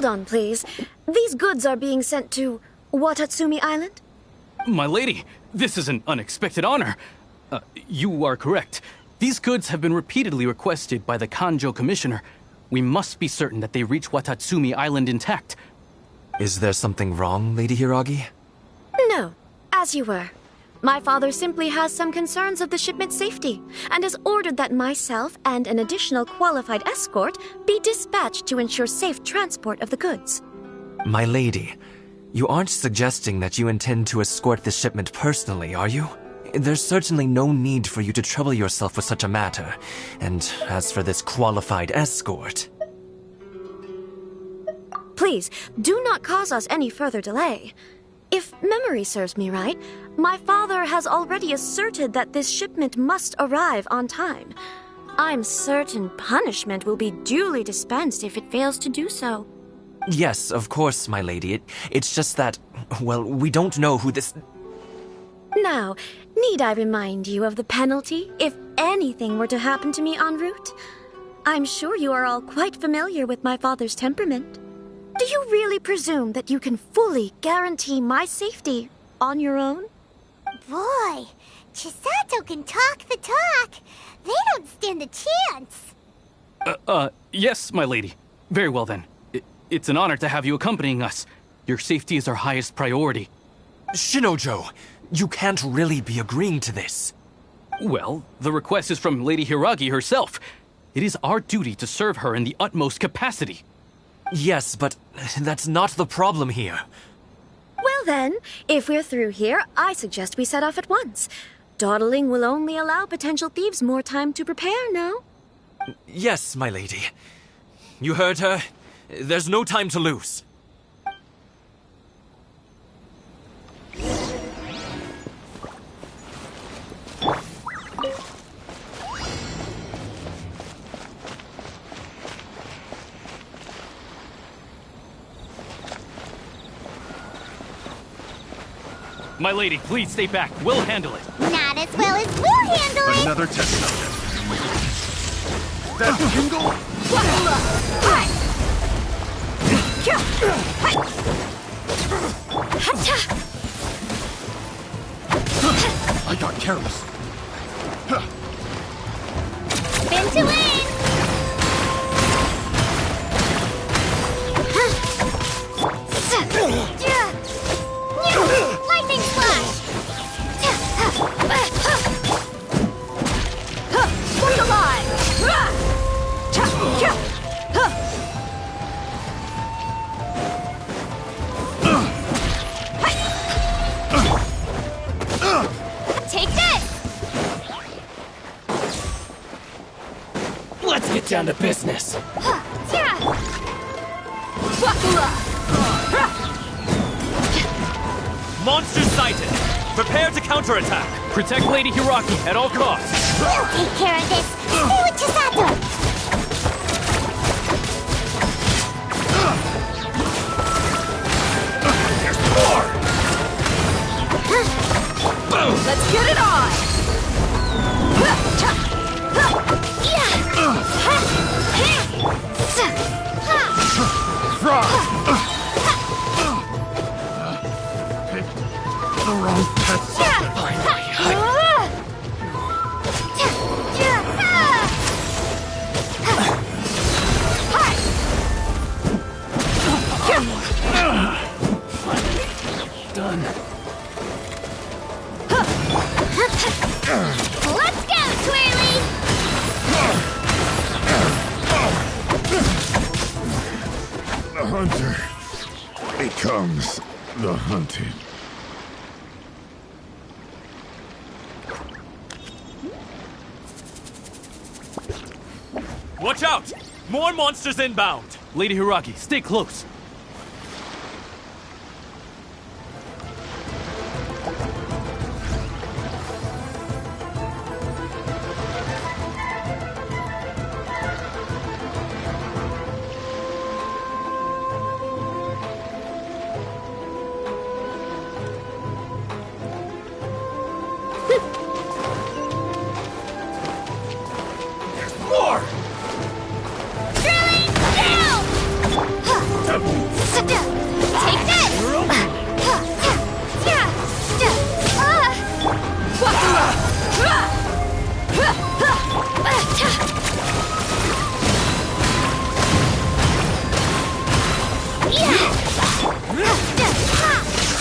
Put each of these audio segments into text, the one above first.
Hold on, please. These goods are being sent to Watatsumi Island? My lady, this is an unexpected honor. You are correct. These goods have been repeatedly requested by the Kanjo Commissioner. We must be certain that they reach Watatsumi Island intact. Is there something wrong, Lady Hiragi? No, as you were. My father simply has some concerns of the shipment's safety, and has ordered that myself and an additional qualified escort be dispatched to ensure safe transport of the goods. My lady, you aren't suggesting that you intend to escort this shipment personally, are you? There's certainly no need for you to trouble yourself with such a matter. And as for this qualified escort... Please, do not cause us any further delay. If memory serves me right, my father has already asserted that this shipment must arrive on time. I'm certain punishment will be duly dispensed if it fails to do so. Yes, of course, my lady. It's just that, well, we don't know who this... Now, need I remind you of the penalty if anything were to happen to me en route? I'm sure you are all quite familiar with my father's temperament. Do you really presume that you can fully guarantee my safety on your own? Boy, Chisato can talk the talk. They don't stand a chance. Yes, my lady. Very well then. It's an honor to have you accompanying us. Your safety is our highest priority. Shinojo, you can't really be agreeing to this. Well, the request is from Lady Hiragi herself. It is our duty to serve her in the utmost capacity. Yes, but that's not the problem here. Well then, if we're through here, I suggest we set off at once. Dawdling will only allow potential thieves more time to prepare, no? Yes, my lady. You heard her. There's no time to lose. My lady, please stay back. We'll handle it. Not as well as we'll handle it. Another test subject. That tingle? I got careless. Spin to win. Lightning slash. Look alive! Take this. Let's get down to business. Monster sighted! Prepare to counterattack! Protect Lady Hiragi at all costs. We'll take care of this. Stay with Chisato. There's more! Let's get it on! Picked the wrong pet subject. Done. Let's go, Twirly. The hunter becomes the hunted. Watch out! More monsters inbound! Lady Hiragi, stay close. More! Drilling down.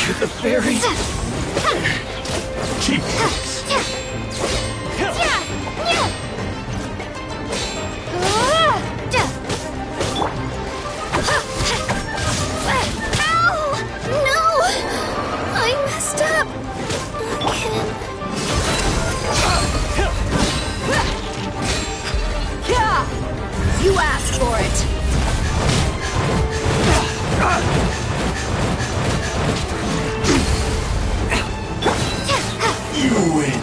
Get the fairy! Cheap tricks! You asked for it. You win!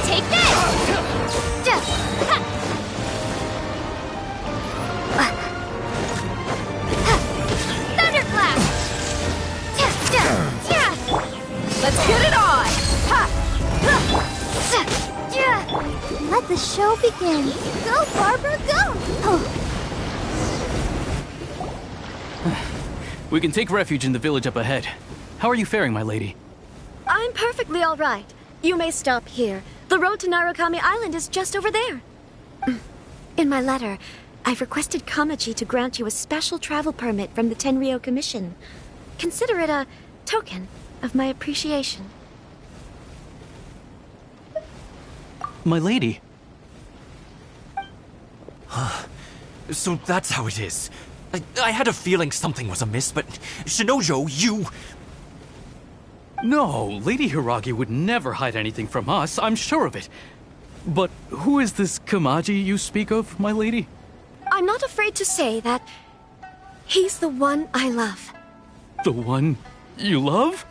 Take this! Thunderclap! Let's get it on. Let the show begin. Go, Barbara, go! We can take refuge in the village up ahead. How are you faring, my lady? I'm perfectly all right. You may stop here. The road to Narukami Island is just over there. In my letter, I've requested Kamachi to grant you a special travel permit from the Tenryou Commission. Consider it a token of my appreciation. My lady. So that's how it is. I had a feeling something was amiss, but Shinojo, you... No, Lady Hiragi would never hide anything from us, I'm sure of it. But who is this Kamaji you speak of, my lady? I'm not afraid to say that he's the one I love. The one you love?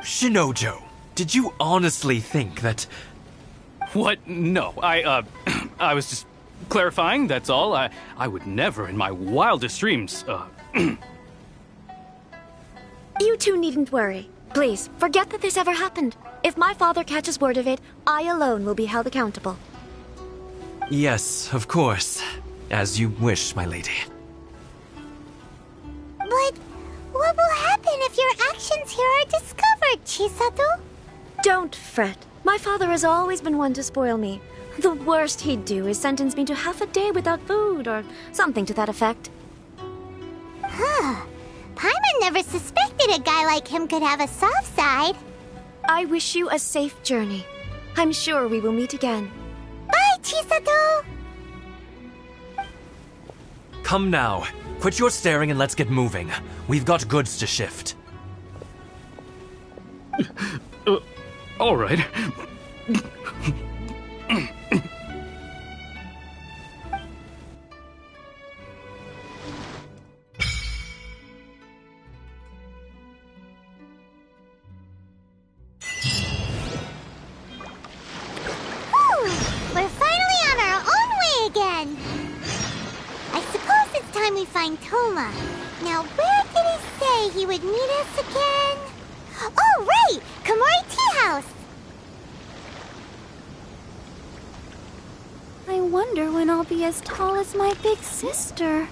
Shinojo, did you honestly think that... What? No, I was just clarifying, that's all. I would never in my wildest dreams, You two needn't worry. Please, forget that this ever happened. If my father catches word of it, I alone will be held accountable. Yes, of course. As you wish, my lady. But what will happen if your actions here are discovered, Chisato? Don't fret. My father has always been one to spoil me. The worst he'd do is sentence me to half a day without food, or something to that effect. Huh. Paimon never suspected a guy like him could have a soft side. I wish you a safe journey. I'm sure we will meet again. Bye, Chisato! Come now. Quit your staring and let's get moving. We've got goods to shift. all right. We're finally on our own way again. I suppose it's time we find Toma. Now, where did he say he would meet us again? Oh, right! Komori Tea House! I wonder when I'll be as tall as my big sister.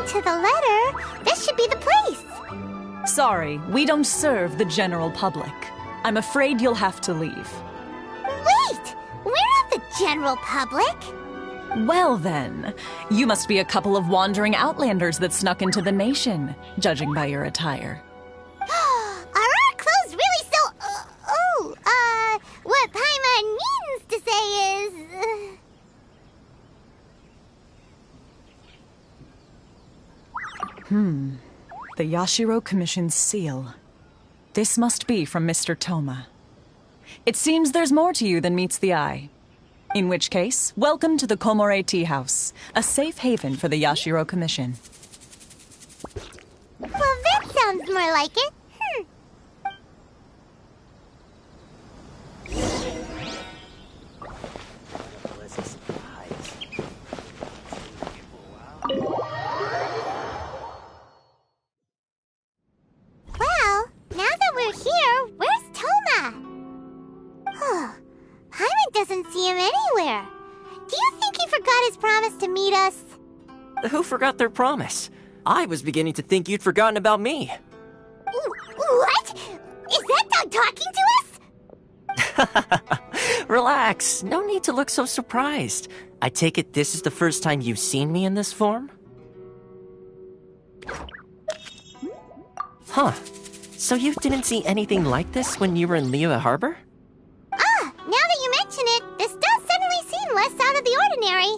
To the letter, this should be the place. Sorry, we don't serve the general public. I'm afraid you'll have to leave. Wait! We're not the general public. Well then, you must be a couple of wandering outlanders that snuck into the nation, judging by your attire. Are our clothes really so... what Paimon means to say is... The Yashiro Commission's seal. This must be from Mr. Toma. It seems there's more to you than meets the eye. In which case, welcome to the Komore Tea House, a safe haven for the Yashiro Commission. Well, that sounds more like it. Well, now that we're here, where's Toma? Paimon doesn't see him anywhere. Do you think he forgot his promise to meet us? Who forgot their promise? I was beginning to think you'd forgotten about me. What? Is that dog talking to us? Relax. No need to look so surprised. I take it this is the first time you've seen me in this form? Huh. So you didn't see anything like this when you were in Liyue Harbor? Now that you mention it, this does suddenly seem less out of the ordinary.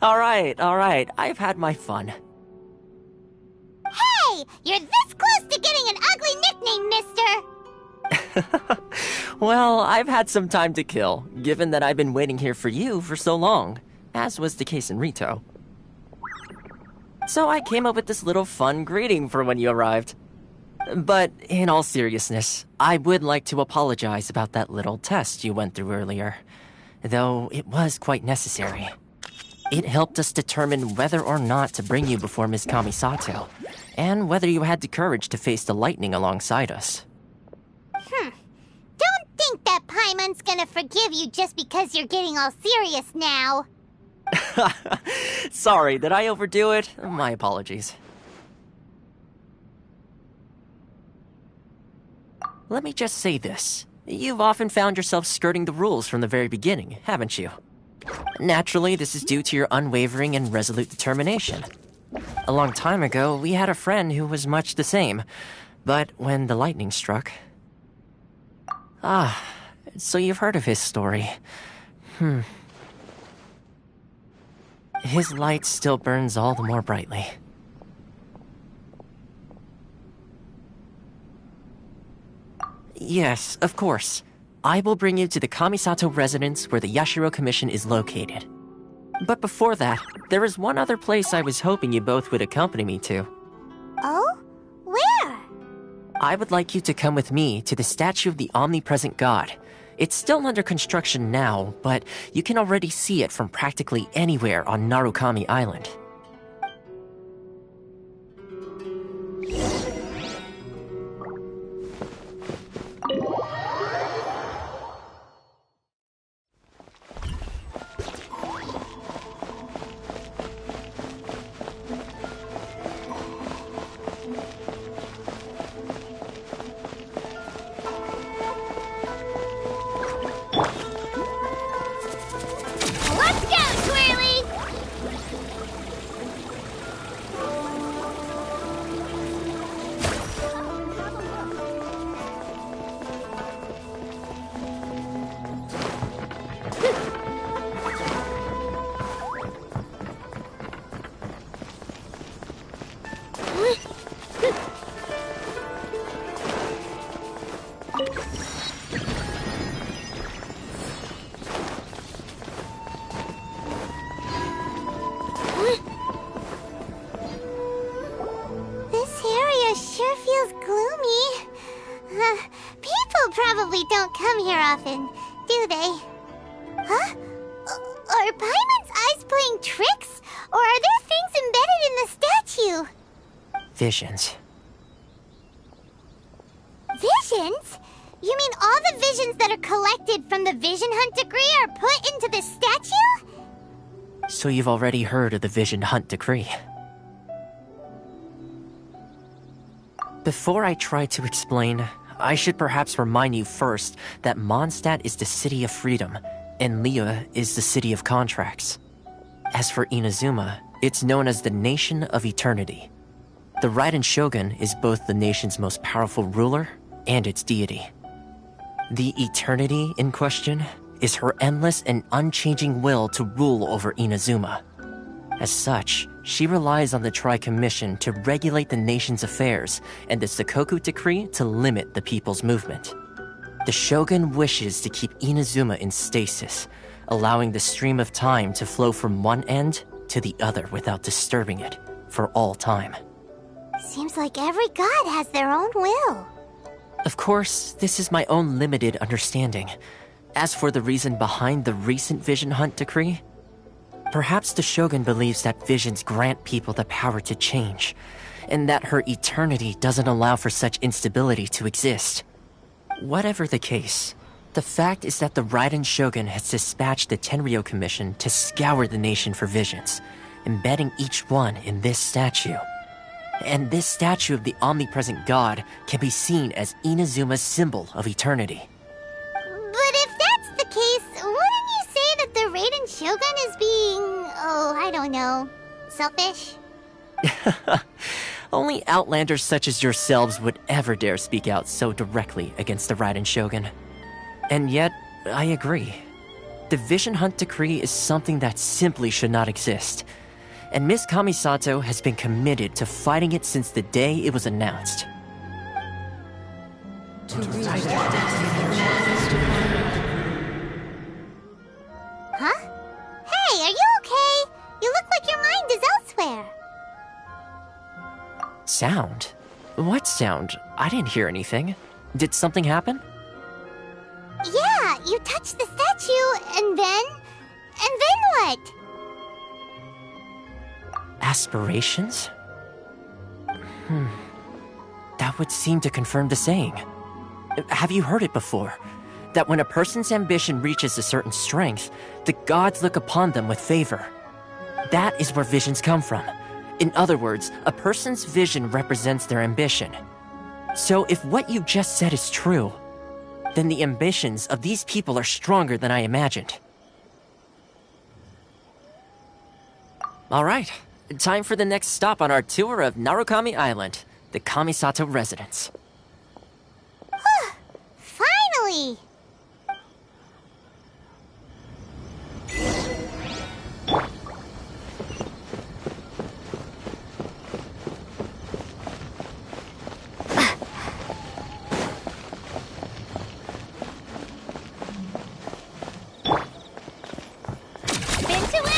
All right. I've had my fun. Hey! You're this close to getting an ugly nickname, mister! Well, I've had some time to kill, given that I've been waiting here for you for so long, as was the case in Rito. So I came up with this little fun greeting for when you arrived. But in all seriousness, I would like to apologize about that little test you went through earlier. though it was quite necessary. It helped us determine whether or not to bring you before Miss Kamisato, and whether you had the courage to face the lightning alongside us. Don't think that Paimon's gonna forgive you just because you're getting all serious now. Sorry, did I overdo it? My apologies. Let me just say this. You've often found yourself skirting the rules from the very beginning, haven't you? Naturally, this is due to your unwavering and resolute determination. A long time ago, we had a friend who was much the same, but when the lightning struck... Ah, so you've heard of his story. His light still burns all the more brightly. Yes, of course. I will bring you to the Kamisato residence where the Yashiro Commission is located. But before that, there is one other place I was hoping you both would accompany me to. Oh? Where? I would like you to come with me to the statue of the omnipresent god. It's still under construction now, but you can already see it from practically anywhere on Narukami Island. Let's go, Twirly! This area sure feels gloomy. People probably don't come here often, do they? Huh? Are Paimon's eyes playing tricks? Or are there things embedded in the statue? Visions. Visions? You mean all the visions that are collected from the Vision Hunt decree are put into the statue? So you've already heard of the Vision Hunt decree. Before I try to explain, I should perhaps remind you first that Mondstadt is the city of freedom, and Liyue is the city of contracts. As for Inazuma, it's known as the Nation of Eternity. The Raiden Shogun is both the nation's most powerful ruler and its deity. The Eternity in question is her endless and unchanging will to rule over Inazuma. As such, she relies on the Tri-Commission to regulate the nation's affairs and the Sakoku Decree to limit the people's movement. The Shogun wishes to keep Inazuma in stasis, allowing the stream of time to flow from one end to the other without disturbing it for all time. Seems like every god has their own will. Of course, this is my own limited understanding. As for the reason behind the recent Vision Hunt decree, perhaps the Shogun believes that visions grant people the power to change, and that her eternity doesn't allow for such instability to exist. Whatever the case, the fact is that the Raiden Shogun has dispatched the Tenryou Commission to scour the nation for visions, embedding each one in this statue. And this statue of the omnipresent god can be seen as Inazuma's symbol of eternity. But if that's the case, wouldn't you say that the Raiden Shogun is being, I don't know, selfish? Only outlanders such as yourselves would ever dare speak out so directly against the Raiden Shogun. And yet, I agree. The Vision Hunt decree is something that simply should not exist. And Miss Kamisato has been committed to fighting it since the day it was announced. Huh? Hey, are you okay? You look like your mind is elsewhere. Sound? What sound? I didn't hear anything. Did something happen? Yeah, you touch the statue, and then what? Aspirations? That would seem to confirm the saying. Have you heard it before? That when a person's ambition reaches a certain strength, the gods look upon them with favor. That is where visions come from. In other words, a person's vision represents their ambition. So if what you just said is true, then the ambitions of these people are stronger than I imagined. Alright, time for the next stop on our tour of Narukami Island, the Kamisato residence. Finally! Spin to win!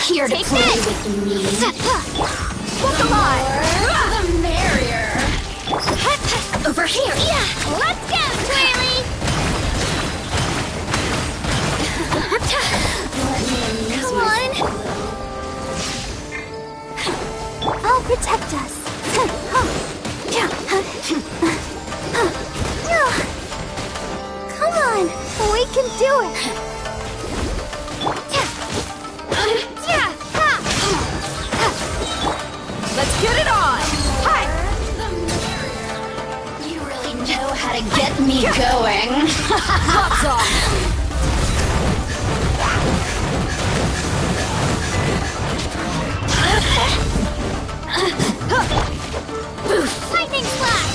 Here to play with me. Look alive! The merrier. Over here! Yeah! Let's go, Twirly! Come on! I'll protect us. Come on! We can do it! Let's get it on! Hi! You really know how to get me going. Gloves off! Lightning Slash!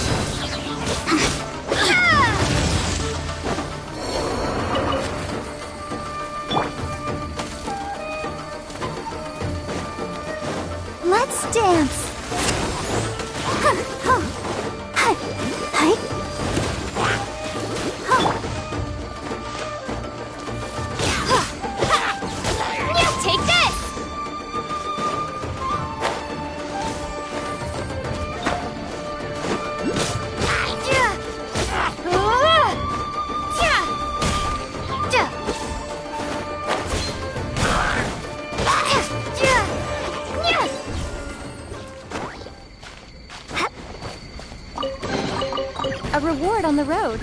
Let's dance! Take this! A reward on the road.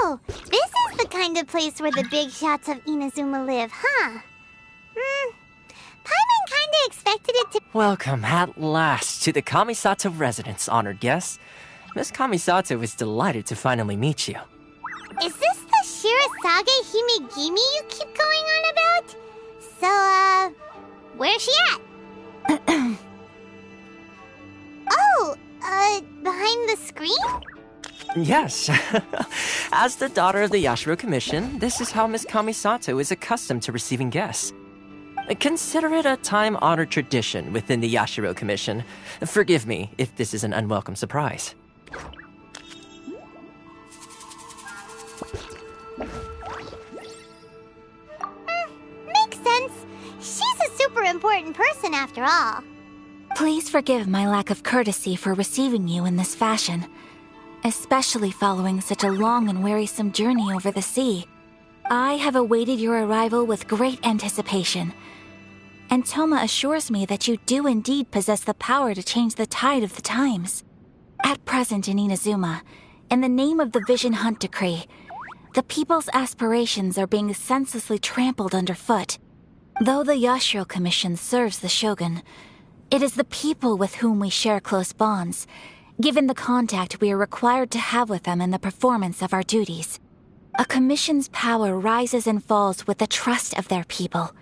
So, this is the kind of place where the big shots of Inazuma live, huh? Paimon kinda expected it to... Welcome at last to the Kamisato residence, honored guest. Miss Kamisato is delighted to finally meet you. Is this the Shirasage Himegimi you keep going on about? So, where's she at? Oh, behind the screen? Yes. As the daughter of the Yashiro Commission, this is how Miss Kamisato is accustomed to receiving guests. Consider it a time-honored tradition within the Yashiro Commission. Forgive me if this is an unwelcome surprise. Makes sense. She's a super important person after all. Please forgive my lack of courtesy for receiving you in this fashion, especially following such a long and wearisome journey over the sea. I have awaited your arrival with great anticipation, and Toma assures me that you do indeed possess the power to change the tide of the times. At present in Inazuma, in the name of the Vision Hunt Decree, the people's aspirations are being senselessly trampled underfoot. Though the Yashiro Commission serves the Shogun, it is the people with whom we share close bonds, given the contact we are required to have with them in the performance of our duties. A commission's power rises and falls with the trust of their people.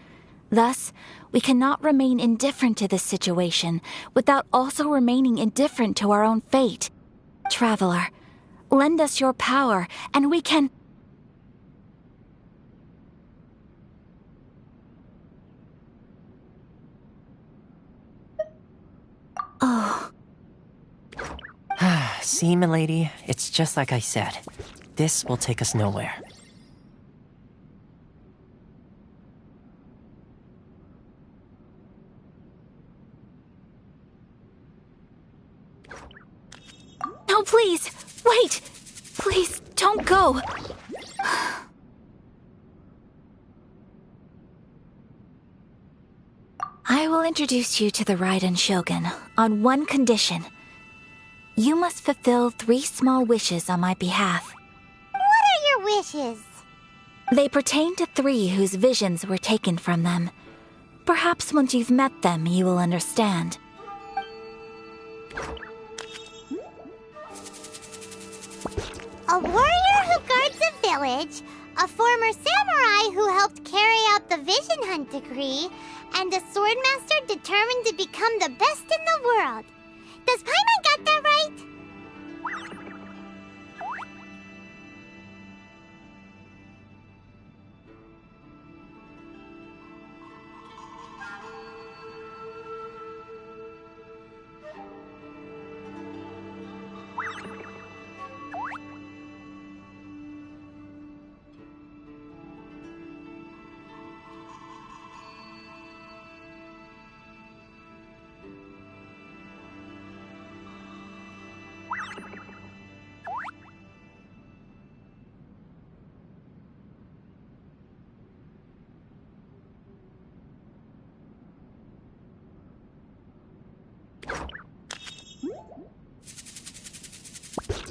Thus, we cannot remain indifferent to this situation without also remaining indifferent to our own fate. Traveler, lend us your power, and we can... Oh. See, milady, it's just like I said. This will take us nowhere. No, please! Wait! Please, don't go! I will introduce you to the Raiden Shogun on one condition. You must fulfill 3 small wishes on my behalf. What are your wishes? They pertain to 3 whose visions were taken from them. Perhaps once you've met them, you will understand. A warrior who guards a village, a former samurai who helped carry out the Vision Hunt Decree, and a swordmaster determined to become the best in the world. Does Paimon got that right?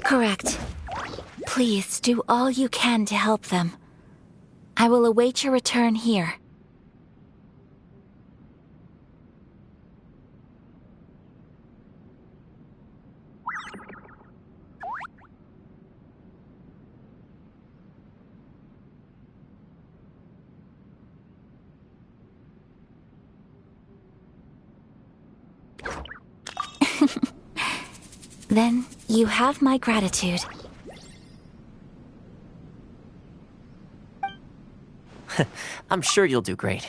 Correct. Please do all you can to help them. I will await your return here. Then you have my gratitude. I'm sure you'll do great.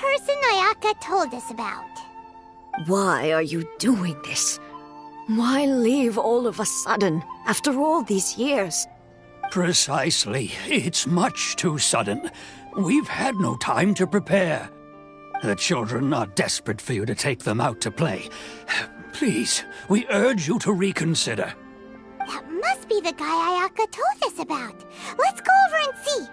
person Ayaka told us about. Why are you doing this? Why leave all of a sudden, after all these years? Precisely. It's much too sudden. We've had no time to prepare. The children are desperate for you to take them out to play. Please, we urge you to reconsider. That must be the guy Ayaka told us about. Let's go over and see.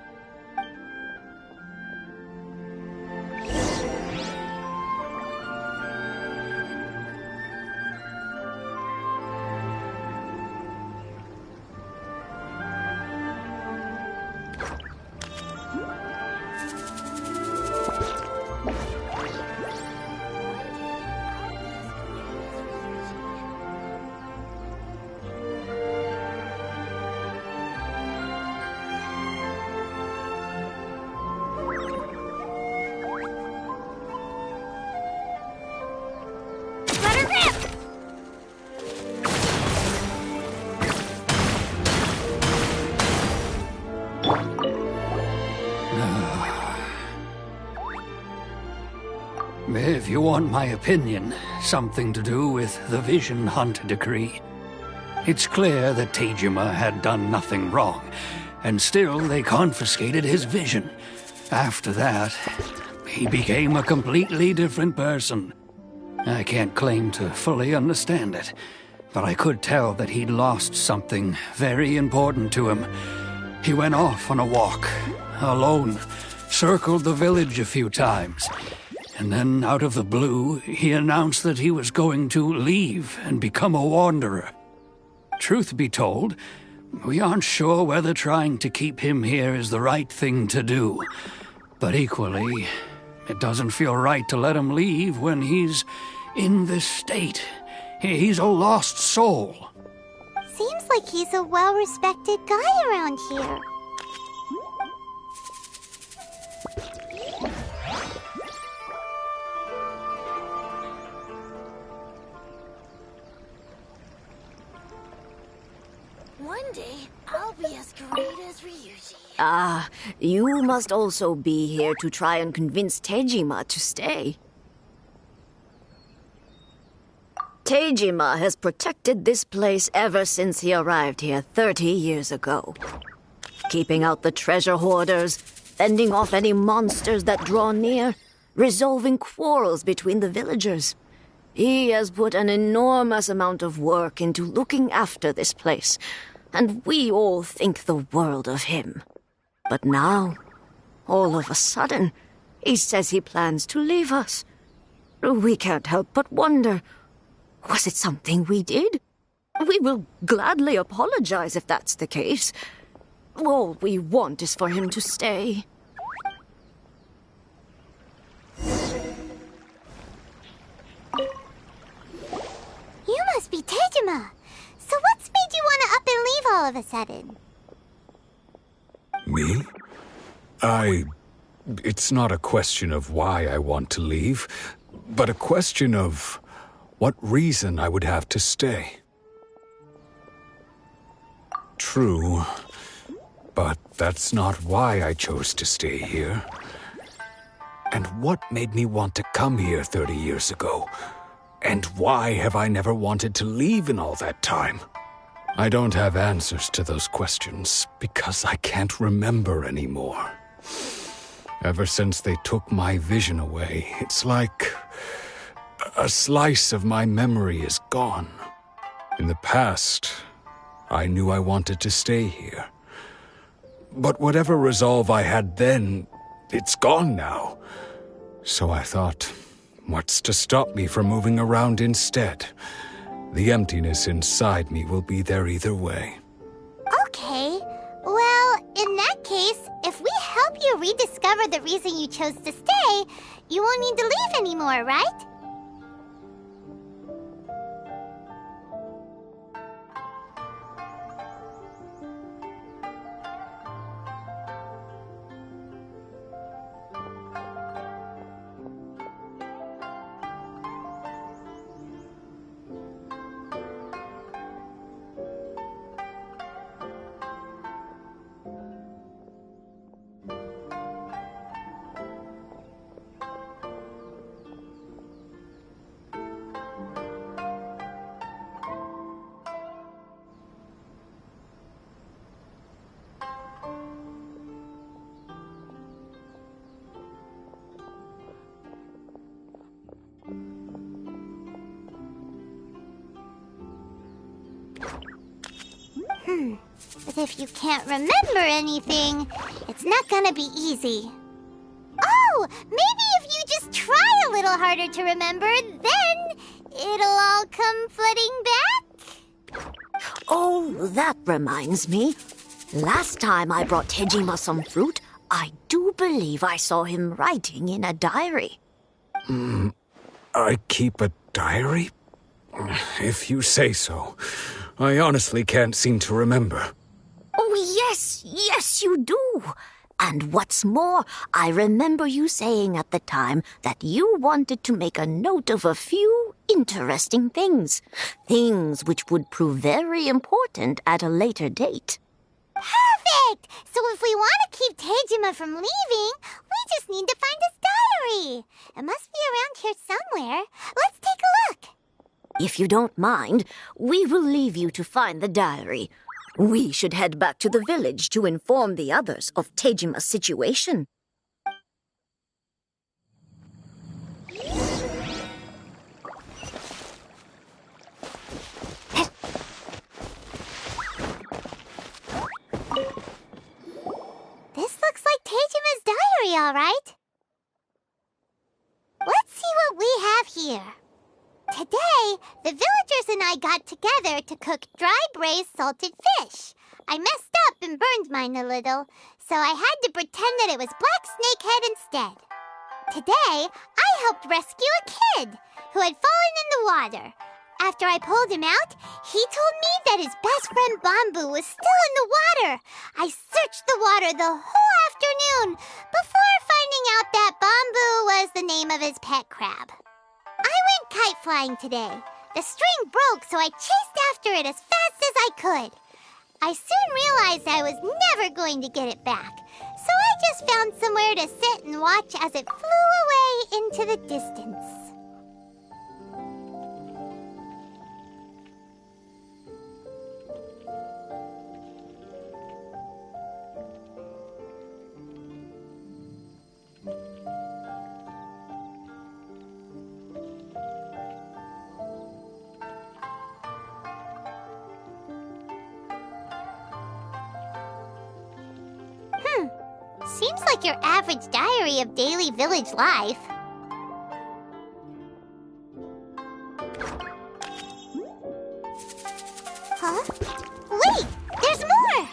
If you want my opinion, something to do with the Vision Hunt decree. It's clear that Tejima had done nothing wrong, and still they confiscated his vision. After that, he became a completely different person. I can't claim to fully understand it, but I could tell that he'd lost something very important to him. He went off on a walk, alone, circled the village a few times. And then, out of the blue, he announced that he was going to leave and become a wanderer. Truth be told, we aren't sure whether trying to keep him here is the right thing to do. But equally, it doesn't feel right to let him leave when he's in this state. He's a lost soul. Seems like he's a well-respected guy around here. One day, I'll be as great as Ryuji. Ah, you must also be here to try and convince Tejima to stay. Tejima has protected this place ever since he arrived here 30 years ago. Keeping out the treasure hoarders, fending off any monsters that draw near, resolving quarrels between the villagers. He has put an enormous amount of work into looking after this place, and we all think the world of him. But now, all of a sudden, he says he plans to leave us. We can't help but wonder, was it something we did? We will gladly apologize if that's the case. All we want is for him to stay. You must be Tejima. So what's made you want to up and leave all of a sudden? Me? It's not a question of why I want to leave, but a question of what reason I would have to stay. True, but that's not why I chose to stay here. And what made me want to come here 30 years ago? And why have I never wanted to leave in all that time? I don't have answers to those questions because I can't remember anymore. Ever since they took my vision away, it's like a slice of my memory is gone. In the past, I knew I wanted to stay here. But whatever resolve I had then, it's gone now. So I thought, what's to stop me from moving around instead? The emptiness inside me will be there either way. Okay. Well, in that case, if we help you rediscover the reason you chose to stay, you won't need to leave anymore, right? But if you can't remember anything, it's not gonna be easy. Oh, maybe if you just try a little harder to remember, then it'll all come flooding back. Oh, that reminds me. Last time I brought Tejima some fruit, I do believe I saw him writing in a diary. I keep a diary? If you say so. I honestly can't seem to remember. Oh, yes, you do. And what's more, I remember you saying at the time that you wanted to make a note of a few interesting things. Things which would prove very important at a later date. Perfect! So if we want to keep Tejima from leaving, we just need to find his diary. It must be around here somewhere. Let's take a look. If you don't mind, we will leave you to find the diary. We should head back to the village to inform the others of Tejima's situation. This looks like Tejima's diary, all right. Let's see what we have here. Today, the villagers and I got together to cook dry braised salted fish. I messed up and burned mine a little, so I had to pretend that it was black snakehead instead. Today, I helped rescue a kid who had fallen in the water. After I pulled him out, he told me that his best friend Bamboo was still in the water. I searched the water the whole afternoon before finding out that Bamboo was the name of his pet crab. I went kite flying today. The string broke, so I chased after it as fast as I could. I soon realized I was never going to get it back, so I just found somewhere to sit and watch as it flew away into the distance. Seems like your average diary of daily village life. Huh? Wait! There's more!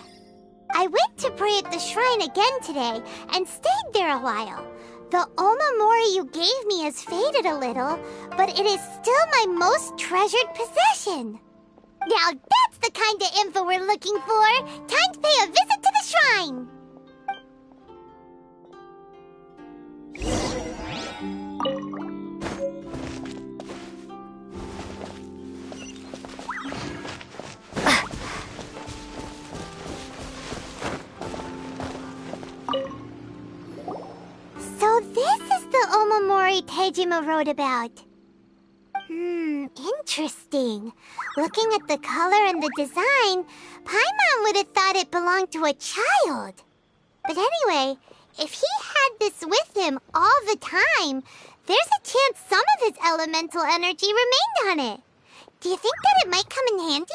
I went to pray at the shrine again today and stayed there a while. The Omamori you gave me has faded a little, but it is still my most treasured possession. Now that's the kind of info we're looking for! Time to pay a visit to the shrine! So this is the Omamori Tejima wrote about. Interesting. Looking at the color and the design, Paimon would have thought it belonged to a child. But anyway, if he had this with him all the time, there's a chance some of his elemental energy remained on it. Do you think that it might come in handy?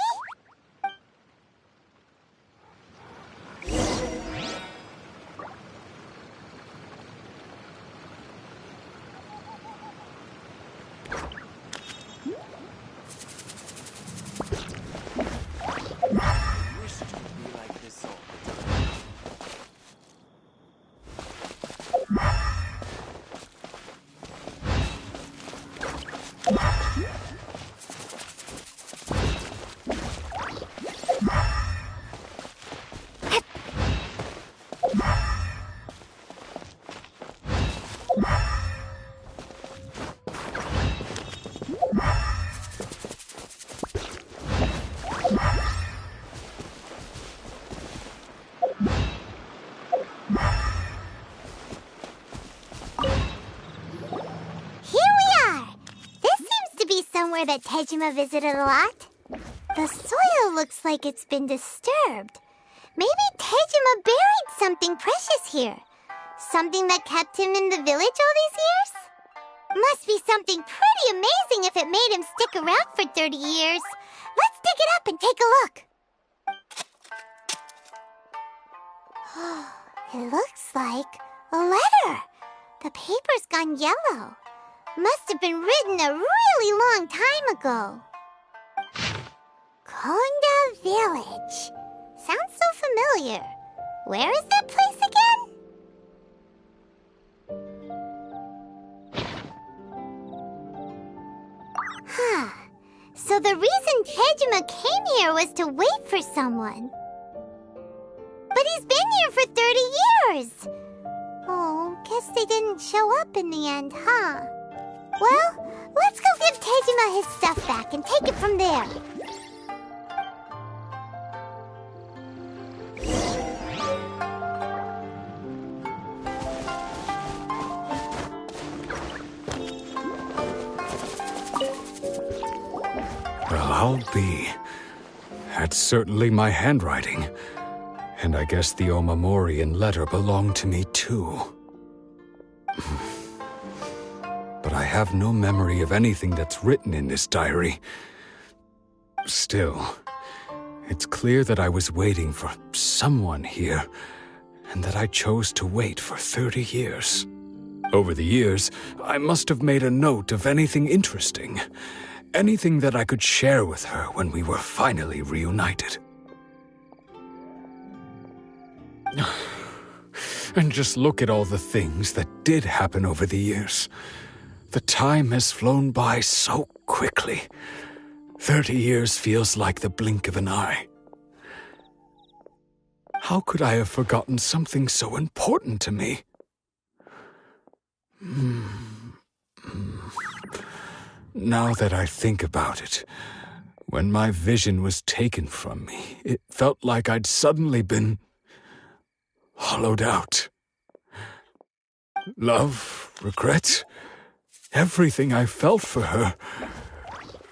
Somewhere that Tejima visited a lot. The soil looks like it's been disturbed. Maybe Tejima buried something precious here. Something that kept him in the village all these years? Must be something pretty amazing if it made him stick around for 30 years. Let's dig it up and take a look. It looks like a letter. The paper's gone yellow. Must have been written a really long time ago. Konda Village. Sounds so familiar. Where is that place again? Huh. So the reason Tejima came here was to wait for someone. But he's been here for 30 years! Oh, guess they didn't show up in the end, huh? Well, let's go give Tejima his stuff back and take it from there. Well, I'll be. That's certainly my handwriting. And I guess the Omamorian letter belonged to me too. But I have no memory of anything that's written in this diary. Still, it's clear that I was waiting for someone here, and that I chose to wait for 30 years. Over the years, I must have made a note of anything interesting. Anything that I could share with her when we were finally reunited. And just look at all the things that did happen over the years. The time has flown by so quickly. 30 years feels like the blink of an eye. How could I have forgotten something so important to me? Now that I think about it, when my vision was taken from me, it felt like I'd suddenly been hollowed out. Love, regret, everything I felt for her,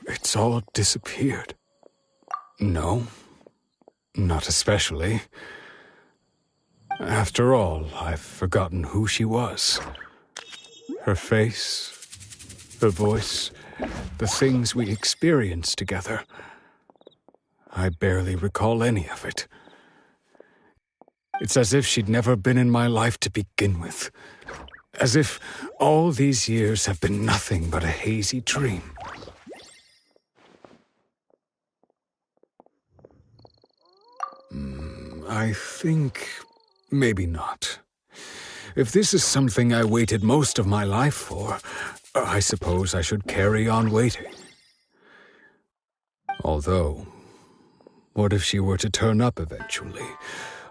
it's all disappeared. No, not especially. After all, I've forgotten who she was. Her face, her voice, the things we experienced together. I barely recall any of it. It's as if she'd never been in my life to begin with. As if all these years have been nothing but a hazy dream. I think maybe not. If this is something I waited most of my life for, I suppose I should carry on waiting. Although, what if she were to turn up eventually,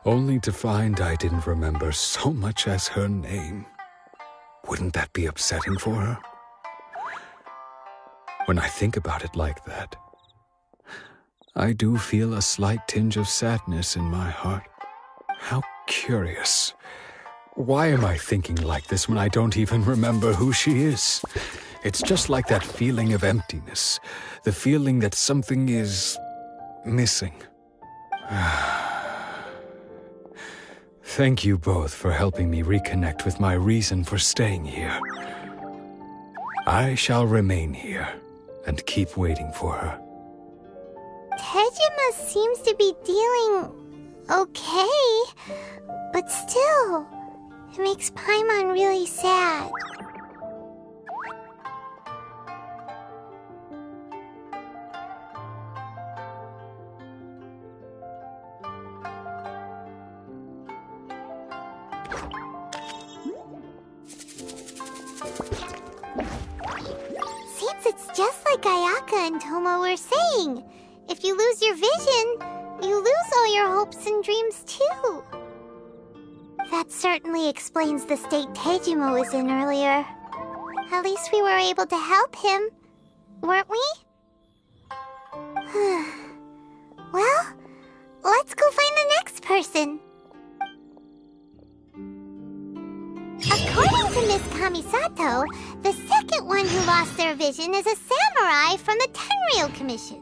only to find I didn't remember so much as her name? Wouldn't that be upsetting for her? When I think about it like that, I do feel a slight tinge of sadness in my heart. How curious. Why am I thinking like this when I don't even remember who she is? It's just like that feeling of emptiness, the feeling that something is missing. Thank you both for helping me reconnect with my reason for staying here. I shall remain here and keep waiting for her. Tejima seems to be dealing okay, but still, it makes Paimon really sad. Seems it's just like Ayaka and Toma were saying. If you lose your vision, you lose all your hopes and dreams too. That certainly explains the state Tejima was in earlier. At least we were able to help him, weren't we? Well, let's go find the next person. According to Miss Kamisato, the second one who lost their vision is a samurai from the Tenryou Commission.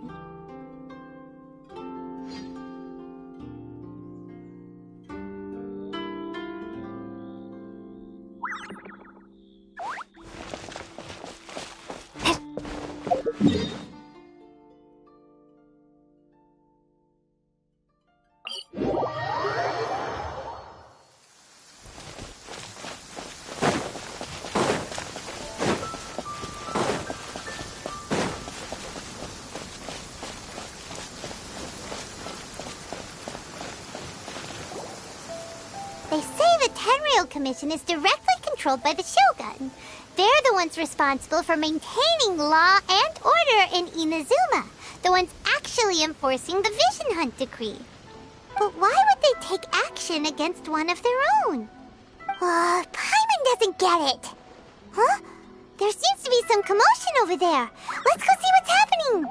Yashiro Commission is directly controlled by the Shogun. They're the ones responsible for maintaining law and order in Inazuma, the ones actually enforcing the Vision Hunt decree. But why would they take action against one of their own? Paimon doesn't get it. Huh? There seems to be some commotion over there. Let's go see what's happening.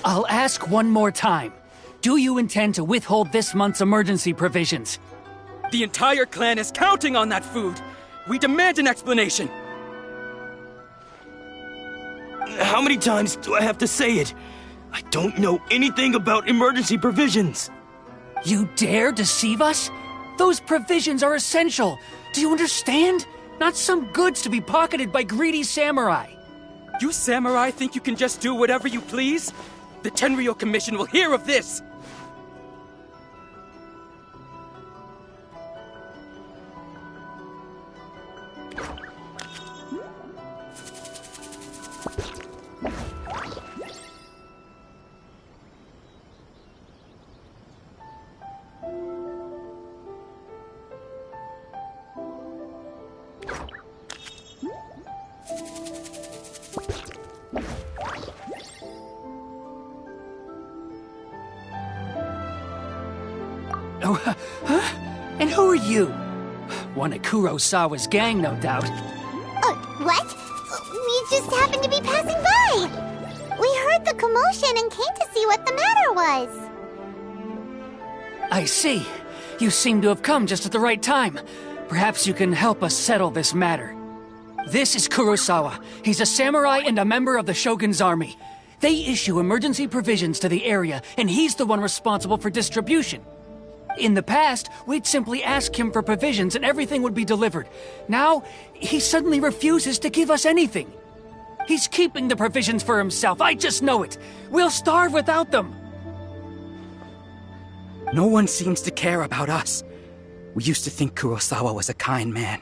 I'll ask one more time. Do you intend to withhold this month's emergency provisions? The entire clan is counting on that food. We demand an explanation. How many times do I have to say it? I don't know anything about emergency provisions. You dare deceive us? Those provisions are essential. Do you understand? Not some goods to be pocketed by greedy samurai. You samurai think you can just do whatever you please? The Tenryou Commission will hear of this! Oh, huh? And who are you? One of Kurosawa's gang, no doubt. What? We just happened to be passing by. We heard the commotion and came to see what the matter was. I see. You seem to have come just at the right time. Perhaps you can help us settle this matter. This is Kurosawa. He's a samurai and a member of the Shogun's army. They issue emergency provisions to the area, and he's the one responsible for distribution. In the past, we'd simply ask him for provisions and everything would be delivered. Now, he suddenly refuses to give us anything. He's keeping the provisions for himself, I just know it. We'll starve without them. No one seems to care about us. We used to think Kurosawa was a kind man,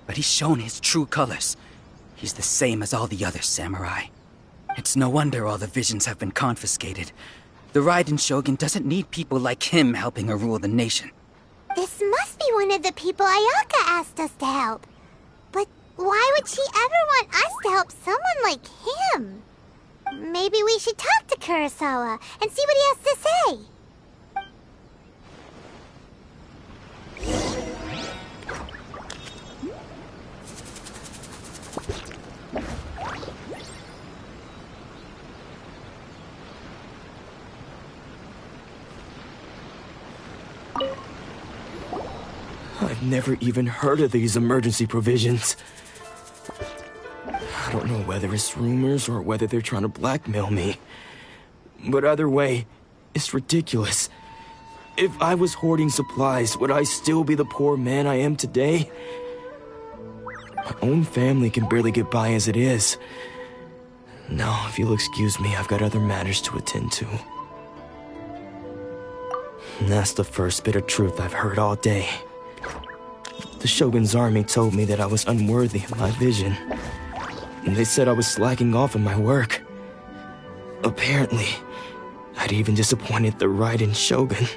but he's shown his true colors. He's the same as all the other samurai. It's no wonder all the visions have been confiscated. The Raiden Shogun doesn't need people like him helping her rule the nation. This must be one of the people Ayaka asked us to help. But why would she ever want us to help someone like him? Maybe we should talk to Kurosawa and see what he has to say. I've never even heard of these emergency provisions. I don't know whether it's rumors or whether they're trying to blackmail me. But either way, it's ridiculous. If I was hoarding supplies, would I still be the poor man I am today? My own family can barely get by as it is. Now, if you'll excuse me, I've got other matters to attend to. And that's the first bit of truth I've heard all day. The Shogun's army told me that I was unworthy of my vision. And they said I was slacking off in my work. Apparently, I'd even disappointed the Raiden Shogun.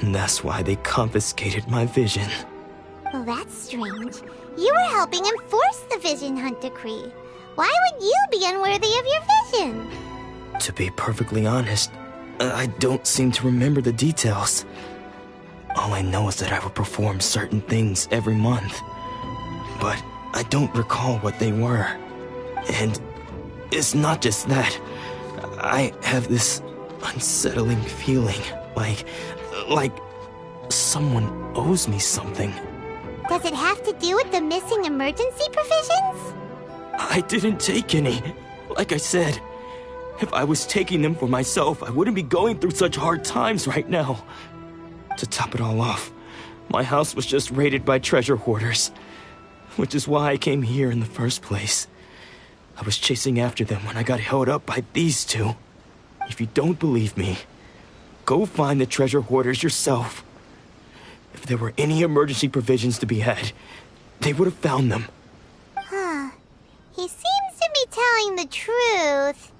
And that's why they confiscated my vision. Well, that's strange. You were helping enforce the Vision Hunt decree. Why would you be unworthy of your vision? To be perfectly honest, I don't seem to remember the details. All I know is that I would perform certain things every month. But I don't recall what they were. And it's not just that. I have this unsettling feeling, like someone owes me something. Does it have to do with the missing emergency provisions? I didn't take any. Like I said, if I was taking them for myself, I wouldn't be going through such hard times right now. To top it all off, my house was just raided by treasure hoarders, which is why I came here in the first place. I was chasing after them when I got held up by these two. If you don't believe me, go find the treasure hoarders yourself. If there were any emergency provisions to be had, they would have found them. Huh. He seems to be telling the truth.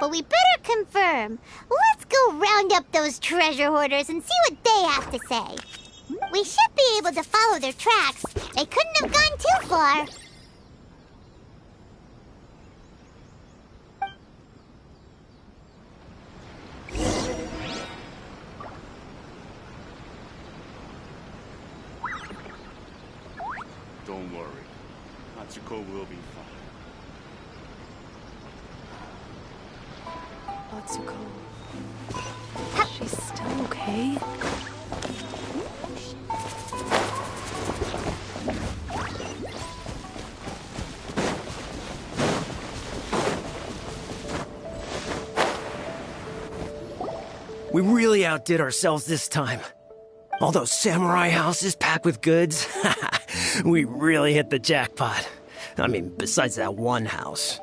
But we better confirm. Let's go round up those treasure hoarders and see what they have to say. We should be able to follow their tracks. They couldn't have gone too far. Don't worry. Natsuko will be fine. Atsuko. She's still okay? We really outdid ourselves this time. All those samurai houses packed with goods. We really hit the jackpot. I mean, besides that one house.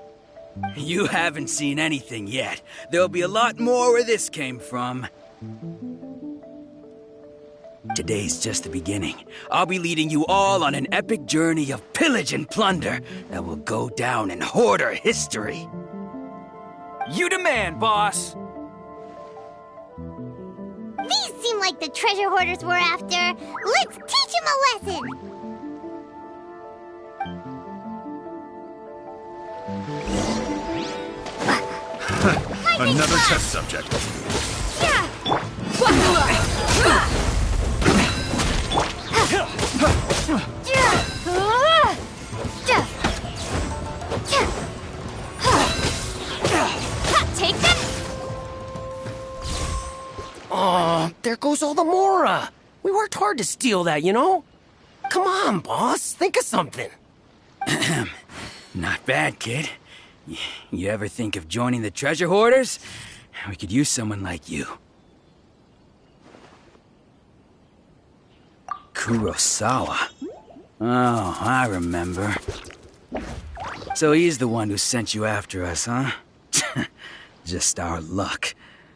You haven't seen anything yet. There'll be a lot more where this came from. Today's just the beginning. I'll be leading you all on an epic journey of pillage and plunder that will go down in hoarder history. You demand, boss! These seem like the treasure hoarders we're after. Let's teach them a lesson! Another test subject. Take that! Oh, there goes all the Mora. We worked hard to steal that, you know? Come on, boss. Think of something. Not bad, kid. You ever think of joining the treasure hoarders? We could use someone like you. Kurosawa. Oh, I remember. So he's the one who sent you after us, huh? Just our luck.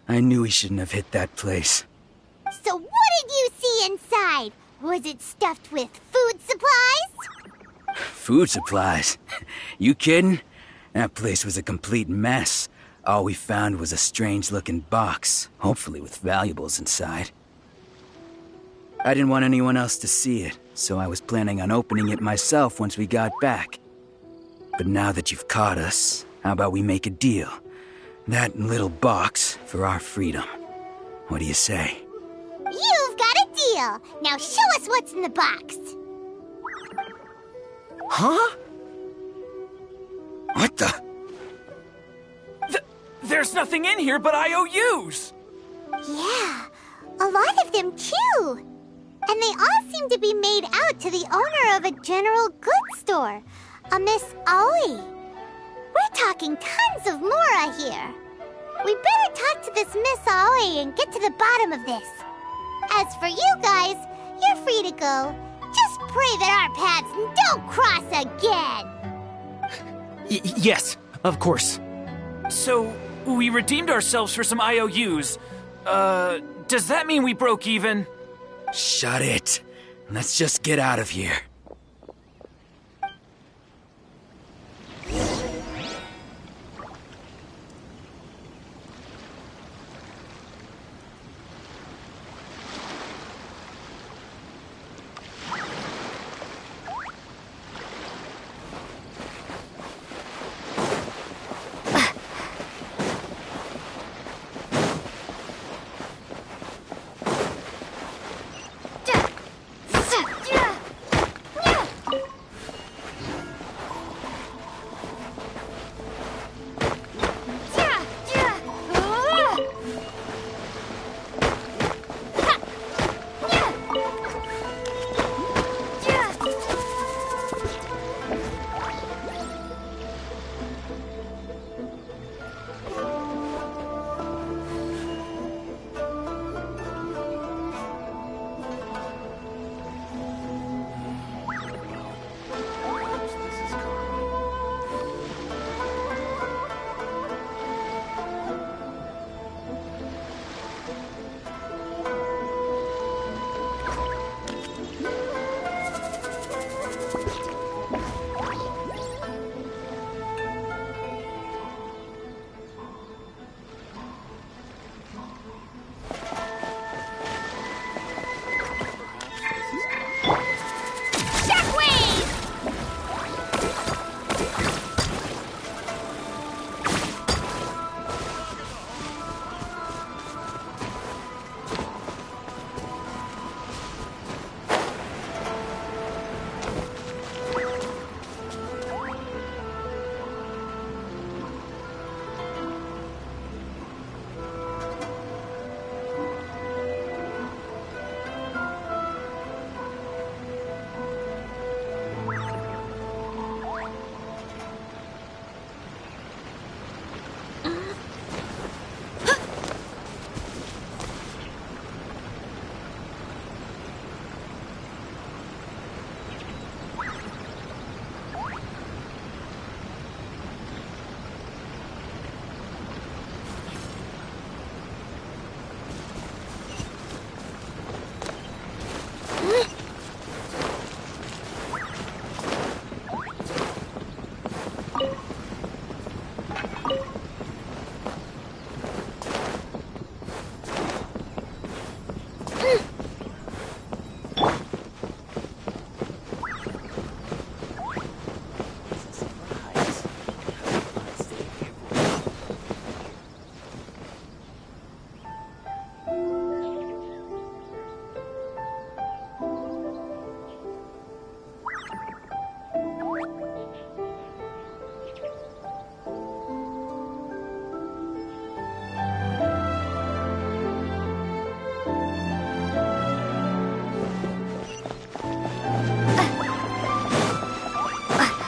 I knew he shouldn't have hit that place. So what did you see inside? Was it stuffed with food supplies? Food supplies? You kidding? That place was a complete mess. All we found was a strange-looking box, hopefully with valuables inside. I didn't want anyone else to see it, so I was planning on opening it myself once we got back. But now that you've caught us, how about we make a deal? That little box for our freedom. What do you say? You've got a deal! Now show us what's in the box! Huh? What the? There's nothing in here but IOUs! Yeah, a lot of them too! And they all seem to be made out to the owner of a general goods store, a Miss Aoi. We're talking tons of Mora here. We better talk to this Miss Aoi and get to the bottom of this. As for you guys, you're free to go. Just pray that our paths don't cross again. Yes, of course. So, we redeemed ourselves for some IOUs. Does that mean we broke even? Shut it. Let's just get out of here.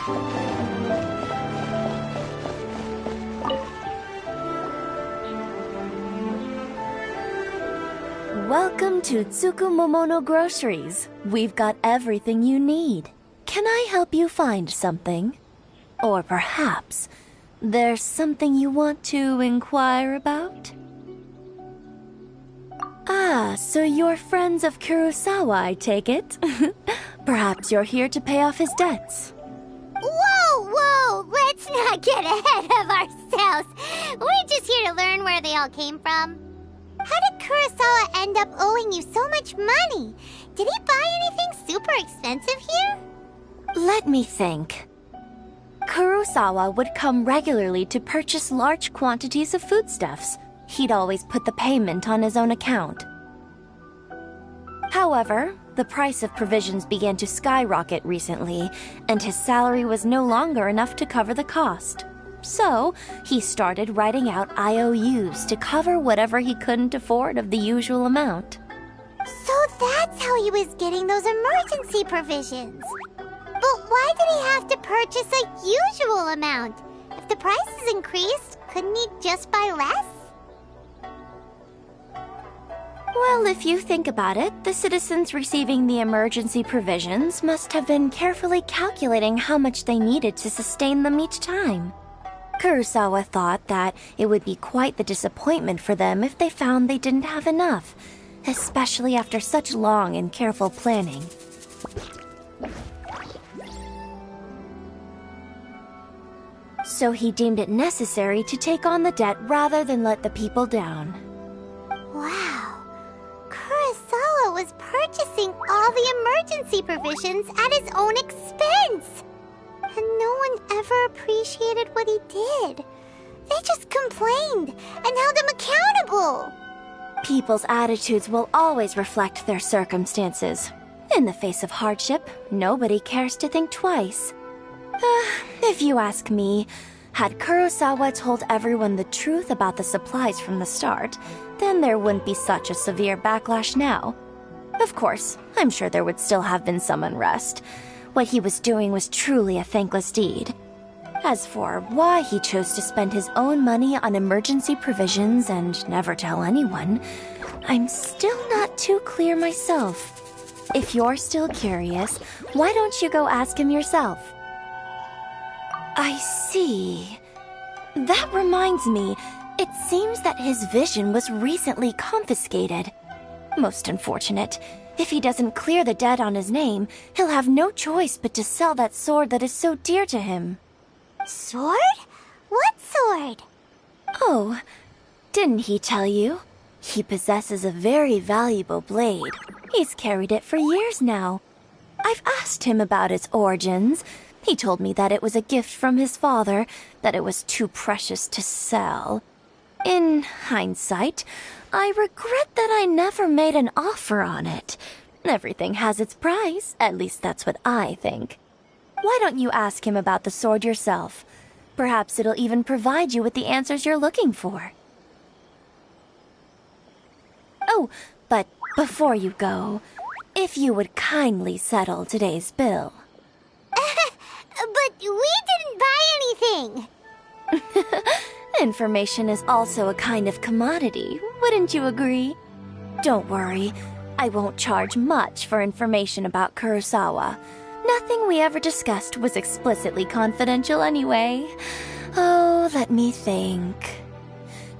Welcome to Tsukumomono Groceries. We've got everything you need. Can I help you find something? Or perhaps there's something you want to inquire about? Ah, so you're friends of Kurosawa, I take it? Perhaps you're here to pay off his debts. Whoa, whoa! Let's not get ahead of ourselves. We're just here to learn where they all came from. How did Kurosawa end up owing you so much money? Did he buy anything super expensive here? Let me think. Kurosawa would come regularly to purchase large quantities of foodstuffs. He'd always put the payment on his own account. However, the price of provisions began to skyrocket recently, and his salary was no longer enough to cover the cost. So, he started writing out IOUs to cover whatever he couldn't afford of the usual amount. So that's how he was getting those emergency provisions. But why did he have to purchase a usual amount? If the prices increased, couldn't he just buy less? Well, if you think about it, the citizens receiving the emergency provisions must have been carefully calculating how much they needed to sustain them each time. Kurosawa thought that it would be quite the disappointment for them if they found they didn't have enough, especially after such long and careful planning. So he deemed it necessary to take on the debt rather than let the people down. Wow. Kurosawa was purchasing all the emergency provisions at his own expense. And no one ever appreciated what he did. They just complained and held him accountable. People's attitudes will always reflect their circumstances. In the face of hardship, nobody cares to think twice. If you ask me, had Kurosawa told everyone the truth about the supplies from the start, then there wouldn't be such a severe backlash now. Of course, I'm sure there would still have been some unrest. What he was doing was truly a thankless deed. As for why he chose to spend his own money on emergency provisions and never tell anyone, I'm still not too clear myself. If you're still curious, why don't you go ask him yourself? I see. That reminds me, it seems that his vision was recently confiscated. Most unfortunate. If he doesn't clear the debt on his name, he'll have no choice but to sell that sword that is so dear to him. Sword? What sword? Oh, didn't he tell you? He possesses a very valuable blade. He's carried it for years now. I've asked him about its origins. He told me that it was a gift from his father, that it was too precious to sell. In hindsight, I regret that I never made an offer on it. Everything has its price, at least that's what I think. Why don't you ask him about the sword yourself? Perhaps it'll even provide you with the answers you're looking for. Oh, but before you go, if you would kindly settle today's bill. But we didn't buy anything! Information is also a kind of commodity, wouldn't you agree? Don't worry, I won't charge much for information about Kurosawa. Nothing we ever discussed was explicitly confidential anyway. Oh, let me think.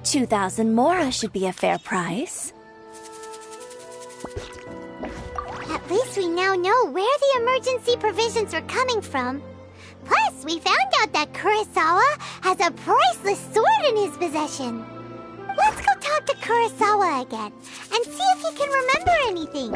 2,000 mora should be a fair price. At least we now know where the emergency provisions are coming from. Plus, we found out that Kurosawa has a priceless sword in his possession. Let's go talk to Kurosawa again and see if he can remember anything.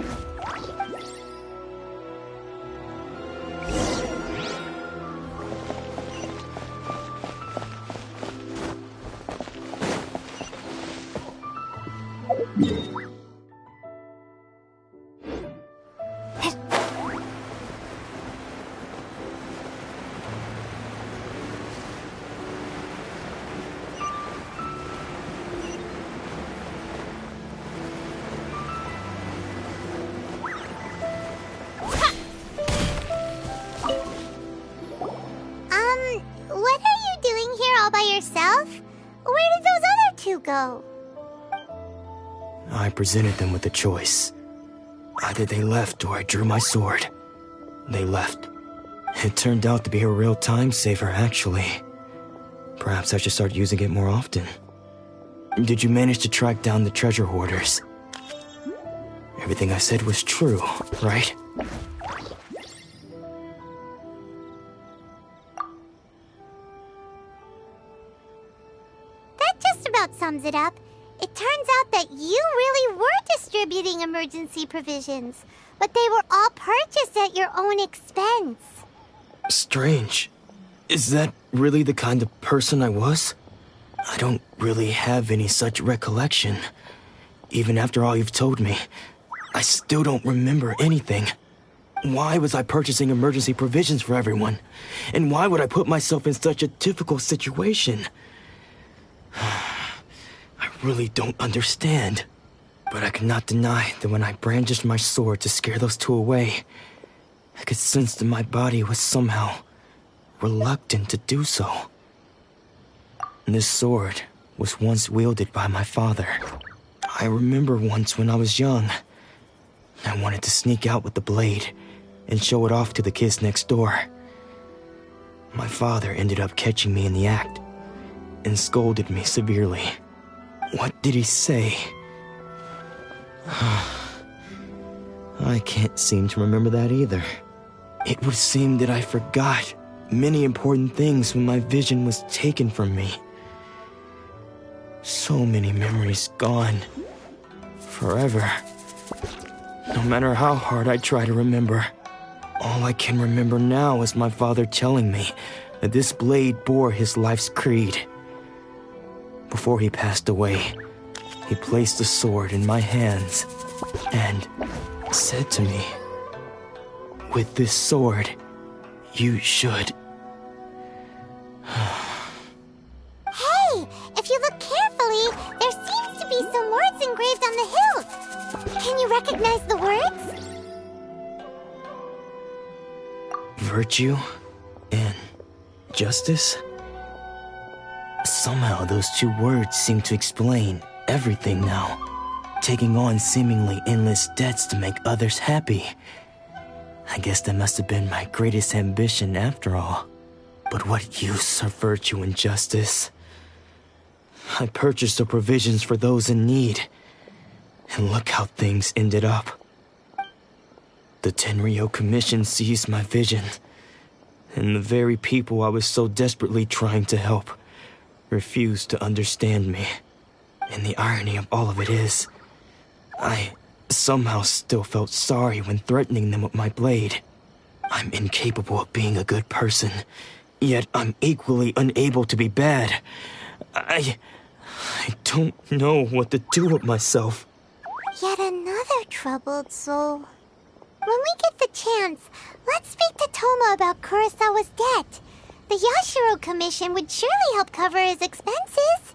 what are you doing here all by yourself? Where did those other two go? I presented them with a choice. Either they left or I drew my sword. They left. It turned out to be a real time saver, actually. Perhaps I should start using it more often. Did you manage to track down the treasure hoarders? Everything I said was true, right? That just about sums it up. It turns out that you really were distributing emergency provisions, but they were all purchased at your own expense. Strange. Is that really the kind of person I was? I don't really have any such recollection. Even after all you've told me, I still don't remember anything. Why was I purchasing emergency provisions for everyone? And why would I put myself in such a difficult situation? I really don't understand. But I cannot deny that when I brandished my sword to scare those two away, I could sense that my body was somehow reluctant to do so. This sword was once wielded by my father. I remember once when I was young, I wanted to sneak out with the blade and show it off to the kids next door. My father ended up catching me in the act and scolded me severely. What did he say? I can't seem to remember that either. It would seem that I forgot many important things when my vision was taken from me. So many memories gone. Forever. No matter how hard I try to remember, all I can remember now is my father telling me that this blade bore his life's creed. Before he passed away, he placed the sword in my hands and said to me, "With this sword, you should..." Hey, if you look carefully, there seems to be some words engraved on the hilt. Can you recognize the words? Virtue and justice? Somehow those two words seem to explain everything now. Taking on seemingly endless debts to make others happy. I guess that must have been my greatest ambition after all. But what use are virtue and justice? I purchased the provisions for those in need. And look how things ended up. The Tenryo Commission seized my vision. And the very people I was so desperately trying to help refused to understand me. And the irony of all of it is, I somehow still felt sorry when threatening them with my blade. I'm incapable of being a good person, yet I'm equally unable to be bad. I don't know what to do with myself. Yet another troubled soul. When we get the chance, let's speak to Toma about Kurosawa's debt. The Yashiro Commission would surely help cover his expenses.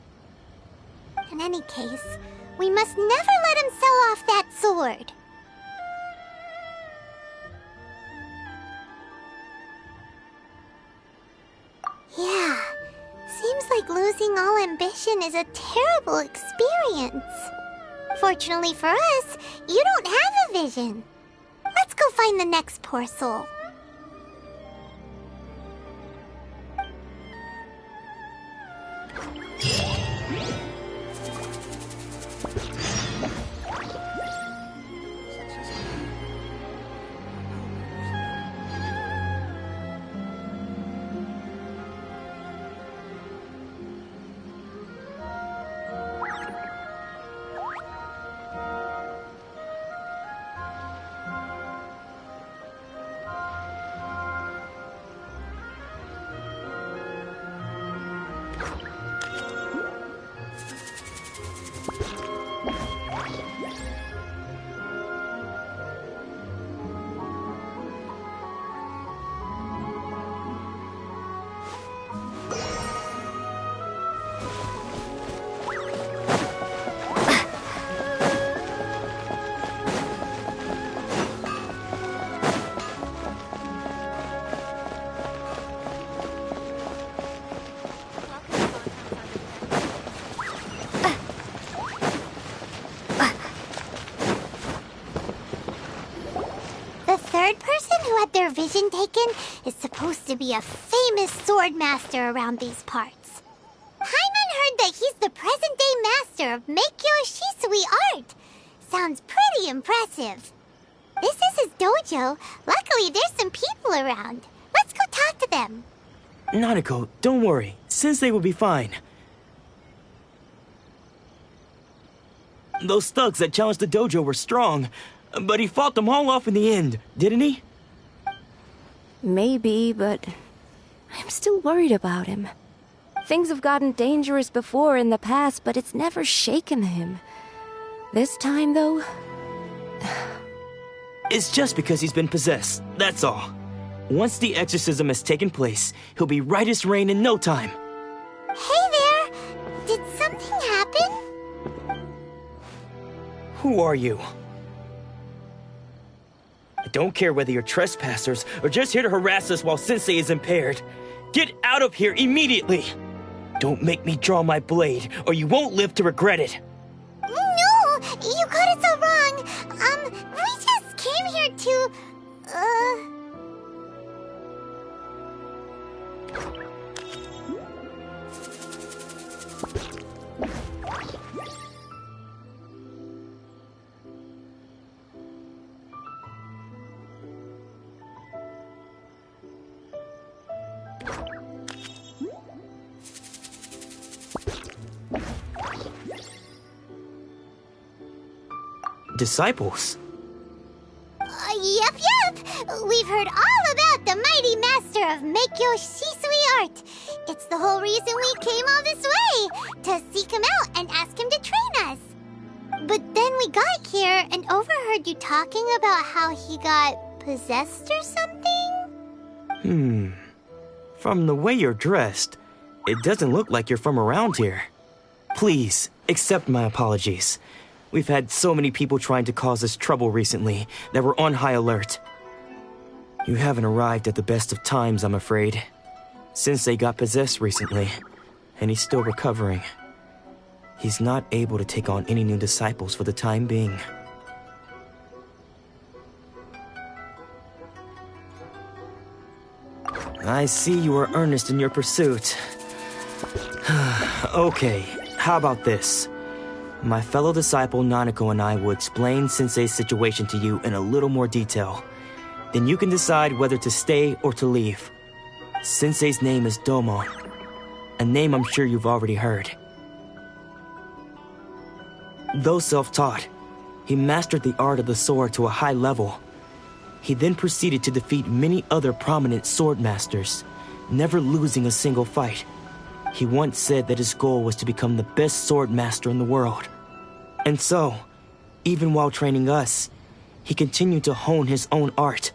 In any case, we must never let him sell off that sword. Yeah, seems like losing all ambition is a terrible experience. Fortunately for us, you don't have a vision. Let's go find the next poor soul. had their vision taken is supposed to be a famous sword master around these parts. Paimon heard that he's the present-day master of Meikyo Shisui art. Sounds pretty impressive. This is his dojo. Luckily, there's some people around. Let's go talk to them. Nanako, don't worry. Sensei will be fine. Those thugs that challenged the dojo were strong, but he fought them all off in the end, didn't he? Maybe, but I'm still worried about him. Things have gotten dangerous before in the past, but it's never shaken him. This time, though... It's just because he's been possessed, that's all. Once the exorcism has taken place, he'll be right as rain in no time. Hey there! Did something happen? Who are you? I don't care whether you're trespassers or just here to harass us while Sensei is impaired. Get out of here immediately! Don't make me draw my blade, or you won't live to regret it. No! You got it so wrong! We just came here to... Disciples? Yep. We've heard all about the mighty master of Meikyo Shisui art. It's the whole reason we came all this way, to seek him out and ask him to train us. But then we got here and overheard you talking about how he got possessed or something? From the way you're dressed, it doesn't look like you're from around here. Please, accept my apologies. We've had so many people trying to cause us trouble recently that we're on high alert. You haven't arrived at the best of times, I'm afraid. Sensei got possessed recently, and he's still recovering. He's not able to take on any new disciples for the time being. I see you are earnest in your pursuit. Okay, how about this? My fellow disciple Nanako and I will explain Sensei's situation to you in a little more detail. Then you can decide whether to stay or to leave. Sensei's name is Domon, a name I'm sure you've already heard. Though self-taught, he mastered the art of the sword to a high level. He then proceeded to defeat many other prominent sword masters, never losing a single fight. He once said that his goal was to become the best sword master in the world. And so, even while training us, he continued to hone his own art.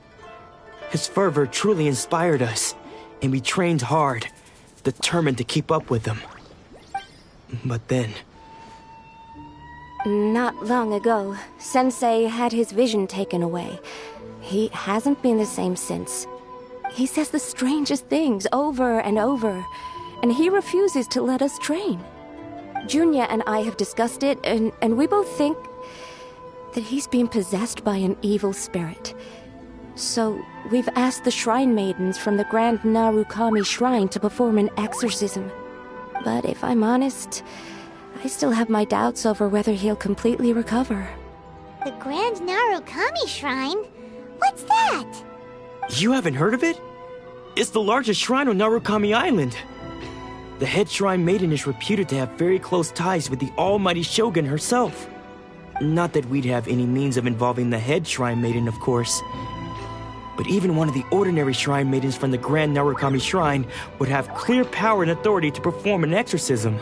His fervor truly inspired us, and we trained hard, determined to keep up with him. But then... Not long ago, Sensei had his vision taken away. He hasn't been the same since. He says the strangest things over and over, and he refuses to let us train. Junya and I have discussed it, and we both think that he's been possessed by an evil spirit. So we've asked the shrine maidens from the Grand Narukami Shrine to perform an exorcism. But if I'm honest, I still have my doubts over whether he'll completely recover. The Grand Narukami Shrine? What's that? You haven't heard of it? It's the largest shrine on Narukami Island. The head shrine maiden is reputed to have very close ties with the almighty Shogun herself. Not that we'd have any means of involving the head shrine maiden, of course. But even one of the ordinary shrine maidens from the Grand Narukami Shrine would have clear power and authority to perform an exorcism.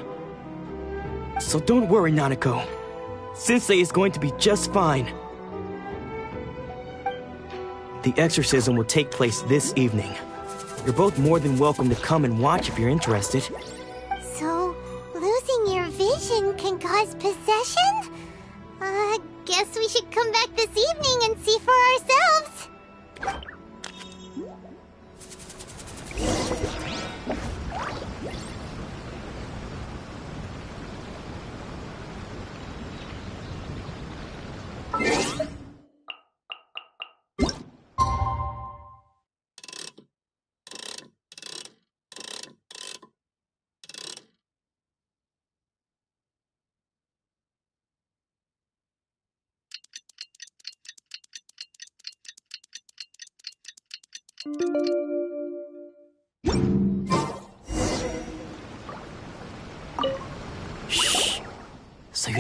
So don't worry, Nanako. Sensei is going to be just fine. The exorcism will take place this evening. You're both more than welcome to come and watch if you're interested. So, losing your vision can cause possession? Guess we should come back this evening and see for ourselves.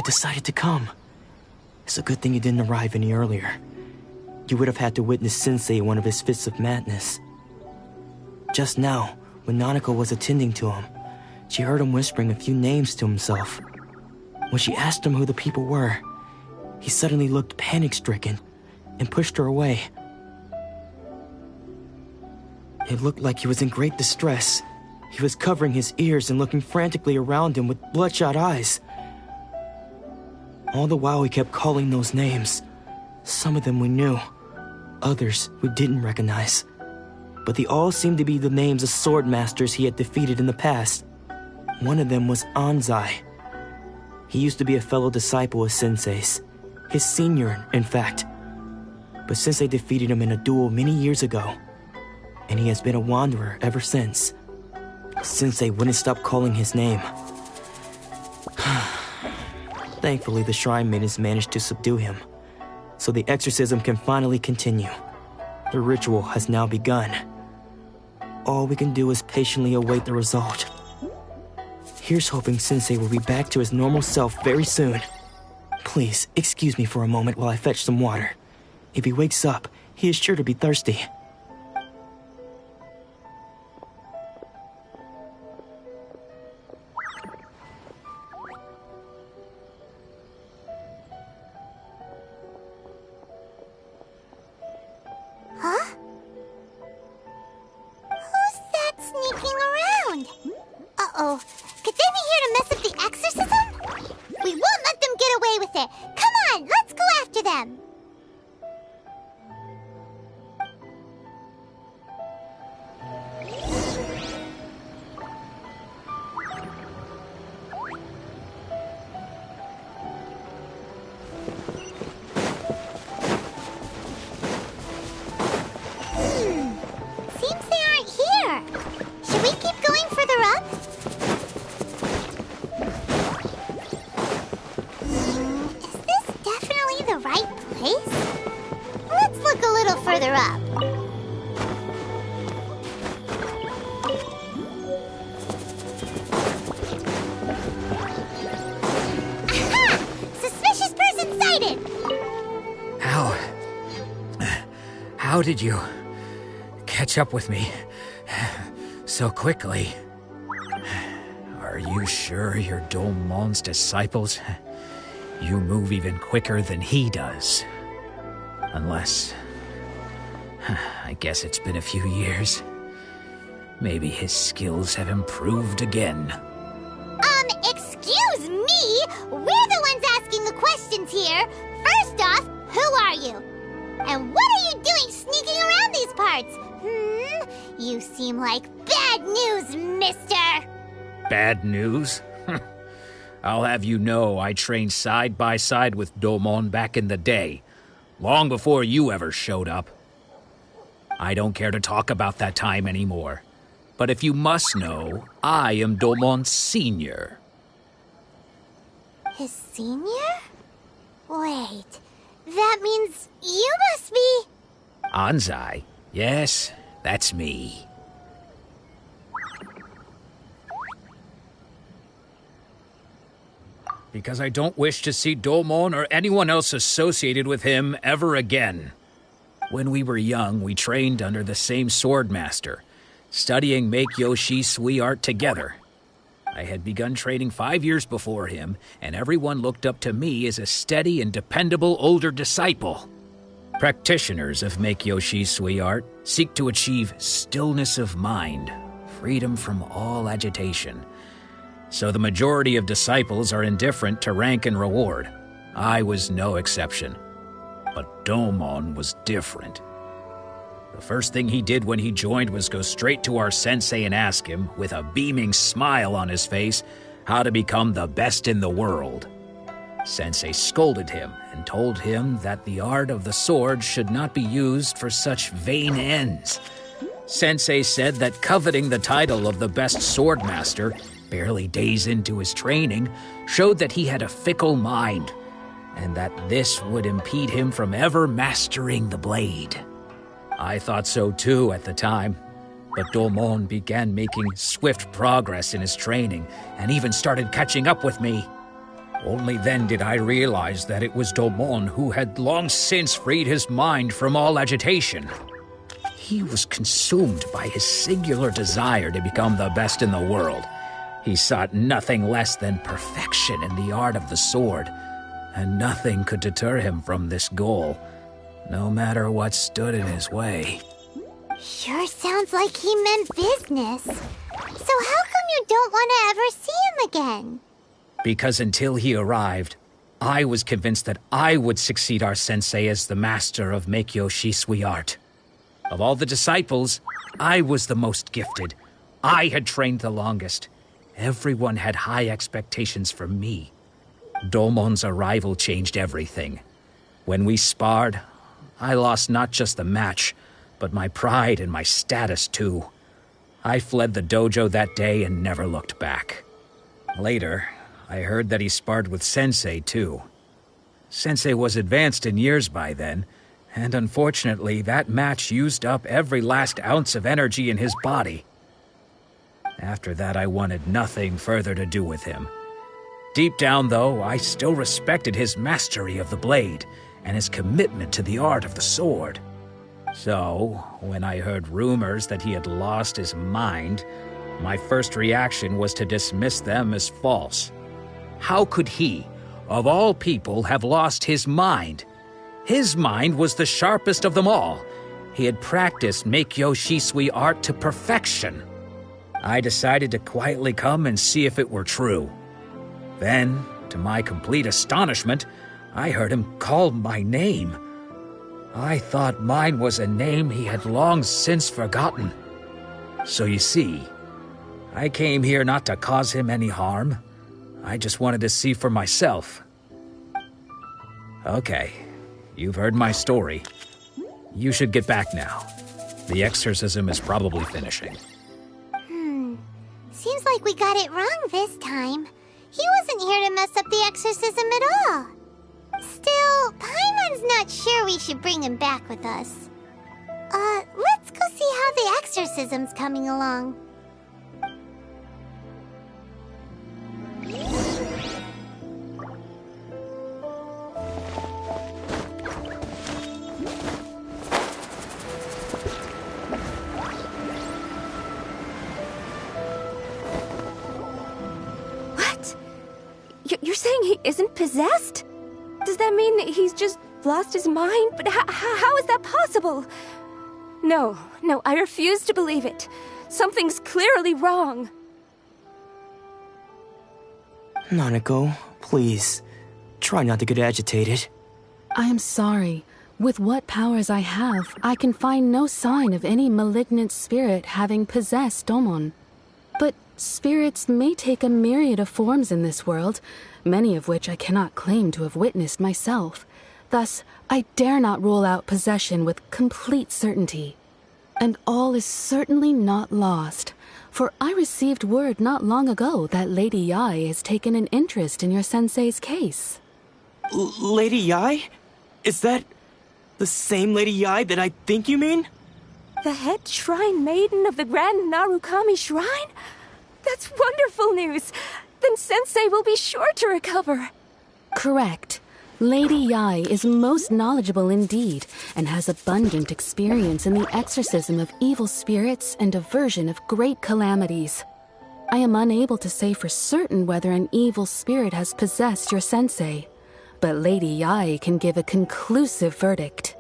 decided to come. It's a good thing you didn't arrive any earlier. You would have had to witness Sensei in one of his fits of madness. Just now, when Nanako was attending to him, she heard him whispering a few names to himself. When she asked him who the people were, he suddenly looked panic-stricken and pushed her away. It looked like he was in great distress. He was covering his ears and looking frantically around him with bloodshot eyes. All the while he kept calling those names. Some of them we knew, others we didn't recognize. But they all seemed to be the names of sword masters he had defeated in the past. One of them was Anzai. He used to be a fellow disciple of Sensei's, his senior, in fact. But Sensei defeated him in a duel many years ago, and he has been a wanderer ever since. Sensei wouldn't stop calling his name. Thankfully, the shrine maidens managed to subdue him, so the exorcism can finally continue. The ritual has now begun. All we can do is patiently await the result. Here's hoping Sensei will be back to his normal self very soon. Please, excuse me for a moment while I fetch some water. If he wakes up, he is sure to be thirsty. Huh? Who's that sneaking around? Uh-oh. Could they be here to mess up the exorcism? We won't let them get away with it. Come on, let's go after them. Seems they aren't here. Should we keep going further up? Is this definitely the right place? Let's look a little further up. Aha! Suspicious person sighted! How did you catch up with me so quickly? Are you sure you're Domon's disciples? You move even quicker than he does. Unless... I guess it's been a few years. Maybe his skills have improved again. Excuse me? We're the ones asking the questions here. First off, who are you? And what are you doing sneaking around these parts? You seem like bad news, mister! Bad news? I'll have you know I trained side by side with Domon back in the day, long before you ever showed up. I don't care to talk about that time anymore. But if you must know, I am Domon's senior. His senior? Wait, that means you must be... Anzai? Yes, that's me. Because I don't wish to see Domon or anyone else associated with him ever again. When we were young, we trained under the same swordmaster, studying Make-Yoshi Sui art together. I had begun training 5 years before him, and everyone looked up to me as a steady and dependable older disciple. Practitioners of Make-Yoshi Sui art seek to achieve stillness of mind, freedom from all agitation. So the majority of disciples are indifferent to rank and reward. I was no exception. But Domon was different. The first thing he did when he joined was go straight to our sensei and ask him, with a beaming smile on his face, how to become the best in the world. Sensei scolded him and told him that the art of the sword should not be used for such vain ends. Sensei said that coveting the title of the best swordmaster, barely days into his training, showed that he had a fickle mind, and that this would impede him from ever mastering the blade. I thought so too at the time, but Domon began making swift progress in his training and even started catching up with me. Only then did I realize that it was Domon who had long since freed his mind from all agitation. He was consumed by his singular desire to become the best in the world. He sought nothing less than perfection in the art of the sword, and nothing could deter him from this goal, no matter what stood in his way. Sure sounds like he meant business. So how come you don't want to ever see him again? Because until he arrived, I was convinced that I would succeed our sensei as the master of Meikyo Shisui art. Of all the disciples, I was the most gifted. I had trained the longest. Everyone had high expectations for me. Domon's arrival changed everything. When we sparred, I lost not just the match, but my pride and my status too. I fled the dojo that day and never looked back. Later, I heard that he sparred with Sensei too. Sensei was advanced in years by then, and unfortunately that match used up every last ounce of energy in his body. After that, I wanted nothing further to do with him. Deep down, though, I still respected his mastery of the blade and his commitment to the art of the sword. So, when I heard rumors that he had lost his mind, my first reaction was to dismiss them as false. How could he, of all people, have lost his mind? His mind was the sharpest of them all. He had practiced Meikyo Shisui art to perfection. I decided to quietly come and see if it were true. Then, to my complete astonishment, I heard him call my name. I thought mine was a name he had long since forgotten. So you see, I came here not to cause him any harm. I just wanted to see for myself. Okay, you've heard my story. You should get back now. The exorcism is probably finishing. Seems like we got it wrong this time. He wasn't here to mess up the exorcism at all. Still, Paimon's not sure we should bring him back with us. Let's go see how the exorcism's coming along. You're saying he isn't possessed? Does that mean he's just lost his mind? But how is that possible? No, I refuse to believe it. Something's clearly wrong. Nanako, please. Try not to get agitated. I am sorry. With what powers I have, I can find no sign of any malignant spirit having possessed Domon. But spirits may take a myriad of forms in this world, many of which I cannot claim to have witnessed myself. Thus, I dare not rule out possession with complete certainty. And all is certainly not lost, for I received word not long ago that Lady Yai has taken an interest in your sensei's case. Lady Yai? Is that the same Lady Yai that I think you mean? The head shrine maiden of the Grand Narukami Shrine? That's wonderful news! Then Sensei will be sure to recover. Correct. Lady Yai is most knowledgeable indeed, and has abundant experience in the exorcism of evil spirits and aversion of great calamities. I am unable to say for certain whether an evil spirit has possessed your sensei, but Lady Yai can give a conclusive verdict.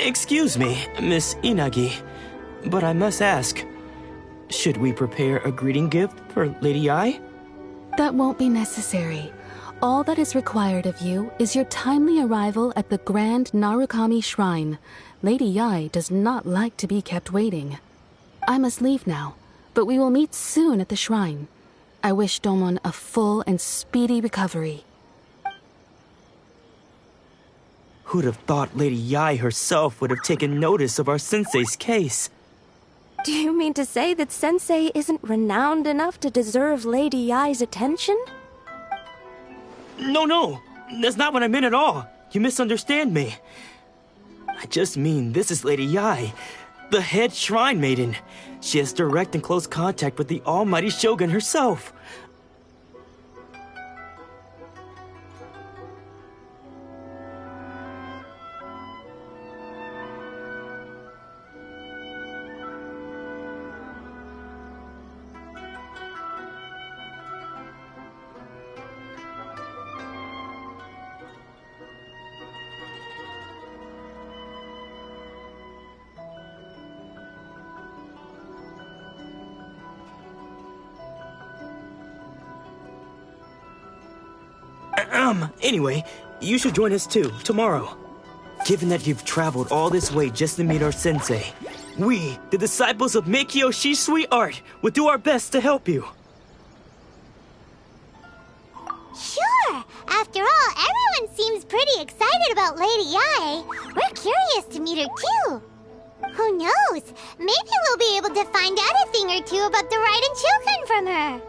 Excuse me, Miss Inagi, but I must ask, should we prepare a greeting gift for Lady Ai? That won't be necessary. All that is required of you is your timely arrival at the Grand Narukami Shrine. Lady Yai does not like to be kept waiting. I must leave now, but we will meet soon at the shrine. I wish Domon a full and speedy recovery. Who'd have thought Lady Yai herself would have taken notice of our sensei's case? Do you mean to say that Sensei isn't renowned enough to deserve Lady Yai's attention? No, that's not what I meant at all. You misunderstand me. I just mean this is Lady Yai, the head shrine maiden. She has direct and close contact with the almighty Shogun herself. Anyway, you should join us too, tomorrow. Given that you've traveled all this way just to meet our sensei, we, the disciples of Meikyo Shisui Art, will do our best to help you. Sure! After all, everyone seems pretty excited about Lady Ai. We're curious to meet her too. Who knows? Maybe we'll be able to find out a thing or two about the Raiden children from her.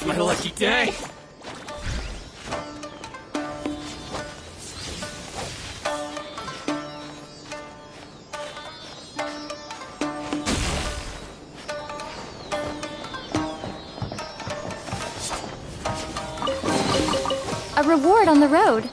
My lucky day! A reward on the road.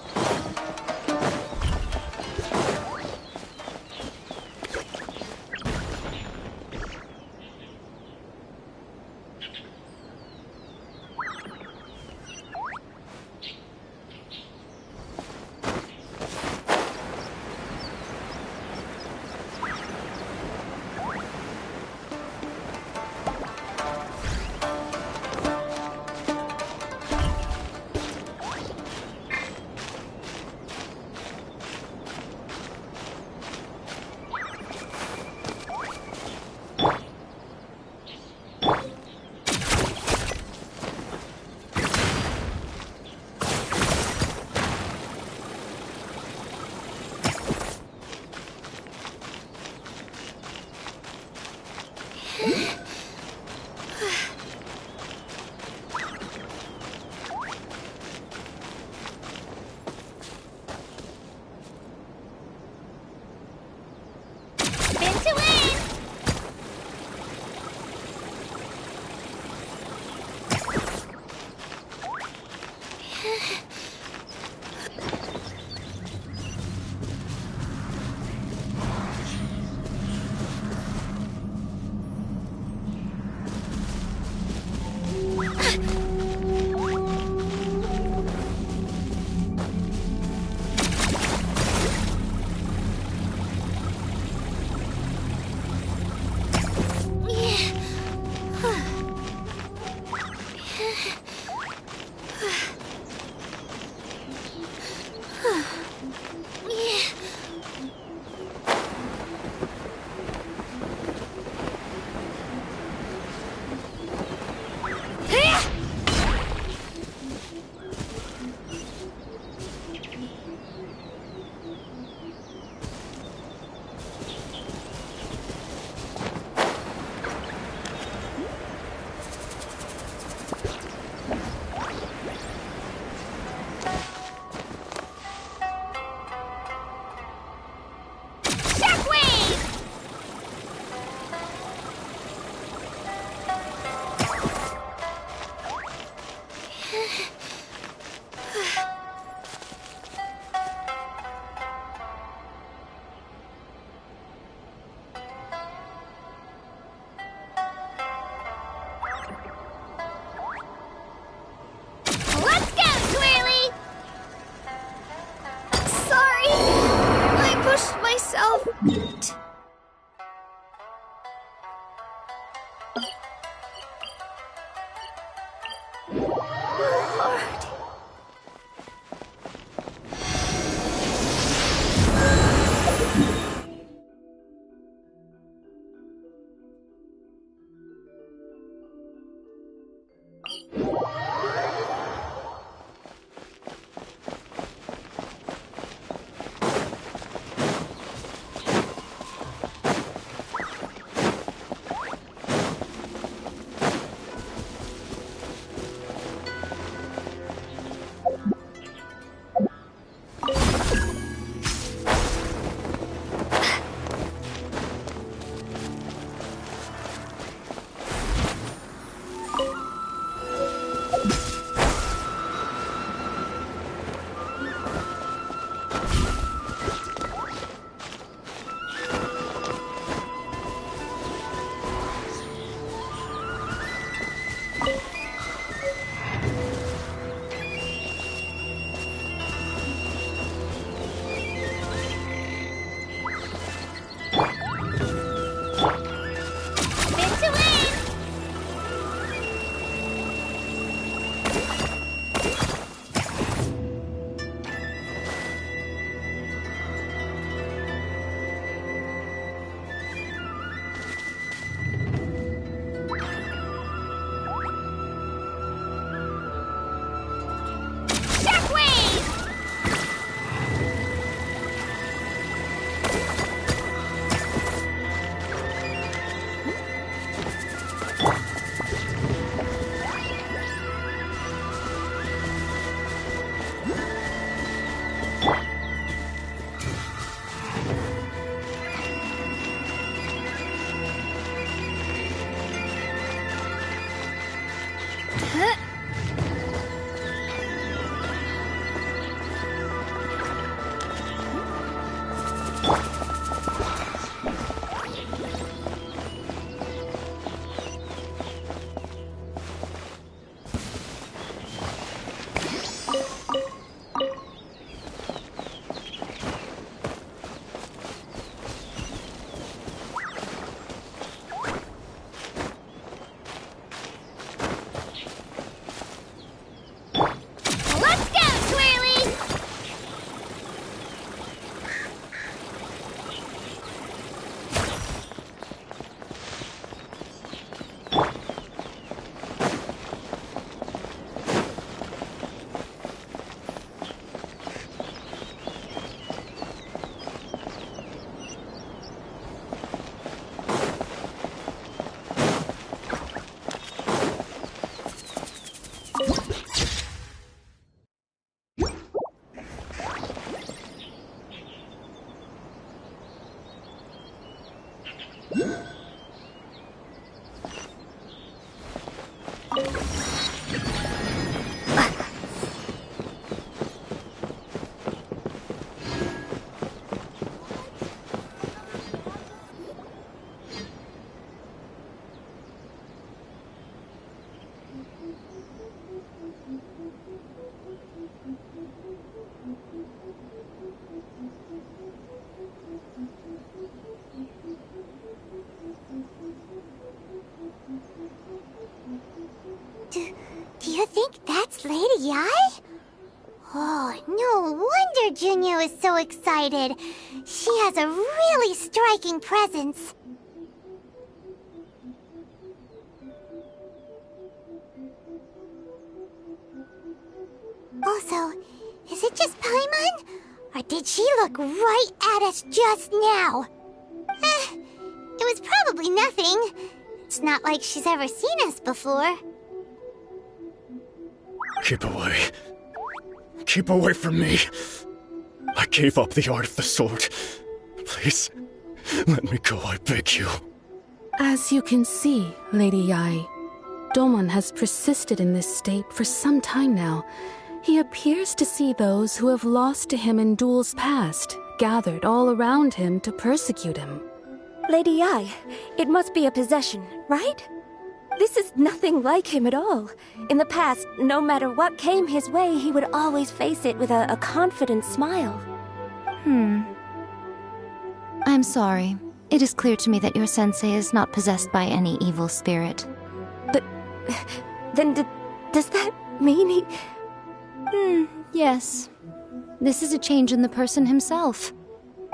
Do you think that's Lady Yai? Oh, no wonder Junior is so excited. She has a really striking presence. Also, is it just Paimon? Or did she look right at us just now? It was probably nothing. It's not like she's ever seen us before. Keep away. Keep away from me. I gave up the art of the sword. Please, let me go, I beg you. As you can see, Lady Yai, Domon has persisted in this state for some time now. He appears to see those who have lost to him in duels past, gathered all around him to persecute him. Lady Yai, it must be a possession, right? This is nothing like him at all. In the past, no matter what came his way, he would always face it with a confident smile. I'm sorry. It is clear to me that your sensei is not possessed by any evil spirit. But then does that mean he... Yes. This is a change in the person himself.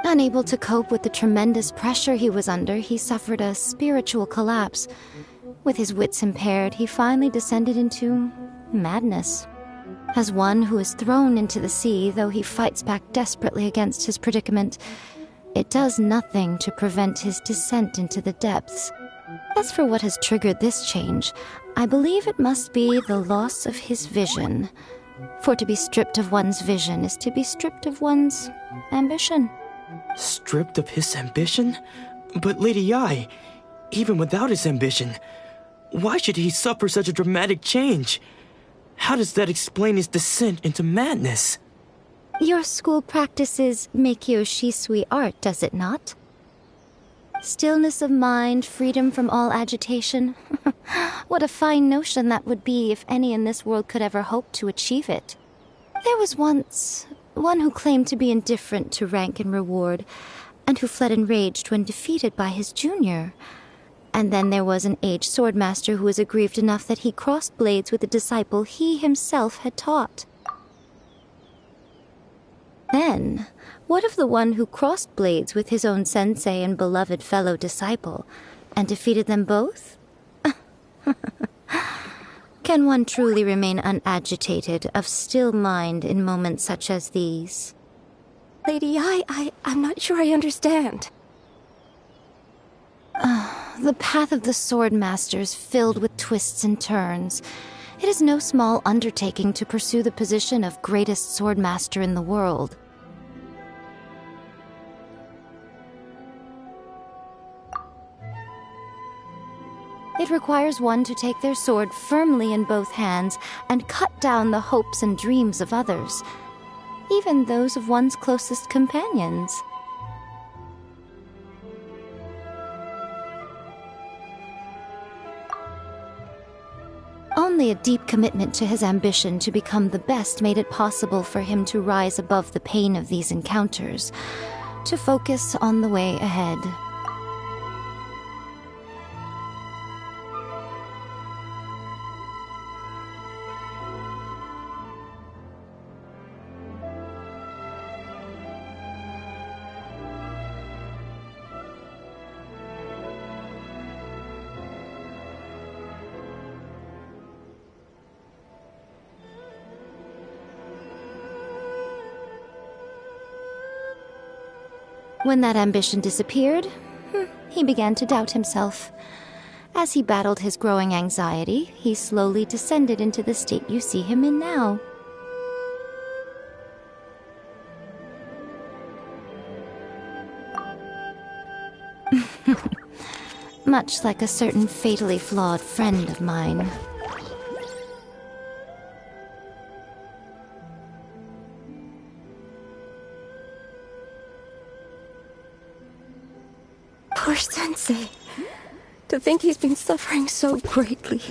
Unable to cope with the tremendous pressure he was under, he suffered a spiritual collapse. With his wits impaired, he finally descended into madness. As one who is thrown into the sea, though he fights back desperately against his predicament, it does nothing to prevent his descent into the depths. As for what has triggered this change, I believe it must be the loss of his vision. For to be stripped of one's vision is to be stripped of one's ambition. Stripped of his ambition? But Lady Yae, even without his ambition, why should he suffer such a dramatic change? How does that explain his descent into madness? Your school practices Meikyo Shisui art, does it not? Stillness of mind, freedom from all agitation. What a fine notion that would be if any in this world could ever hope to achieve it. There was once one who claimed to be indifferent to rank and reward, and who fled enraged when defeated by his junior. And then there was an aged swordmaster who was aggrieved enough that he crossed blades with a disciple he himself had taught. Then, what of the one who crossed blades with his own sensei and beloved fellow disciple, and defeated them both? Can one truly remain unagitated, of still mind in moments such as these? Lady Yae, I'm not sure I understand. The path of the sword masters filled with twists and turns. It is no small undertaking to pursue the position of greatest sword master in the world. It requires one to take their sword firmly in both hands and cut down the hopes and dreams of others, even those of one's closest companions. Only a deep commitment to his ambition to become the best made it possible for him to rise above the pain of these encounters, to focus on the way ahead. When that ambition disappeared, he began to doubt himself. As he battled his growing anxiety, he slowly descended into the state you see him in now. Much like a certain fatally flawed friend of mine. Poor Sensei. To think he's been suffering so greatly.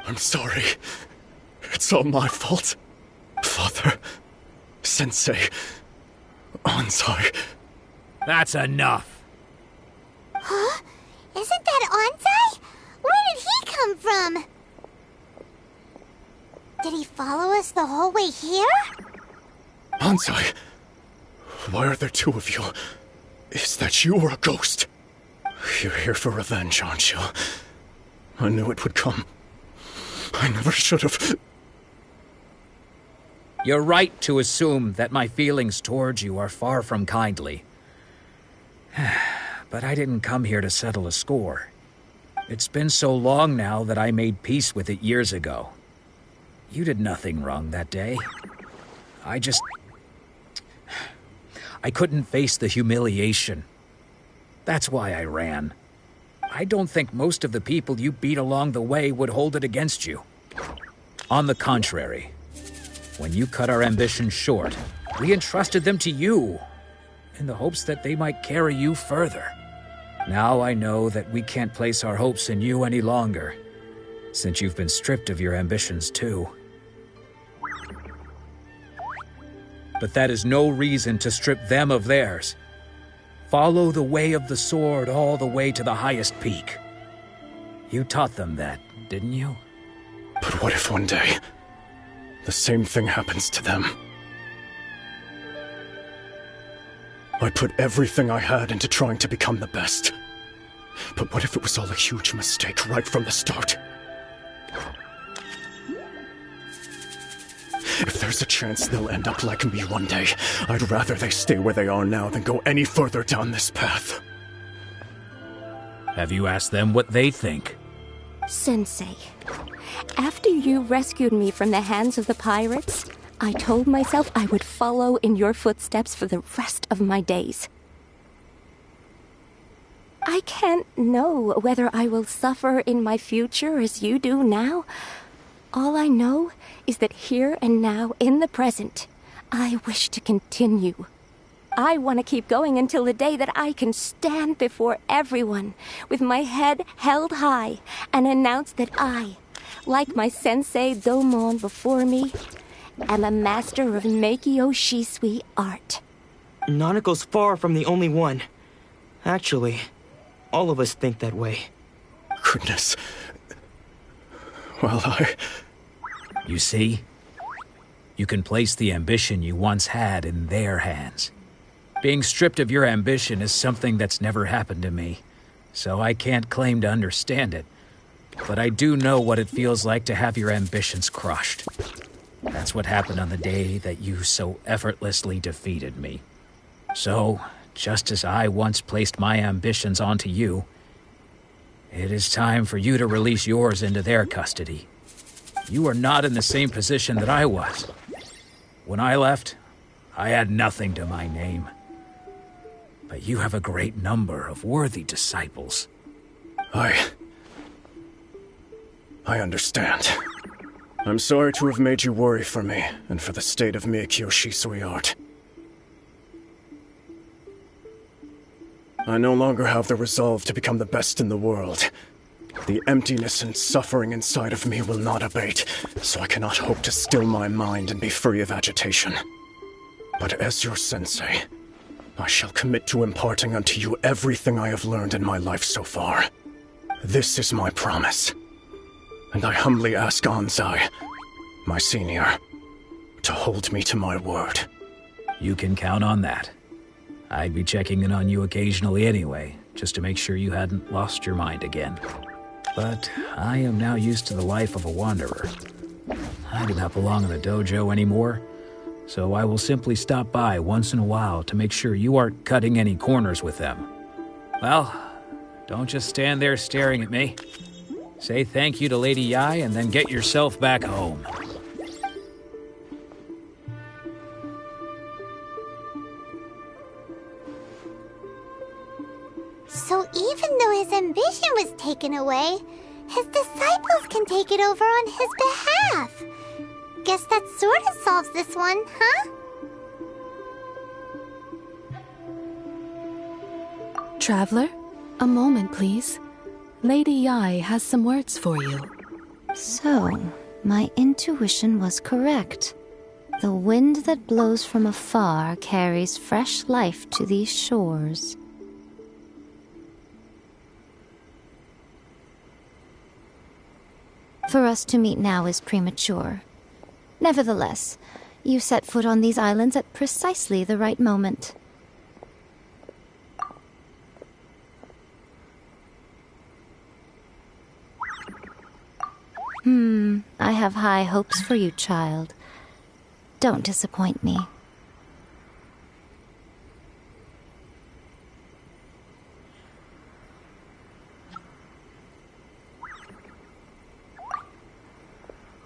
I'm sorry. It's all my fault. Father, Sensei, Ansai. That's enough. Huh? Isn't that Ansai? Where did he come from? Did he follow us the whole way here? Ansai, why are there two of you? Is that you or a ghost? You're here for revenge, aren't you? I knew it would come. I never should have. You're right to assume that my feelings towards you are far from kindly. But I didn't come here to settle a score. It's been so long now that I made peace with it years ago. You did nothing wrong that day. I couldn't face the humiliation. That's why I ran. I don't think most of the people you beat along the way would hold it against you. On the contrary, when you cut our ambitions short, we entrusted them to you, in the hopes that they might carry you further. Now I know that we can't place our hopes in you any longer, since you've been stripped of your ambitions too. but that is no reason to strip them of theirs. Follow the way of the sword all the way to the highest peak. You taught them that, didn't you? But what if one day, the same thing happens to them? I put everything I had into trying to become the best. But what if it was all a huge mistake right from the start? If there's a chance they'll end up like me one day, I'd rather they stay where they are now than go any further down this path. Have you asked them what they think? Sensei, after you rescued me from the hands of the pirates, I told myself I would follow in your footsteps for the rest of my days. I can't know whether I will suffer in my future as you do now. All I know is that here and now, in the present, I wish to continue. I want to keep going until the day that I can stand before everyone with my head held high and announce that I, like my sensei Domon before me, am a master of Meikyo Shisui art. Nanako's far from the only one. Actually, all of us think that way. Goodness. Well, You see? You can place the ambition you once had in their hands. Being stripped of your ambition is something that's never happened to me, so I can't claim to understand it. But I do know what it feels like to have your ambitions crushed. That's what happened on the day that you so effortlessly defeated me. So, just as I once placed my ambitions onto you, it is time for you to release yours into their custody. You are not in the same position that I was. When I left, I had nothing to my name. But you have a great number of worthy disciples. I understand. I'm sorry to have made you worry for me, and for the state of Meikyo Shisui art. I no longer have the resolve to become the best in the world. The emptiness and suffering inside of me will not abate, so I cannot hope to still my mind and be free of agitation. But as your sensei, I shall commit to imparting unto you everything I have learned in my life so far. This is my promise. And I humbly ask Anzai, my senior, to hold me to my word. You can count on that. I'd be checking in on you occasionally anyway, just to make sure you hadn't lost your mind again. But I am now used to the life of a wanderer. I do not belong in the dojo anymore, so I will simply stop by once in a while to make sure you aren't cutting any corners with them. Well, don't just stand there staring at me. Say thank you to Lady Yai and then get yourself back home. So even though his ambition was taken away, his disciples can take it over on his behalf. Guess that sort of solves this one, huh? Traveler, a moment, please. Lady Yai has some words for you. So, my intuition was correct. The wind that blows from afar carries fresh life to these shores. For us to meet now is premature. Nevertheless, you set foot on these islands at precisely the right moment. I have high hopes for you, child. Don't disappoint me.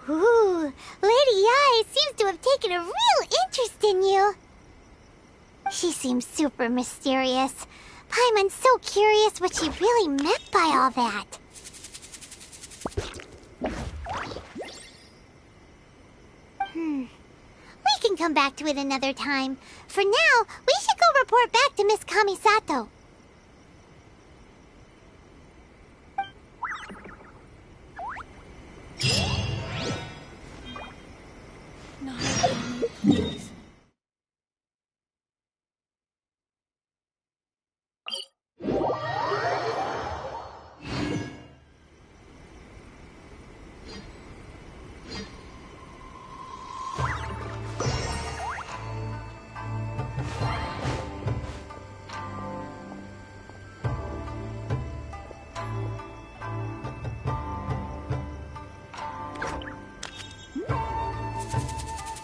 Ooh, Lady Yai seems to have taken a real interest in you. She seems super mysterious. I'm so curious what she really meant by all that. We can come back to it another time. For now, we should go report back to Miss Kamisato.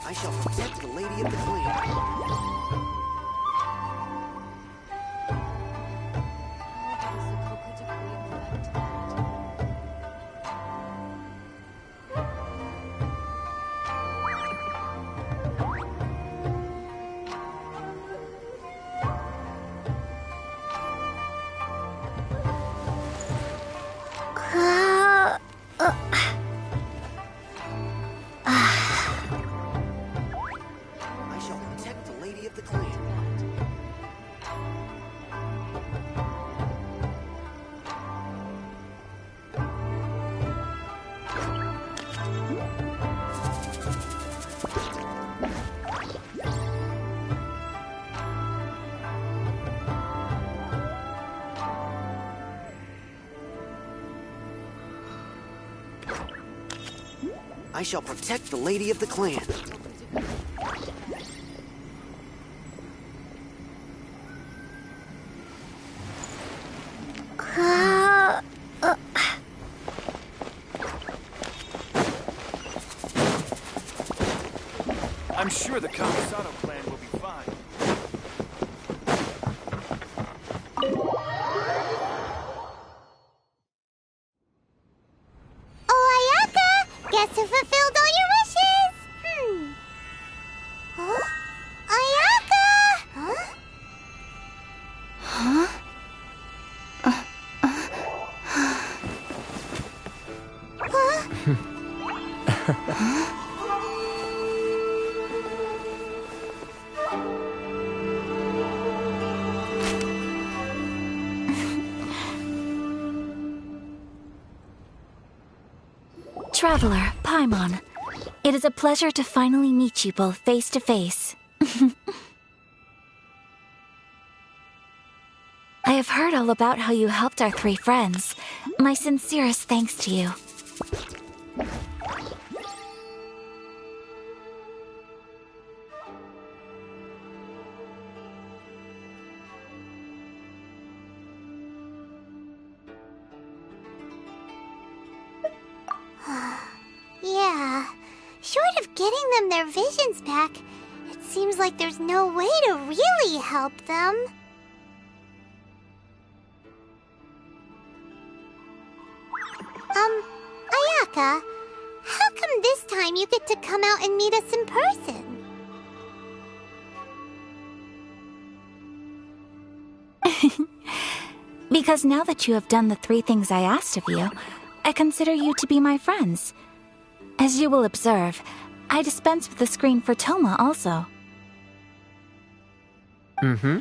I shall protect the lady of the clan. I shall protect the lady of the clan. I shall protect the lady of the clan. I'm sure the Kamisato clan will be fine. Oh, Ayaka! Guess who fulfilled all your wishes? Huh? Ayaka! Huh? Huh? Traveler, Paimon. It is a pleasure to finally meet you both face to face. I have heard all about how you helped our three friends. My sincerest thanks to you. Yeah. Short of getting them their visions back, it seems like there's no way to really help them. Ayaka, how come this time you get to come out and meet us in person? Because now that you have done the three things I asked of you, I consider you to be my friends. As you will observe, I dispense with the screen for Toma also. Mm-hmm.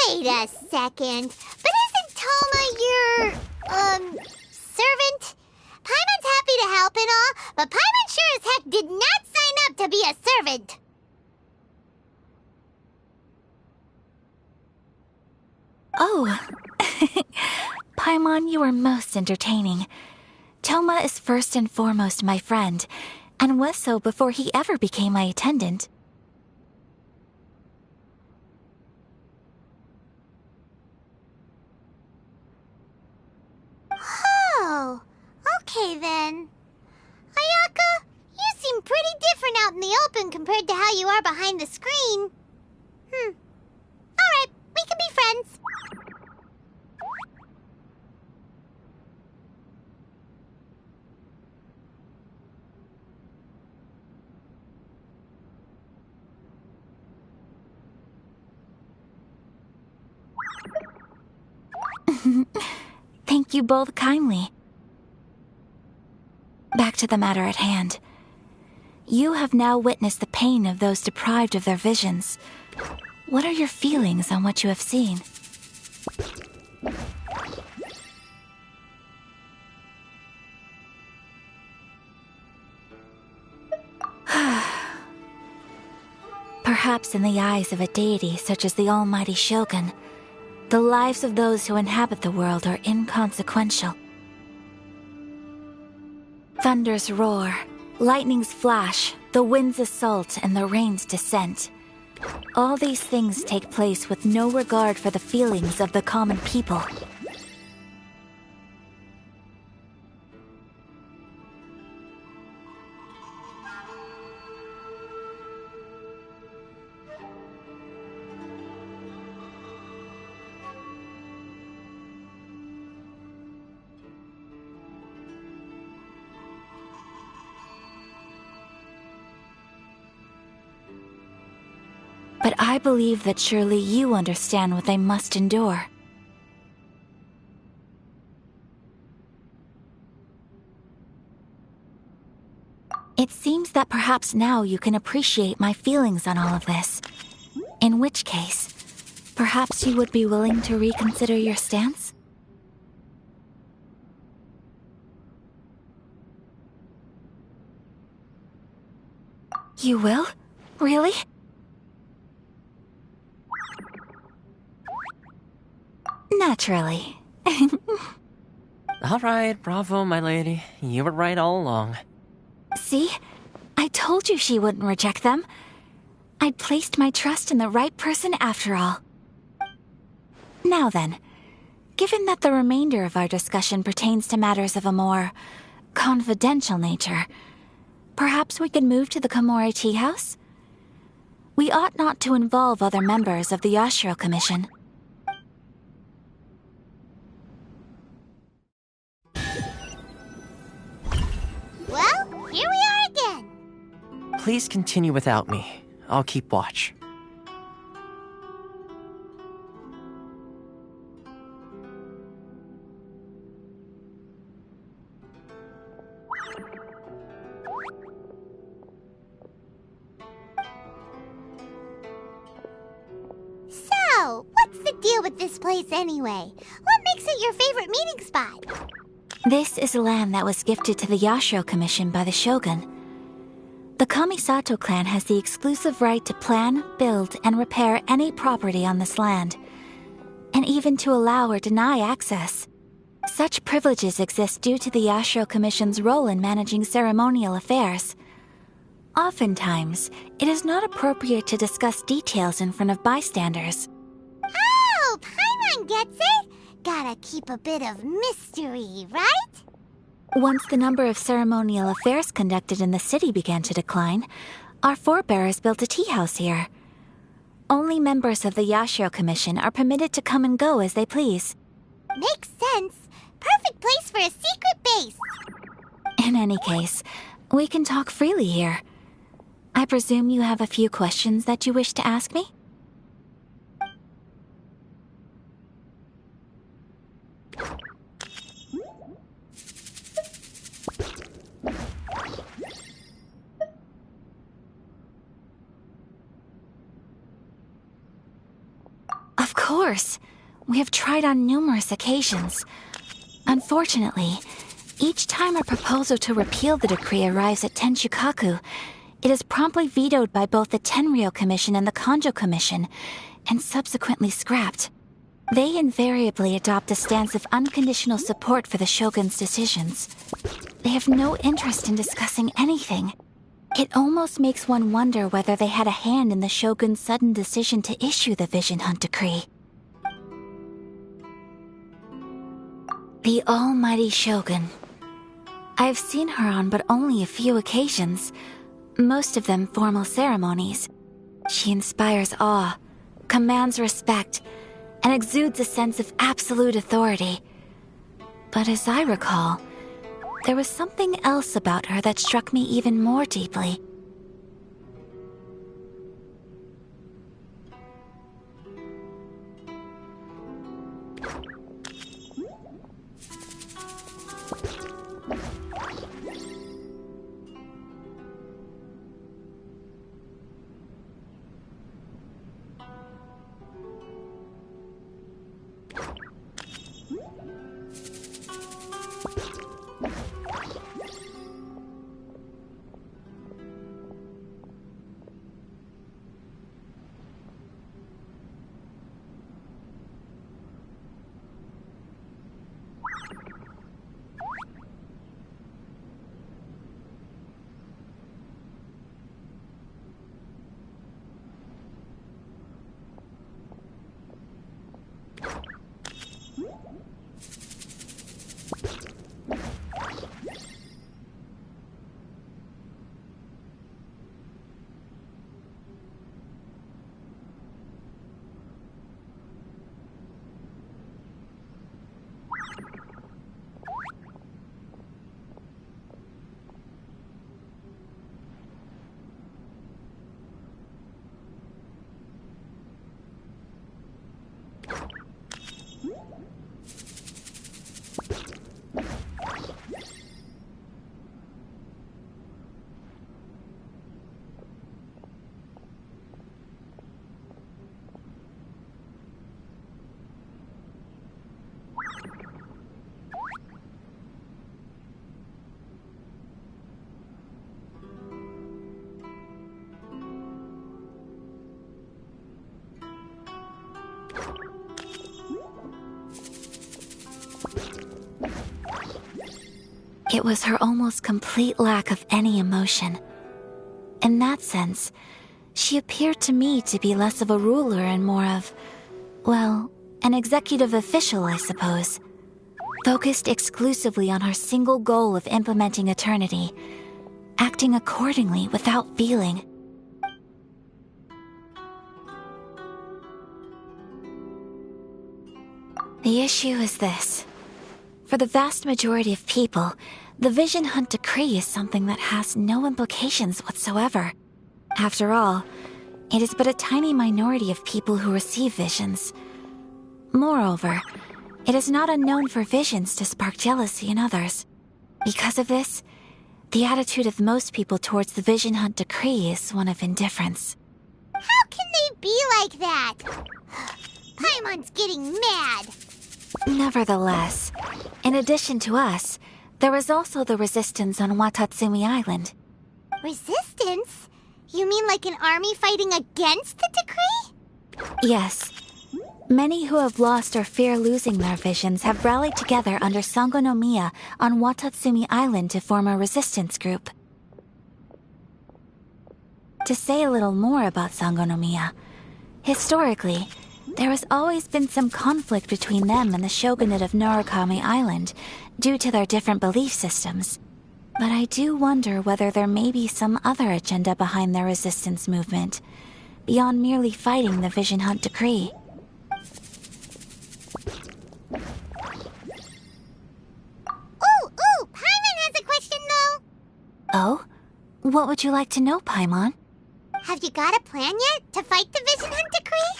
Wait a second. But isn't Toma your, servant? Paimon's happy to help and all, but Paimon sure as heck did not sign up to be a servant. Oh. Paimon, you are most entertaining. Toma is first and foremost my friend, and was so before he ever became my attendant. Oh, okay then. Ayaka, you seem pretty different out in the open compared to how you are behind the screen. Alright, we can be friends. Thank you both kindly. Back to the matter at hand. You have now witnessed the pain of those deprived of their visions. What are your feelings on what you have seen? Perhaps in the eyes of a deity such as the almighty Shogun, the lives of those who inhabit the world are inconsequential. Thunders roar, lightnings flash, the winds assault, and the rains descent. All these things take place with no regard for the feelings of the common people. but I believe that surely you understand what they must endure. It seems that perhaps now you can appreciate my feelings on all of this. In which case, perhaps you would be willing to reconsider your stance? You will? Really? Naturally. All right, bravo, my lady. You were right all along. See? I told you she wouldn't reject them. I'd placed my trust in the right person after all. Now then, given that the remainder of our discussion pertains to matters of a more confidential nature, perhaps we could move to the Komore Tea House? We ought not to involve other members of the Yashiro Commission. Well, here we are again. Please continue without me. I'll keep watch. So, what's the deal with this place anyway? What makes it your favorite meeting spot? This is land that was gifted to the Yashiro Commission by the Shogun. The Kamisato clan has the exclusive right to plan, build, and repair any property on this land, and even to allow or deny access. Such privileges exist due to the Yashiro Commission's role in managing ceremonial affairs. Oftentimes, it is not appropriate to discuss details in front of bystanders. Oh, Paimon gets it! Gotta keep a bit of mystery, right? Once the number of ceremonial affairs conducted in the city began to decline, our forebears built a tea house here. Only members of the Yashiro Commission are permitted to come and go as they please. Makes sense. Perfect place for a secret base. In any case, we can talk freely here. I presume you have a few questions that you wish to ask me? Of course. We have tried on numerous occasions. Unfortunately, each time a proposal to repeal the decree arrives at Tenshukaku, it is promptly vetoed by both the Tenryou Commission and the Kanjo Commission, and subsequently scrapped. They invariably adopt a stance of unconditional support for the Shogun's decisions. They have no interest in discussing anything. It almost makes one wonder whether they had a hand in the Shogun's sudden decision to issue the Vision Hunt Decree. The almighty Shogun. I've seen her on but only a few occasions, most of them formal ceremonies. She inspires awe, commands respect, and exudes a sense of absolute authority. But as I recall, there was something else about her that struck me even more deeply. It was her almost complete lack of any emotion. In that sense, she appeared to me to be less of a ruler and more of, well, an executive official, I suppose. Focused exclusively on her single goal of implementing eternity, acting accordingly without feeling. The issue is this. For the vast majority of people, the Vision Hunt Decree is something that has no implications whatsoever. After all, it is but a tiny minority of people who receive visions. Moreover, it is not unknown for visions to spark jealousy in others. Because of this, the attitude of most people towards the Vision Hunt Decree is one of indifference. How can they be like that? Paimon's getting mad. Nevertheless, in addition to us, there is also the resistance on Watatsumi Island. Resistance? You mean like an army fighting against the decree? Yes. Many who have lost or fear losing their visions have rallied together under Sangonomiya on Watatsumi Island to form a resistance group. To say a little more about Sangonomiya, historically, there has always been some conflict between them and the shogunate of Narukami Island due to their different belief systems. But I do wonder whether there may be some other agenda behind their resistance movement, beyond merely fighting the Vision Hunt Decree. Ooh, Paimon has a question though. Oh? What would you like to know, Paimon? Have you got a plan yet to fight the Vision Hunt Decree?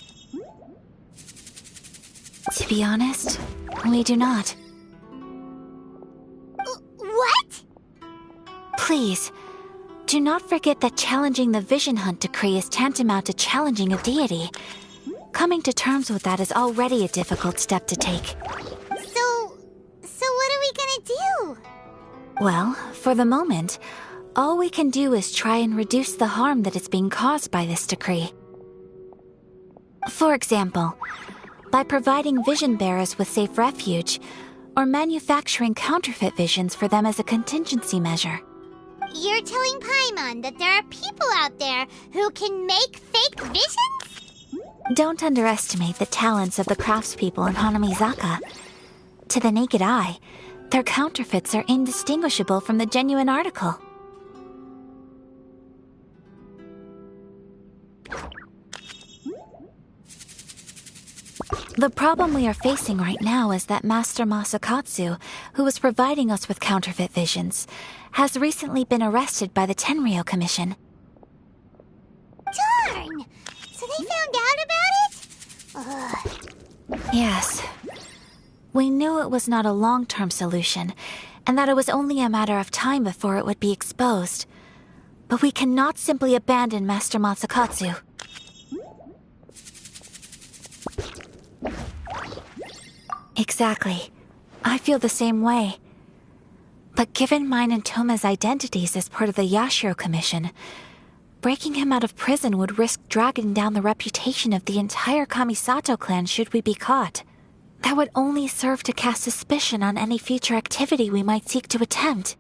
To be honest, we do not. What? Please, do not forget that challenging the Vision Hunt Decree is tantamount to challenging a deity. Coming to terms with that is already a difficult step to take. So what are we gonna do? Well, for the moment, all we can do is try and reduce the harm that is being caused by this decree. For example, by providing vision bearers with safe refuge, or manufacturing counterfeit visions for them as a contingency measure. You're telling Paimon that there are people out there who can make fake visions? Don't underestimate the talents of the craftspeople in Hanamizaka. To the naked eye, their counterfeits are indistinguishable from the genuine article. The problem we are facing right now is that Master Masakatsu, who was providing us with counterfeit visions, has recently been arrested by the Tenryou Commission. Darn! So they found out about it? Ugh. Yes. We knew it was not a long-term solution, and that it was only a matter of time before it would be exposed. But we cannot simply abandon Master Masakatsu. Exactly. I feel the same way. But given mine and Toma's identities as part of the Yashiro Commission, breaking him out of prison would risk dragging down the reputation of the entire Kamisato clan should we be caught. That would only serve to cast suspicion on any future activity we might seek to attempt.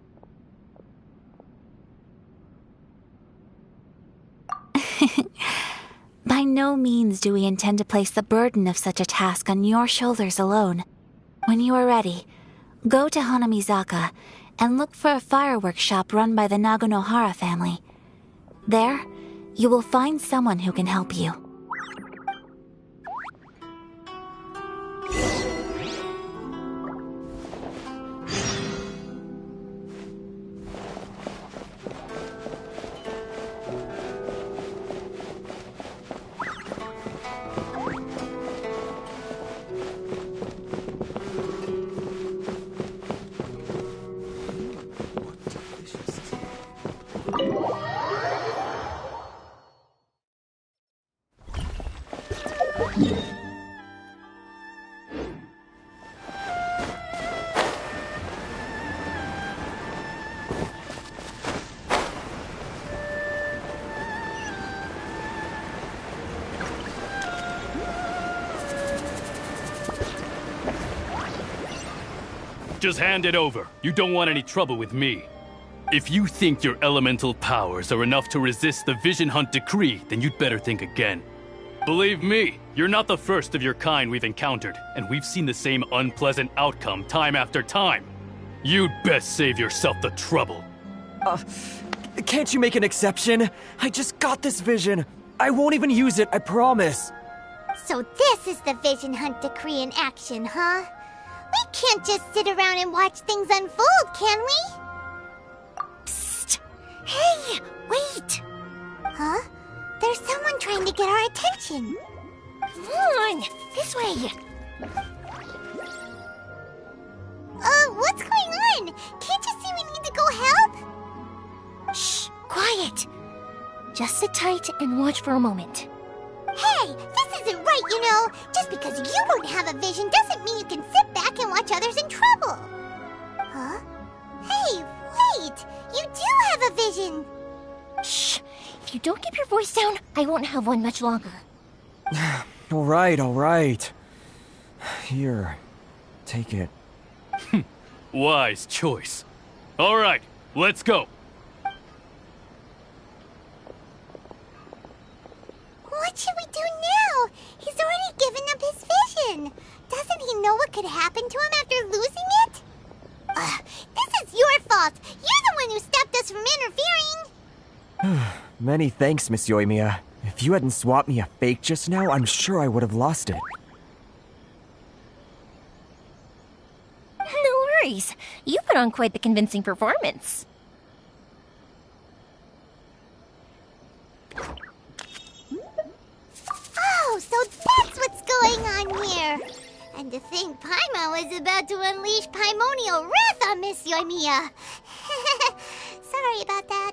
By no means do we intend to place the burden of such a task on your shoulders alone. When you are ready, go to Hanamizaka and look for a fireworks shop run by the Naganohara family. There, you will find someone who can help you. Just hand it over. You don't want any trouble with me. If you think your elemental powers are enough to resist the Vision Hunt decree, then you'd better think again. Believe me, you're not the first of your kind we've encountered, and we've seen the same unpleasant outcome time after time. You'd best save yourself the trouble. Can't you make an exception? I just got this vision. I won't even use it, I promise. So this is the Vision Hunt decree in action, huh? We can't just sit around and watch things unfold, can we? Psst! Hey, wait! Huh? There's someone trying to get our attention. Come on, this way. What's going on? Can't you see we need to go help? Shh, quiet. Just sit tight and watch for a moment. Hey, this isn't right, you know. Just because you don't have a vision doesn't mean you can sit back and watch others in trouble. Huh? Hey, wait! You do have a vision! Shh! If you don't keep your voice down, I won't have one much longer. All right. Here, take it. Wise choice. All right, let's go. What should we do now? He's already given up his vision. Doesn't he know what could happen to him after losing it? This is your fault. You're the one who stopped us from interfering. Many thanks, Miss Yoimiya. If you hadn't swapped me a fake just now, I'm sure I would have lost it. No worries. You put on quite the convincing performance. Oh, so that's what's going on here. And to think Paimon was about to unleash Paimonial wrath on Miss Yoimiya. Sorry about that.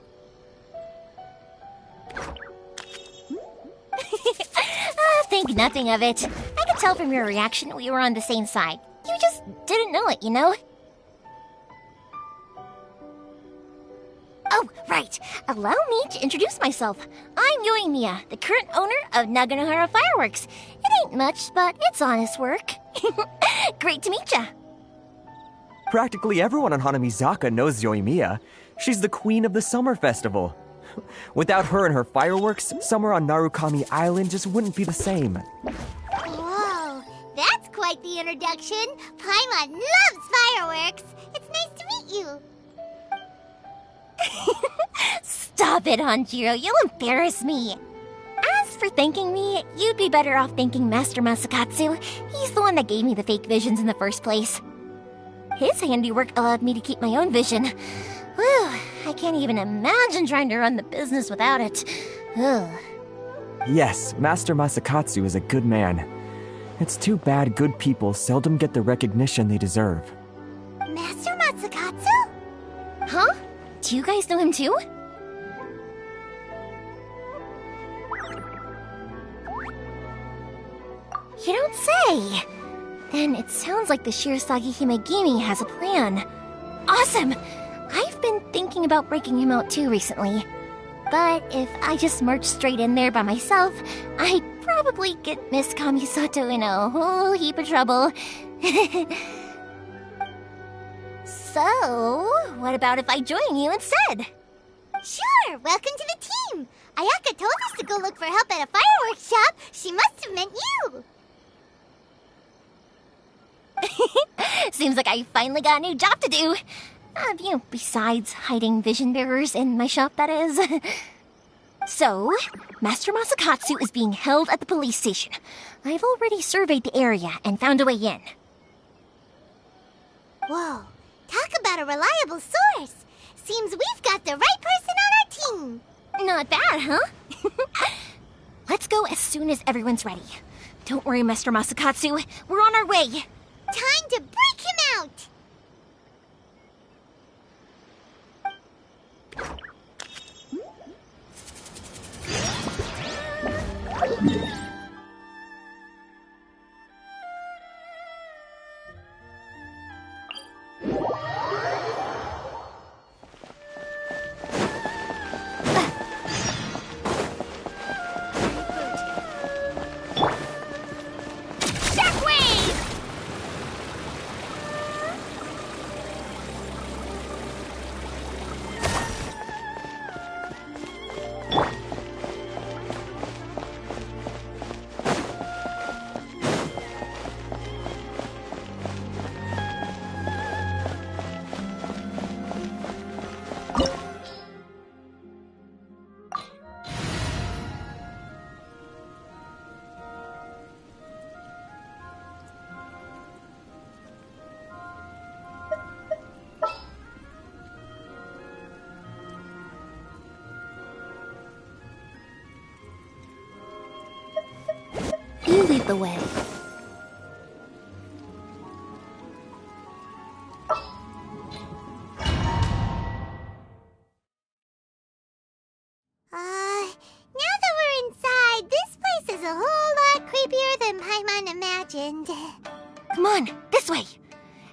Think nothing of it. I could tell from your reaction we were on the same side. You just didn't know it, you know? Oh, right. Allow me to introduce myself. I'm Yoimiya, the current owner of Naganohara Fireworks. It ain't much, but it's honest work. Great to meet ya. Practically everyone on Hanamizaka knows Yoimiya. She's the queen of the summer festival. Without her and her fireworks, summer on Narukami Island just wouldn't be the same. Whoa, that's quite the introduction. Paimon loves fireworks. It's nice to meet you. Stop it, Hanjiro. You'll embarrass me. As for thanking me, you'd be better off thanking Master Masakatsu. He's the one that gave me the fake visions in the first place. His handiwork allowed me to keep my own vision. Whew, I can't even imagine trying to run the business without it. Ugh. Yes, Master Masakatsu is a good man. It's too bad good people seldom get the recognition they deserve. Master Masakatsu? Huh? Do you guys know him too? You don't say! Then it sounds like the Shirasagi Himegimi has a plan. Awesome! I've been thinking about breaking him out too recently. But if I just march straight in there by myself, I'd probably get Miss Kamisato in a whole heap of trouble. So, what about if I join you instead? Sure, welcome to the team. Ayaka told us to go look for help at a fireworks shop. She must have meant you. Seems like I finally got a new job to do. Besides hiding vision bearers in my shop, that is. So, Master Masakatsu is being held at the police station. I've already surveyed the area and found a way in. Whoa, talk about a reliable source. Seems we've got the right person on our team. Not bad, huh? Let's go as soon as everyone's ready. Don't worry, Master Masakatsu. We're on our way. Time to break him out. You lead the way. Now that we're inside, this place is a whole lot creepier than Paimon imagined. Come on, this way.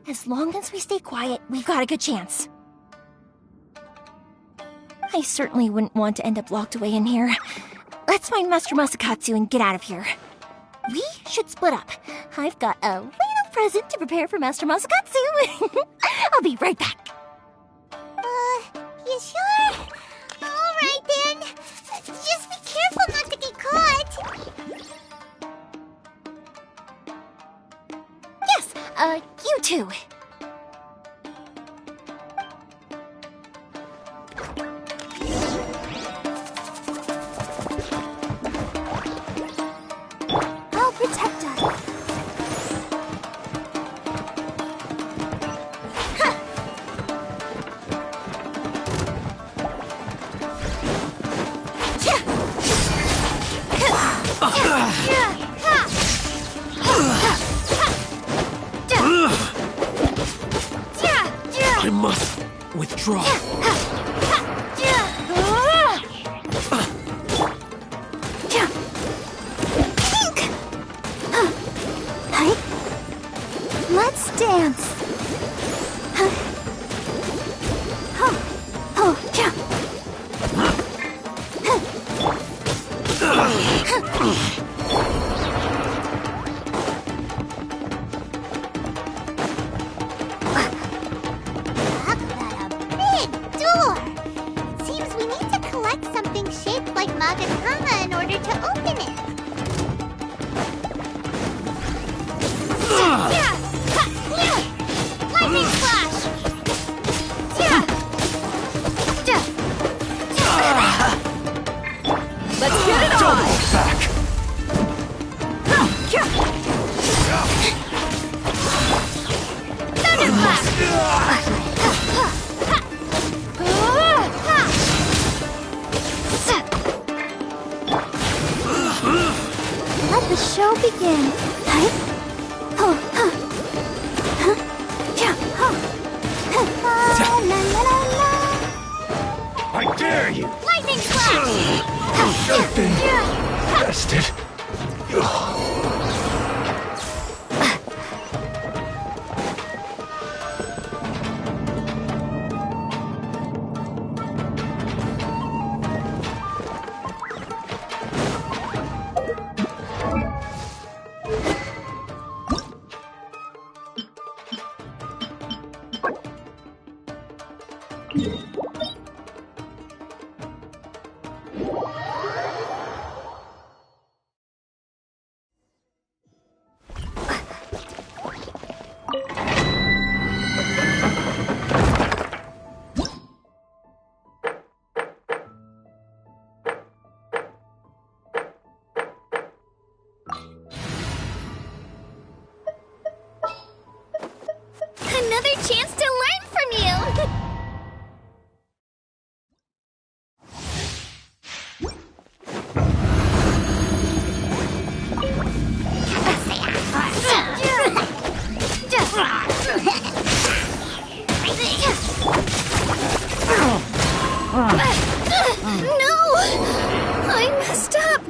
As long as we stay quiet, we've got a good chance. I certainly wouldn't want to end up locked away in here. Let's find Master Masakatsu and get out of here. We should split up. I've got a little present to prepare for Master Masakatsu. I'll be right back. You sure? Alright then. Just be careful not to get caught. Yes, you too. I'll protect us. I must withdraw. Let's dance. Big door. It seems we need to collect something shaped like Magatama in order to open it. Lightning flash! Let's get it on! Back! Let the show begin. I dare you! Lightning flash! You've been bested. Another chance to learn from you! No! I messed up!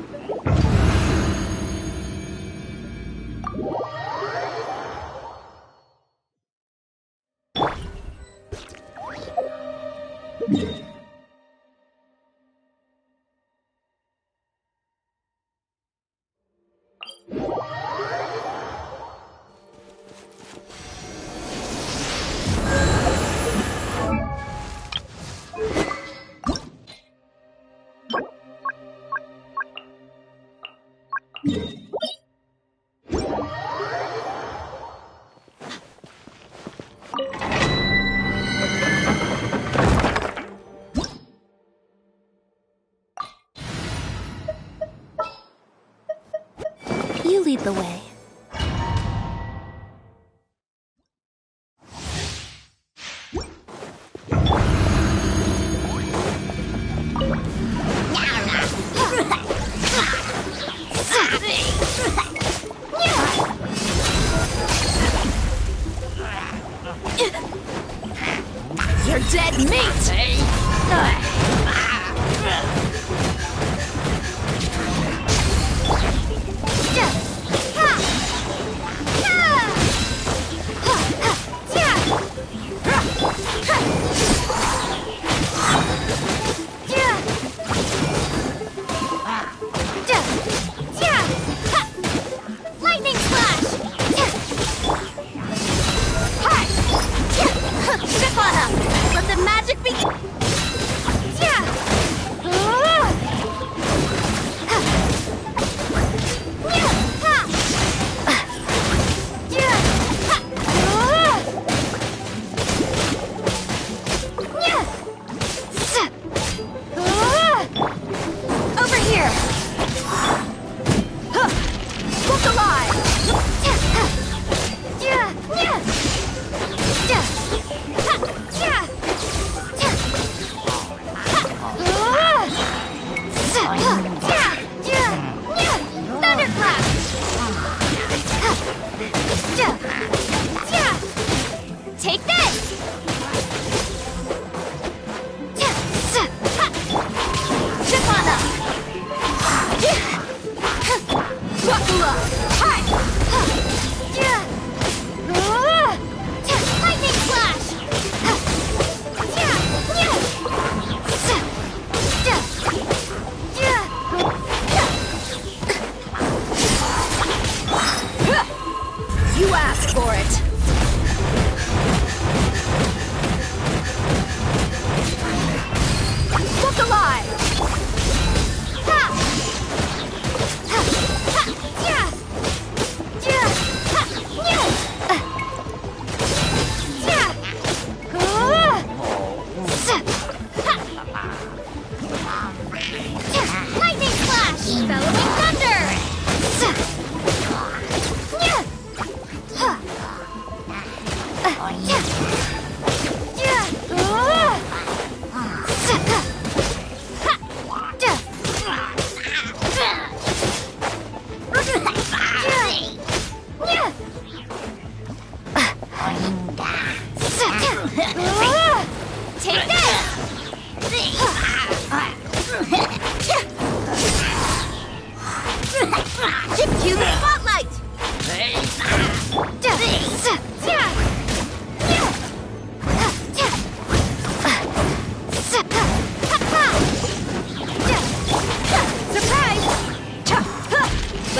You lead the way.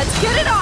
Let's get it on!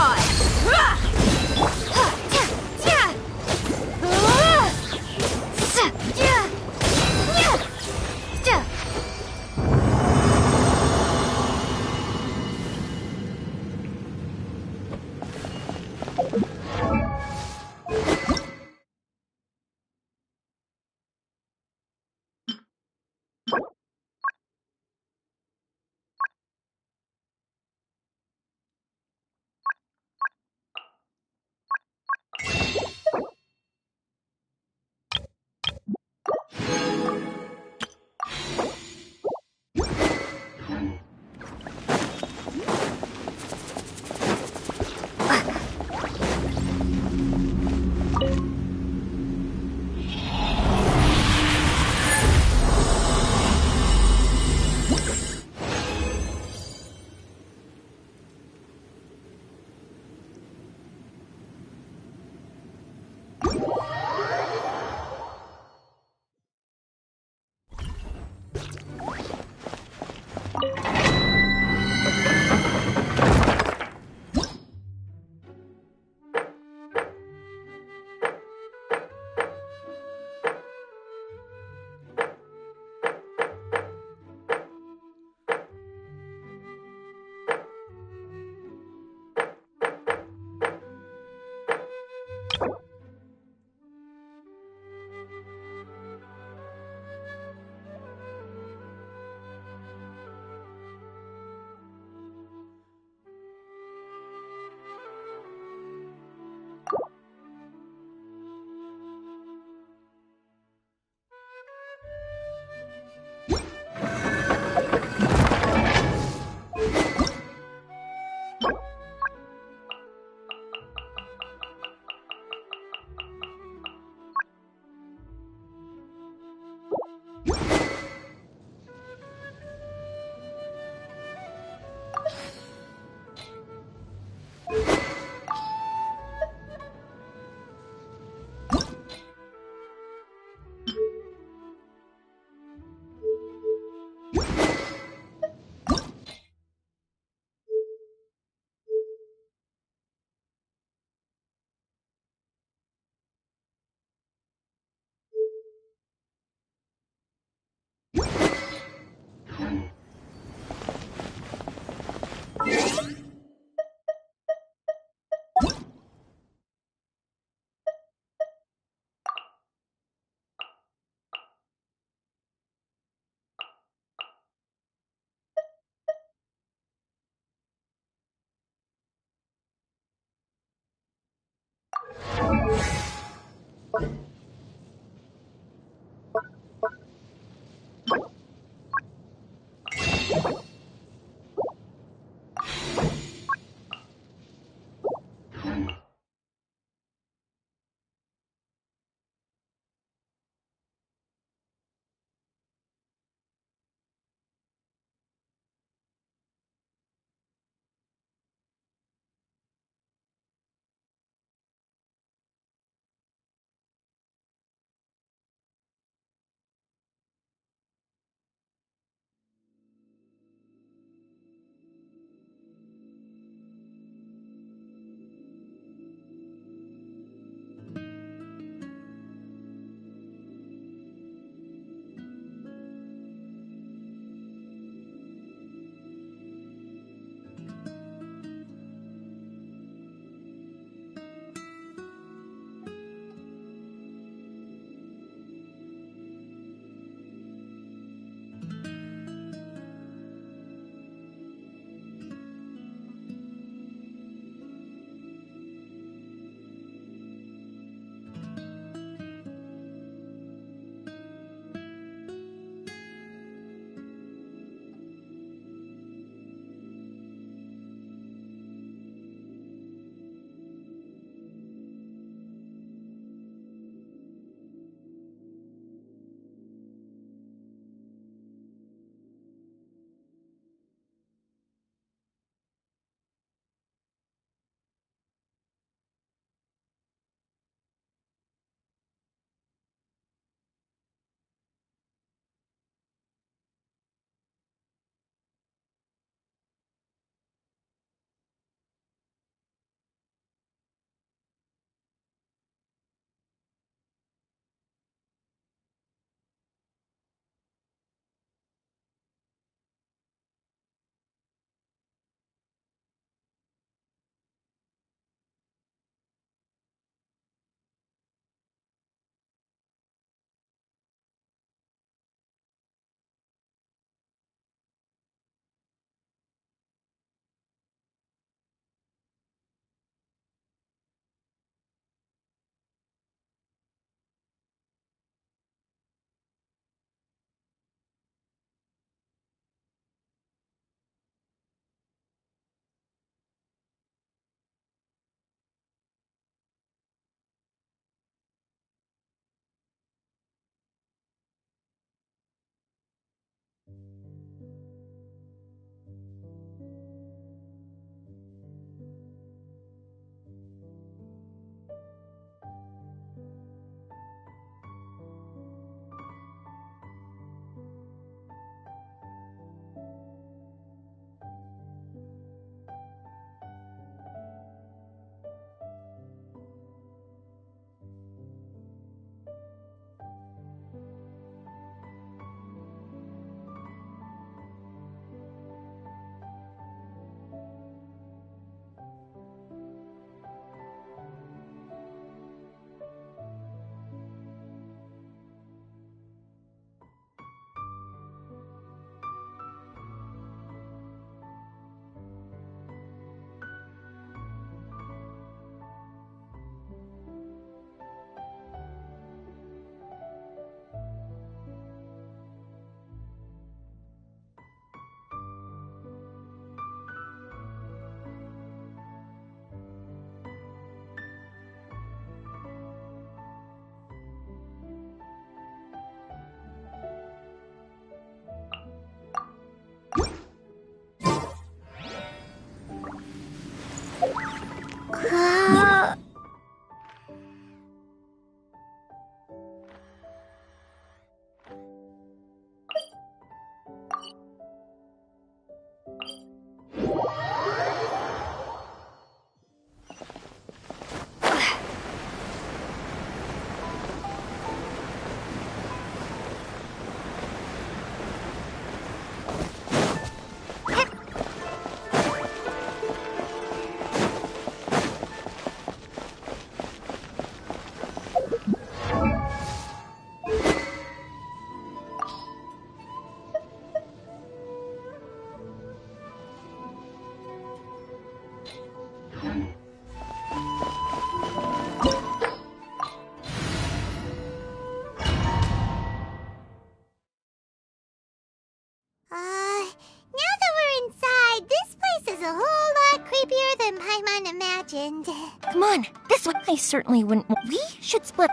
happened. Come on, this one I certainly wouldn't. We should split.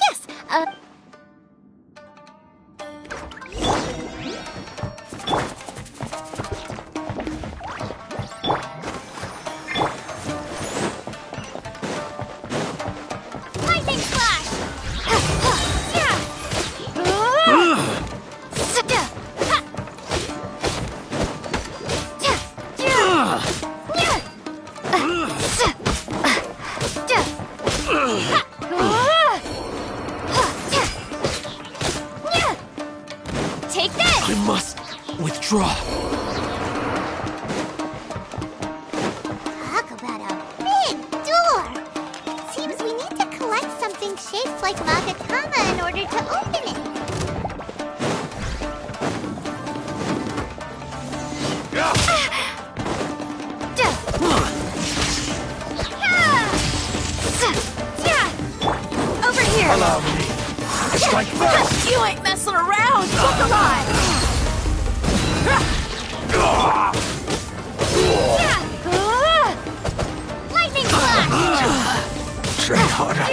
Yes. Lightning flash! Take this! I must withdraw. Talk about a big door! Seems we need to collect something shaped like Magatama in order to open it. Over here! Allow me. Strike first! You ain't messing around! Come on! Lightning flash! Train harder.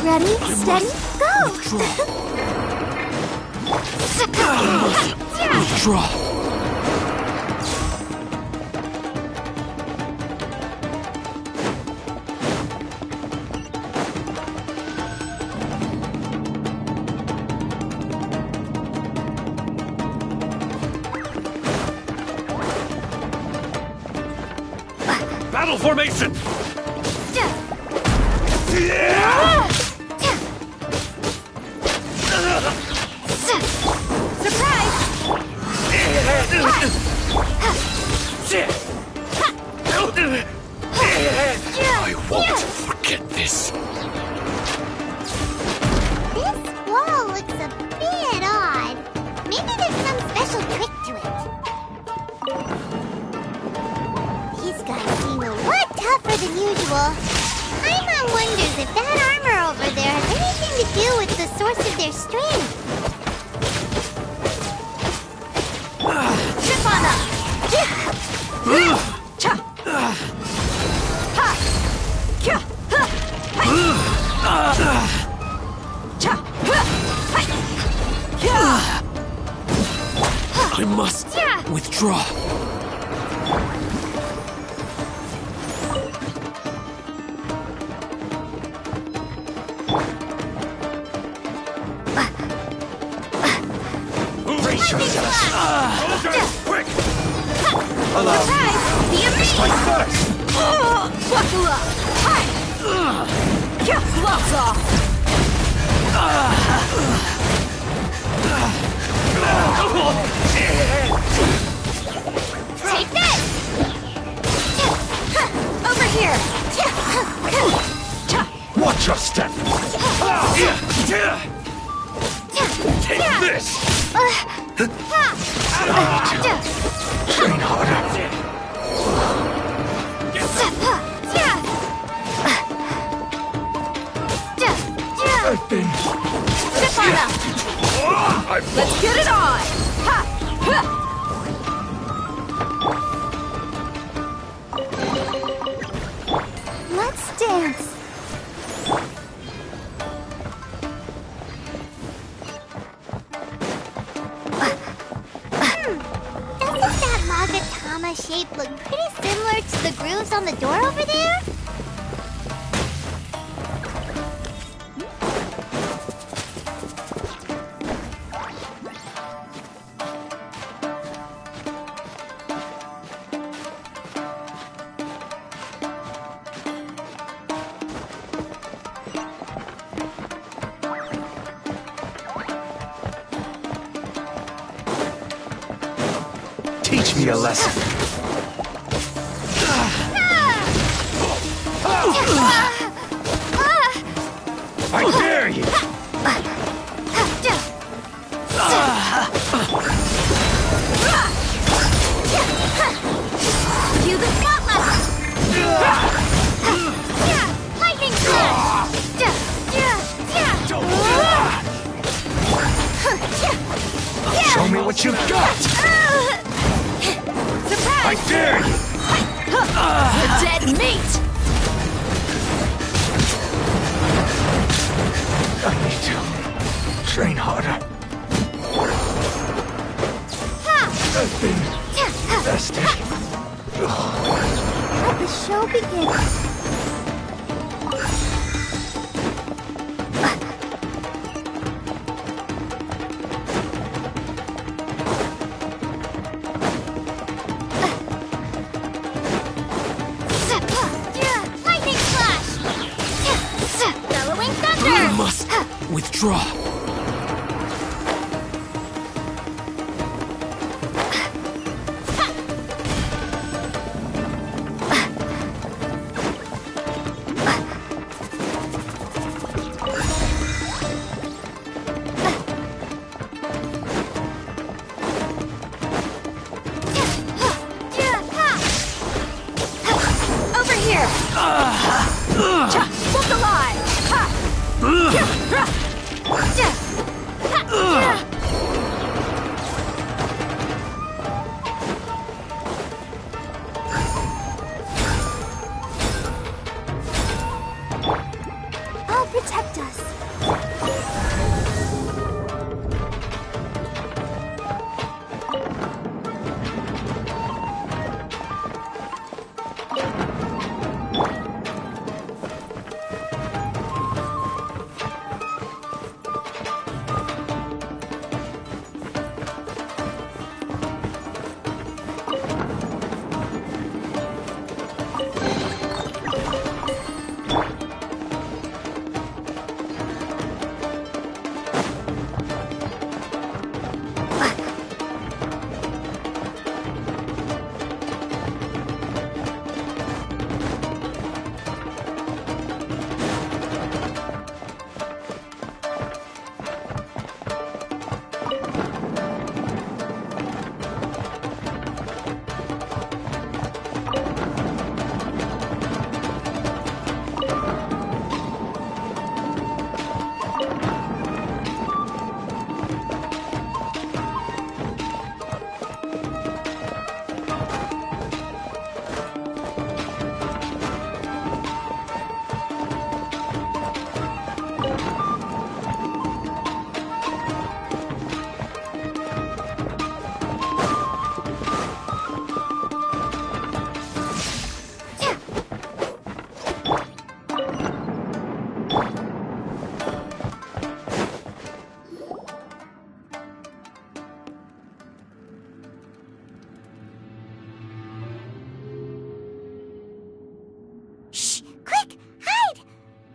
Ready, steady, go! Withdraw. Battle formation! I won't forget this. This wall looks a bit odd. Maybe there's some special trick to it. These guys seem a lot tougher than usual. Paimon wonders if that armor over there has anything to do with the source of their strength. Trip on up! I must withdraw. Brace yourselves! Quick! Allow me. Strike first! Buckle up! Hi! Gloves off! Take this! Over here! Watch your step! Take this! Train harder! I've been... Step on up! Let's get it on! Let's dance. Doesn't that Magatama shape look pretty similar to the grooves on the door over there? Teach me a lesson. I dare you! You the gauntlet! Lightning flash! what you got! Surprise! I dare you! Dead meat! I need to train harder. I've been invested. Let the show begin. Lightning flash! Bellowing thunder! We must withdraw. Over here! Look alive! I'll protect us.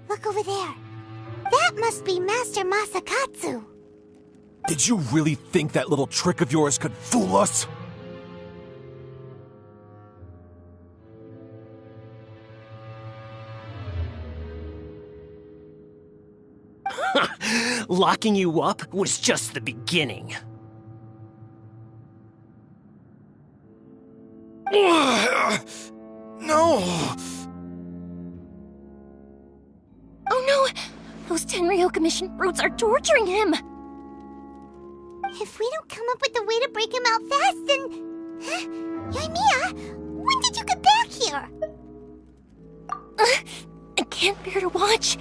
Look over there. That must be Master Masakatsu. Did you really think that little trick of yours could fool us? Locking you up was just the beginning. No! Oh no! Those Tenryou Commission brutes are torturing him! If we don't come up with a way to break him out fast, then... Yoimiya, when did you get back here? I can't bear to watch.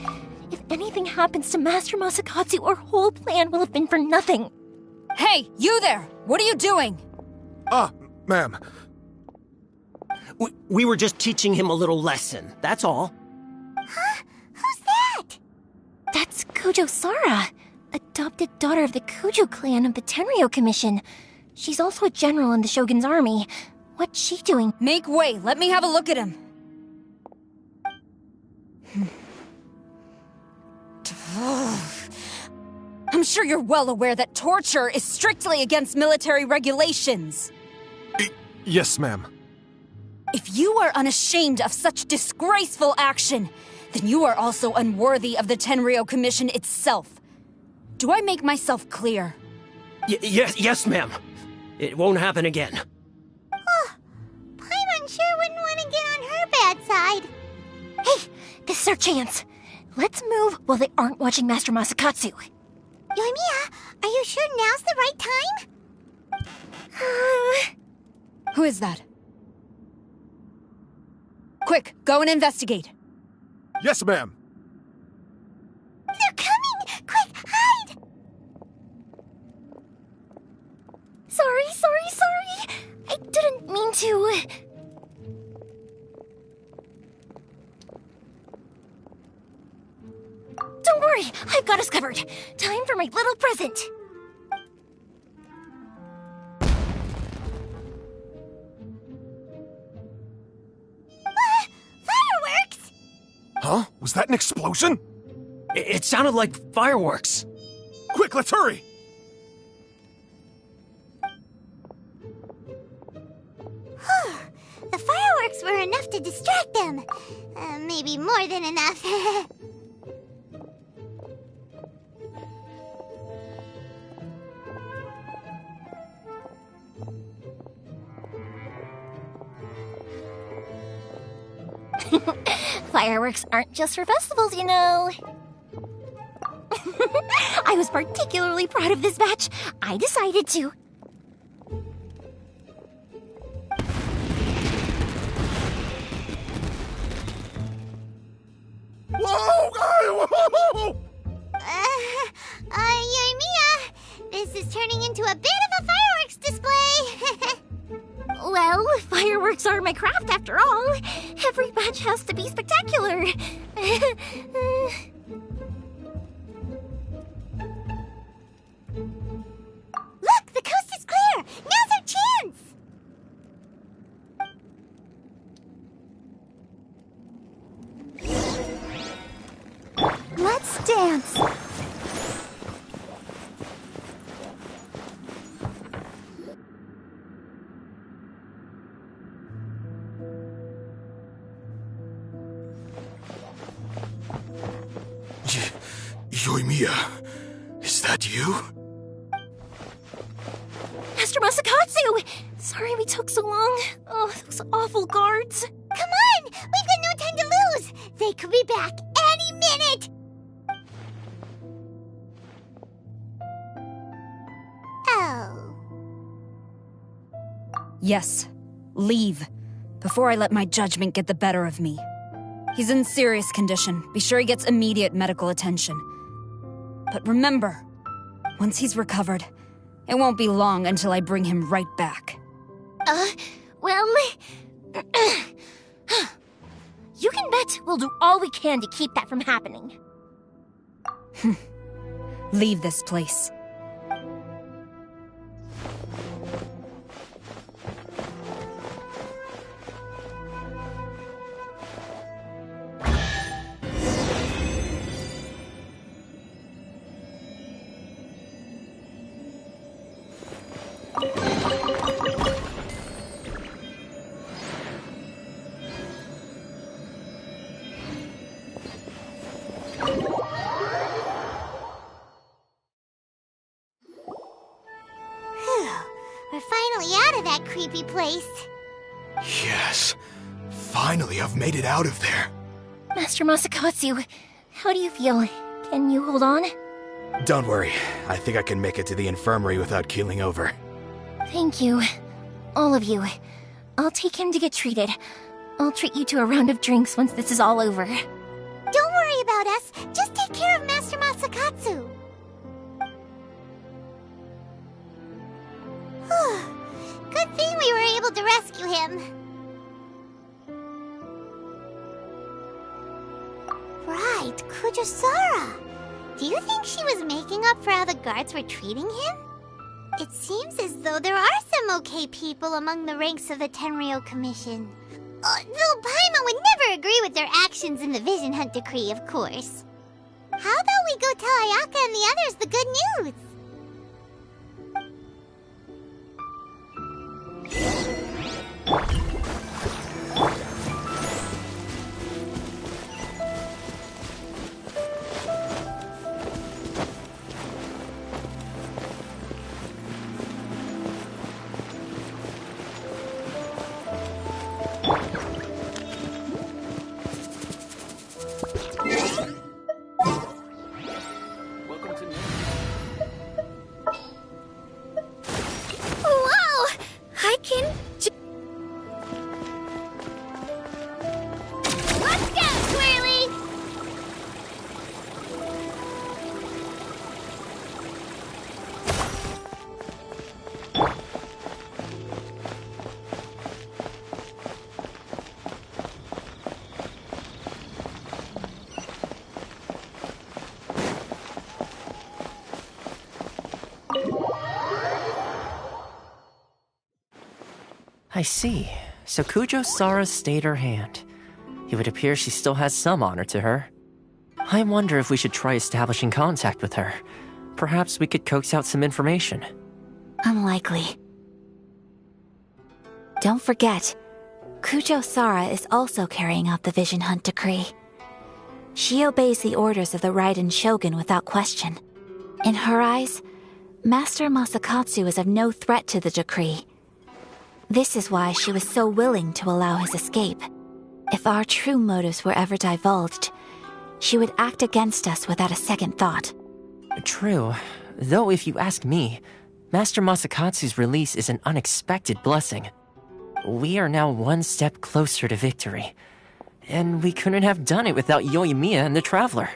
If anything happens to Master Masakatsu, our whole plan will have been for nothing. Hey, you there! What are you doing? Ma'am. We were just teaching him a little lesson, that's all. Huh? Who's that? That's Kujo Sara, adopted daughter of the Kujo clan of the Tenryou Commission. She's also a general in the Shogun's army. What's she doing? Make way, let me have a look at him. I'm sure you're well aware that torture is strictly against military regulations. Yes, ma'am. If you are unashamed of such disgraceful action, then you are also unworthy of the Tenryou Commission itself. Do I make myself clear? Yes, ma'am. It won't happen again. Paimon sure wouldn't want to get on her bad side. Hey, this is our chance. Let's move while they aren't watching Master Masakatsu. Yoimiya, are you sure now's the right time? Who is that? Quick, go and investigate. Yes, ma'am. They're coming! Quick, hide! Sorry. I didn't mean to. Don't worry, I've got us covered. Time for my little present. Fireworks! Huh? Was that an explosion? It sounded like fireworks. Quick, let's hurry! The fireworks were enough to distract them. Maybe more than enough. Fireworks aren't just for festivals, you know. I was particularly proud of this batch. I decided to. Whoa! Yoimiya, this is turning into a bit of a fireworks display. Well, fireworks are my craft after all. Every batch has to be spectacular. Look, the coast is clear. Now's our chance. Let's dance. Yoimiya, is that you? Master Masakatsu! Sorry we took so long. Oh, those awful guards. Come on! We've got no time to lose! They could be back any minute! Oh. Yes, leave. Before I let my judgment get the better of me. He's in serious condition. Be sure he gets immediate medical attention. But remember, once he's recovered, it won't be long until I bring him right back. Well... you can bet we'll do all we can to keep that from happening. Leave this place. We're finally out of that creepy place. Yes. Finally, I've made it out of there. Master Masakatsu, how do you feel? Can you hold on? Don't worry. I think I can make it to the infirmary without keeling over. Thank you. All of you. I'll take him to get treated. I'll treat you to a round of drinks once this is all over. Don't worry about us. Just take care of Master Masakatsu. Good thing we were able to rescue him. Right, Kujosara. Do you think she was making up for how the guards were treating him? It seems as though there are some okay people among the ranks of the Tenryou Commission. Though Paimon would never agree with their actions in the Vision Hunt Decree, of course. How about we go tell Ayaka and the others the good news? I see. So Kujo-Sara stayed her hand. It would appear she still has some honor to her. I wonder if we should try establishing contact with her. Perhaps we could coax out some information. Unlikely. Don't forget, Kujo-Sara is also carrying out the Vision Hunt decree. She obeys the orders of the Raiden Shogun without question. In her eyes, Master Masakatsu is of no threat to the decree. This is why she was so willing to allow his escape. If our true motives were ever divulged, she would act against us without a second thought. True. Though if you ask me, Master Masakatsu's release is an unexpected blessing. We are now one step closer to victory. And we couldn't have done it without Yoimiya and the Traveler.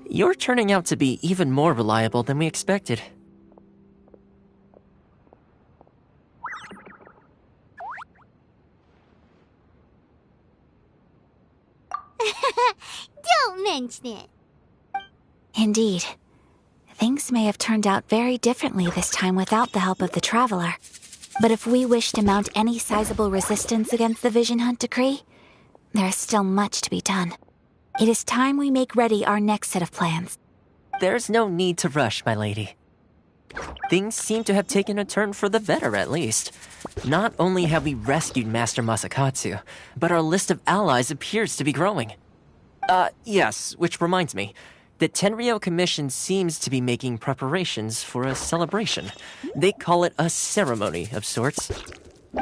You're turning out to be even more reliable than we expected. Don't mention it. Indeed. Things may have turned out very differently this time without the help of the Traveler. But if we wish to mount any sizable resistance against the Vision Hunt decree, there is still much to be done. It is time we make ready our next set of plans. There's no need to rush, my lady. Things seem to have taken a turn for the better, at least. Not only have we rescued Master Masakatsu, but our list of allies appears to be growing. Yes, which reminds me. The Tenryou Commission seems to be making preparations for a celebration. They call it a ceremony of sorts.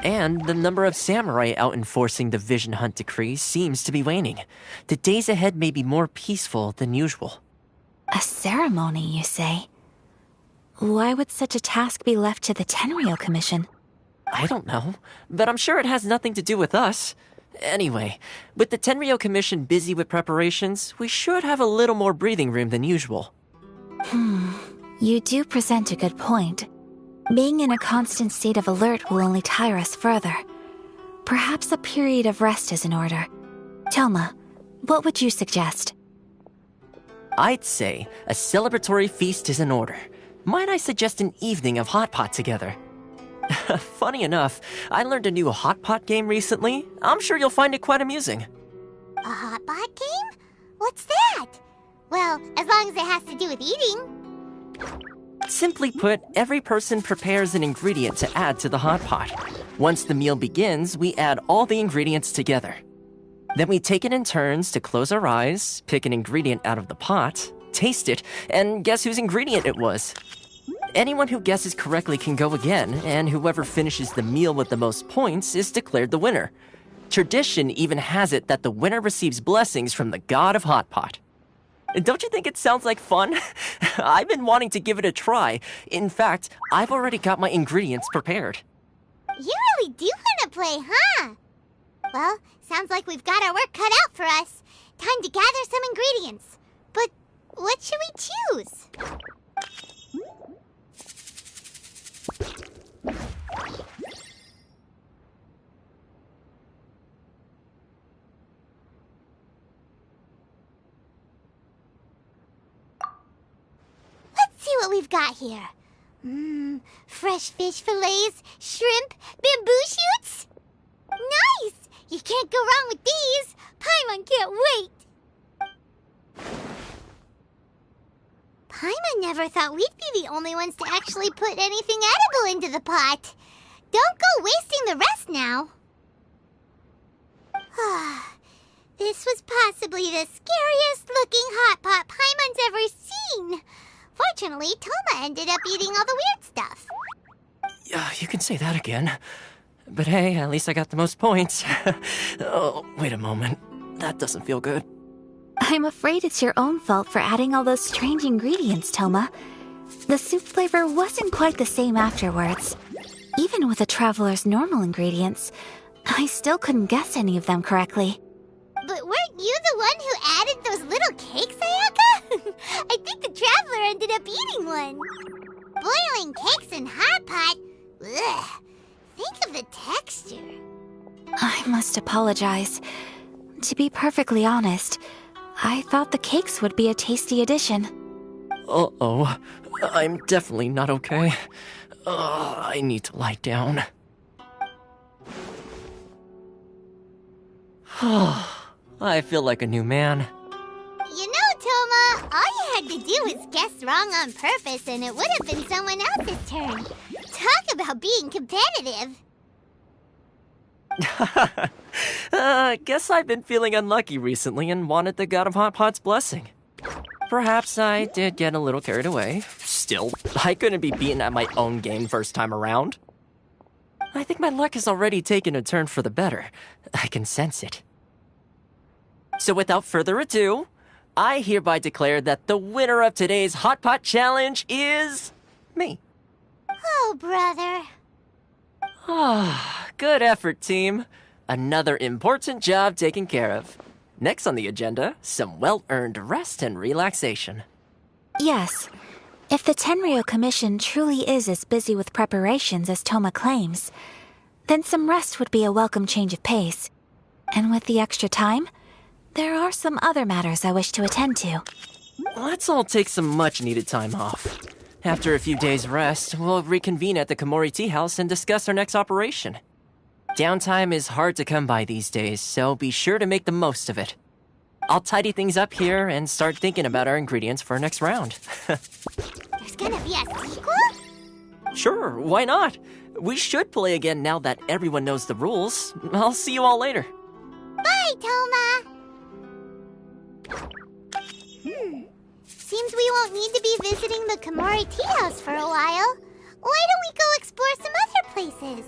And the number of samurai out enforcing the Vision Hunt decree seems to be waning. The days ahead may be more peaceful than usual. A ceremony, you say? Why would such a task be left to the Tenryou Commission? I don't know, but I'm sure it has nothing to do with us. Anyway, with the Tenryou Commission busy with preparations, we should have a little more breathing room than usual. You do present a good point. Being in a constant state of alert will only tire us further. Perhaps a period of rest is in order. Toma, what would you suggest? I'd say a celebratory feast is in order. Might I suggest an evening of hot pot together? Funny enough, I learned a new hot pot game recently. I'm sure you'll find it quite amusing. A hot pot game? What's that? Well, as long as it has to do with eating. Simply put, every person prepares an ingredient to add to the hot pot. Once the meal begins, we add all the ingredients together. Then we take it in turns to close our eyes, pick an ingredient out of the pot, taste it, and guess whose ingredient it was. Anyone who guesses correctly can go again, and whoever finishes the meal with the most points is declared the winner. Tradition even has it that the winner receives blessings from the god of hot pot. Don't you think it sounds like fun? I've been wanting to give it a try. In fact, I've already got my ingredients prepared. You really do want to play, huh? Well, sounds like we've got our work cut out for us. Time to gather some ingredients. But what should we choose? Let's see what we've got here. Fresh fish fillets, shrimp, bamboo shoots. Nice! You can't go wrong with these. Paimon can't wait. Paimon never thought we'd be the only ones to actually put anything edible into the pot. Don't go wasting the rest now. This was possibly the scariest looking hot pot Paimon's ever seen. Fortunately, Toma ended up eating all the weird stuff. You can say that again. But hey, at least I got the most points. Oh, wait a moment. That doesn't feel good. I'm afraid it's your own fault for adding all those strange ingredients, Toma. The soup flavor wasn't quite the same afterwards. Even with the Traveler's normal ingredients, I still couldn't guess any of them correctly. But weren't you the one who added those little cakes, Ayaka? I think the Traveler ended up eating one. Boiling cakes in hot pot? Ugh. Think of the texture. I must apologize. To be perfectly honest, I thought the cakes would be a tasty addition. Uh-oh. I'm definitely not okay. I need to lie down. I feel like a new man. You know, Toma, all you had to do was guess wrong on purpose and it would have been someone else's turn. Talk about being competitive. Guess I've been feeling unlucky recently and wanted the God of Hot Pot's blessing. Perhaps I did get a little carried away. Still, I couldn't be beaten at my own game first time around. I think my luck has already taken a turn for the better. I can sense it. So without further ado, I hereby declare that the winner of today's Hot Pot Challenge is... me. Oh, brother. Good effort, team. Another important job taken care of. Next on the agenda, some well-earned rest and relaxation. Yes. If the Tenryo Commission truly is as busy with preparations as Toma claims, then some rest would be a welcome change of pace. And with the extra time, there are some other matters I wish to attend to. Let's all take some much-needed time off. After a few days' rest, we'll reconvene at the Komori Tea House and discuss our next operation. Downtime is hard to come by these days, so be sure to make the most of it. I'll tidy things up here and start thinking about our ingredients for our next round. There's gonna be a sequel? Sure, why not? We should play again now that everyone knows the rules. I'll see you all later. Bye, Toma! Seems we won't need to be visiting the Komori Tea House for a while. Why don't we go explore some other places?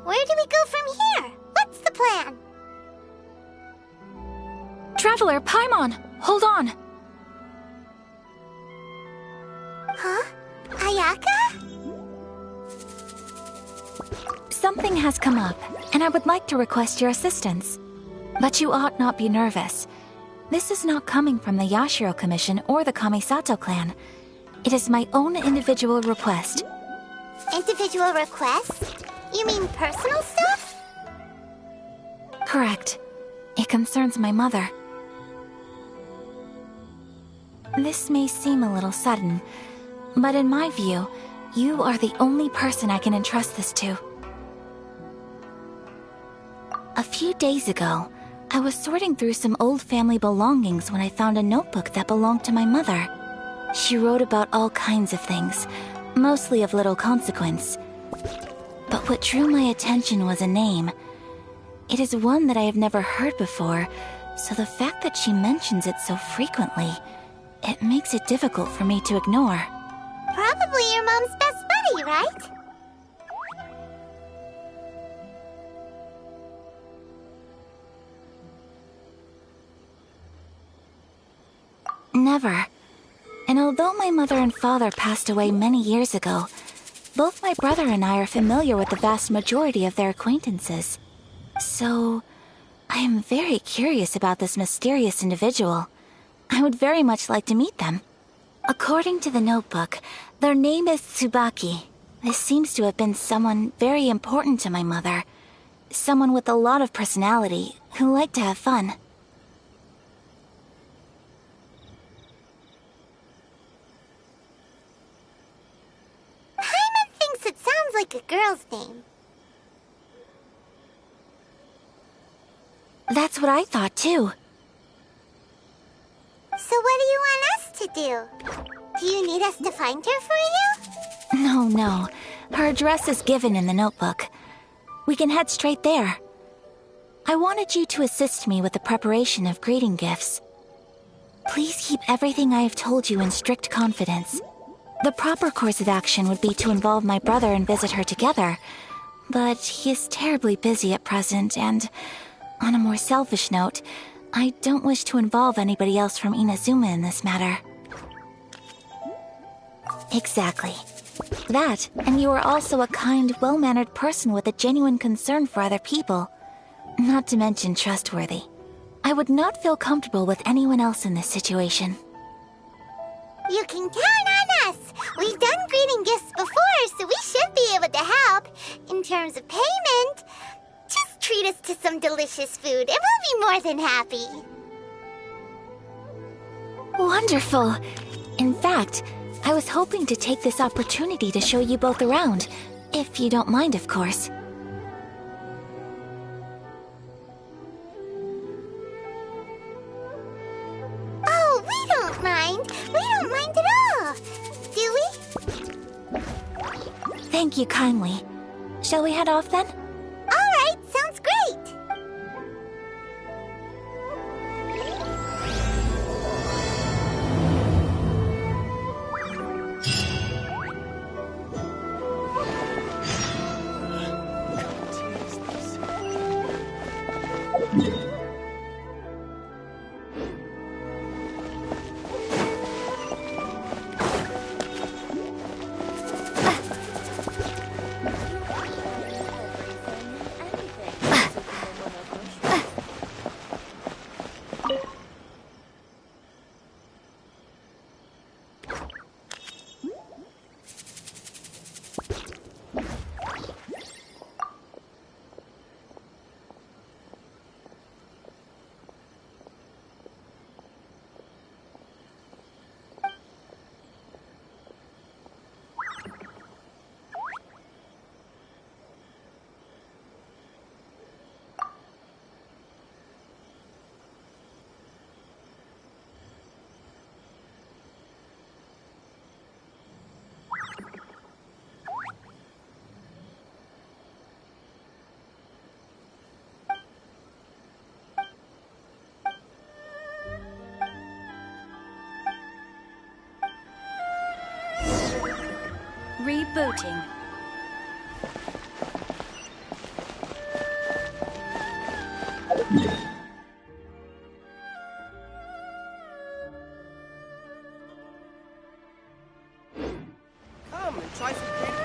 Where do we go from here? What's the plan? Traveler, Paimon, hold on. Huh? Ayaka? Something has come up, and I would like to request your assistance. But you ought not be nervous. This is not coming from the Yashiro Commission or the Kamisato clan. It is my own individual request. Individual requests? You mean personal stuff? Correct. It concerns my mother. This may seem a little sudden, but in my view, you are the only person I can entrust this to. A few days ago, I was sorting through some old family belongings when I found a notebook that belonged to my mother. She wrote about all kinds of things, mostly of little consequence. But what drew my attention was a name. It is one that I have never heard before, so the fact that she mentions it so frequently, it makes it difficult for me to ignore. Probably your mom's best buddy, right? Never. And although my mother and father passed away many years ago, both my brother and I are familiar with the vast majority of their acquaintances. So, I am very curious about this mysterious individual. I would very much like to meet them. According to the notebook, their name is Tsubaki. This seems to have been someone very important to my mother. Someone with a lot of personality, who liked to have fun. It sounds like a girl's name. That's what I thought too. So what do you want us to do? Do you need us to find her for you? No. Her address is given in the notebook. We can head straight there. I wanted you to assist me with the preparation of greeting gifts. Please keep everything I have told you in strict confidence. The proper course of action would be to involve my brother and visit her together. But he is terribly busy at present, and on a more selfish note, I don't wish to involve anybody else from Inazuma in this matter. Exactly. That, and you are also a kind, well-mannered person with a genuine concern for other people. Not to mention trustworthy. I would not feel comfortable with anyone else in this situation. You can count on us! We've done greeting gifts before, so we should be able to help. In terms of payment, just treat us to some delicious food and we'll be more than happy. Wonderful! In fact, I was hoping to take this opportunity to show you both around, if you don't mind, of course. Oh, we don't mind. We don't mind at all. Do we? Thank you kindly. Shall we head off then? All right, sounds great. Rebooting. Come and try some creative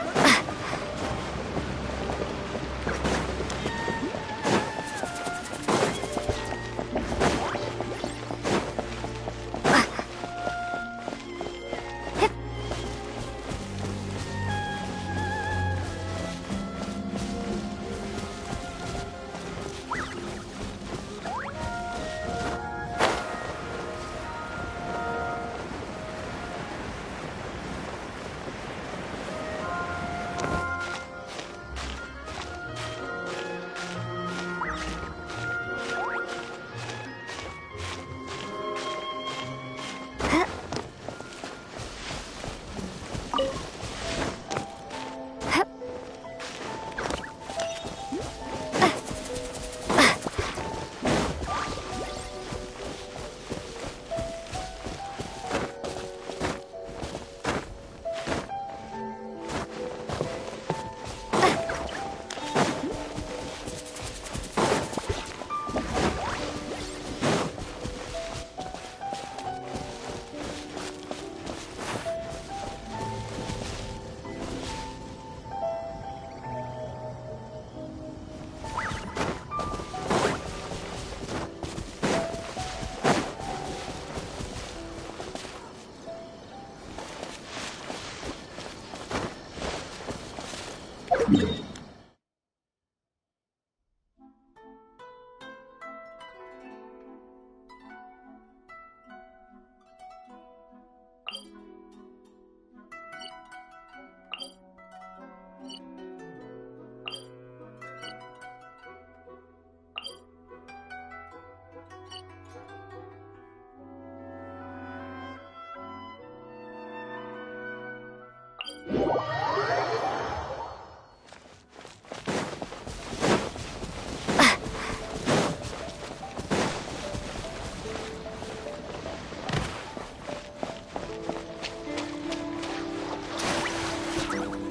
Lightning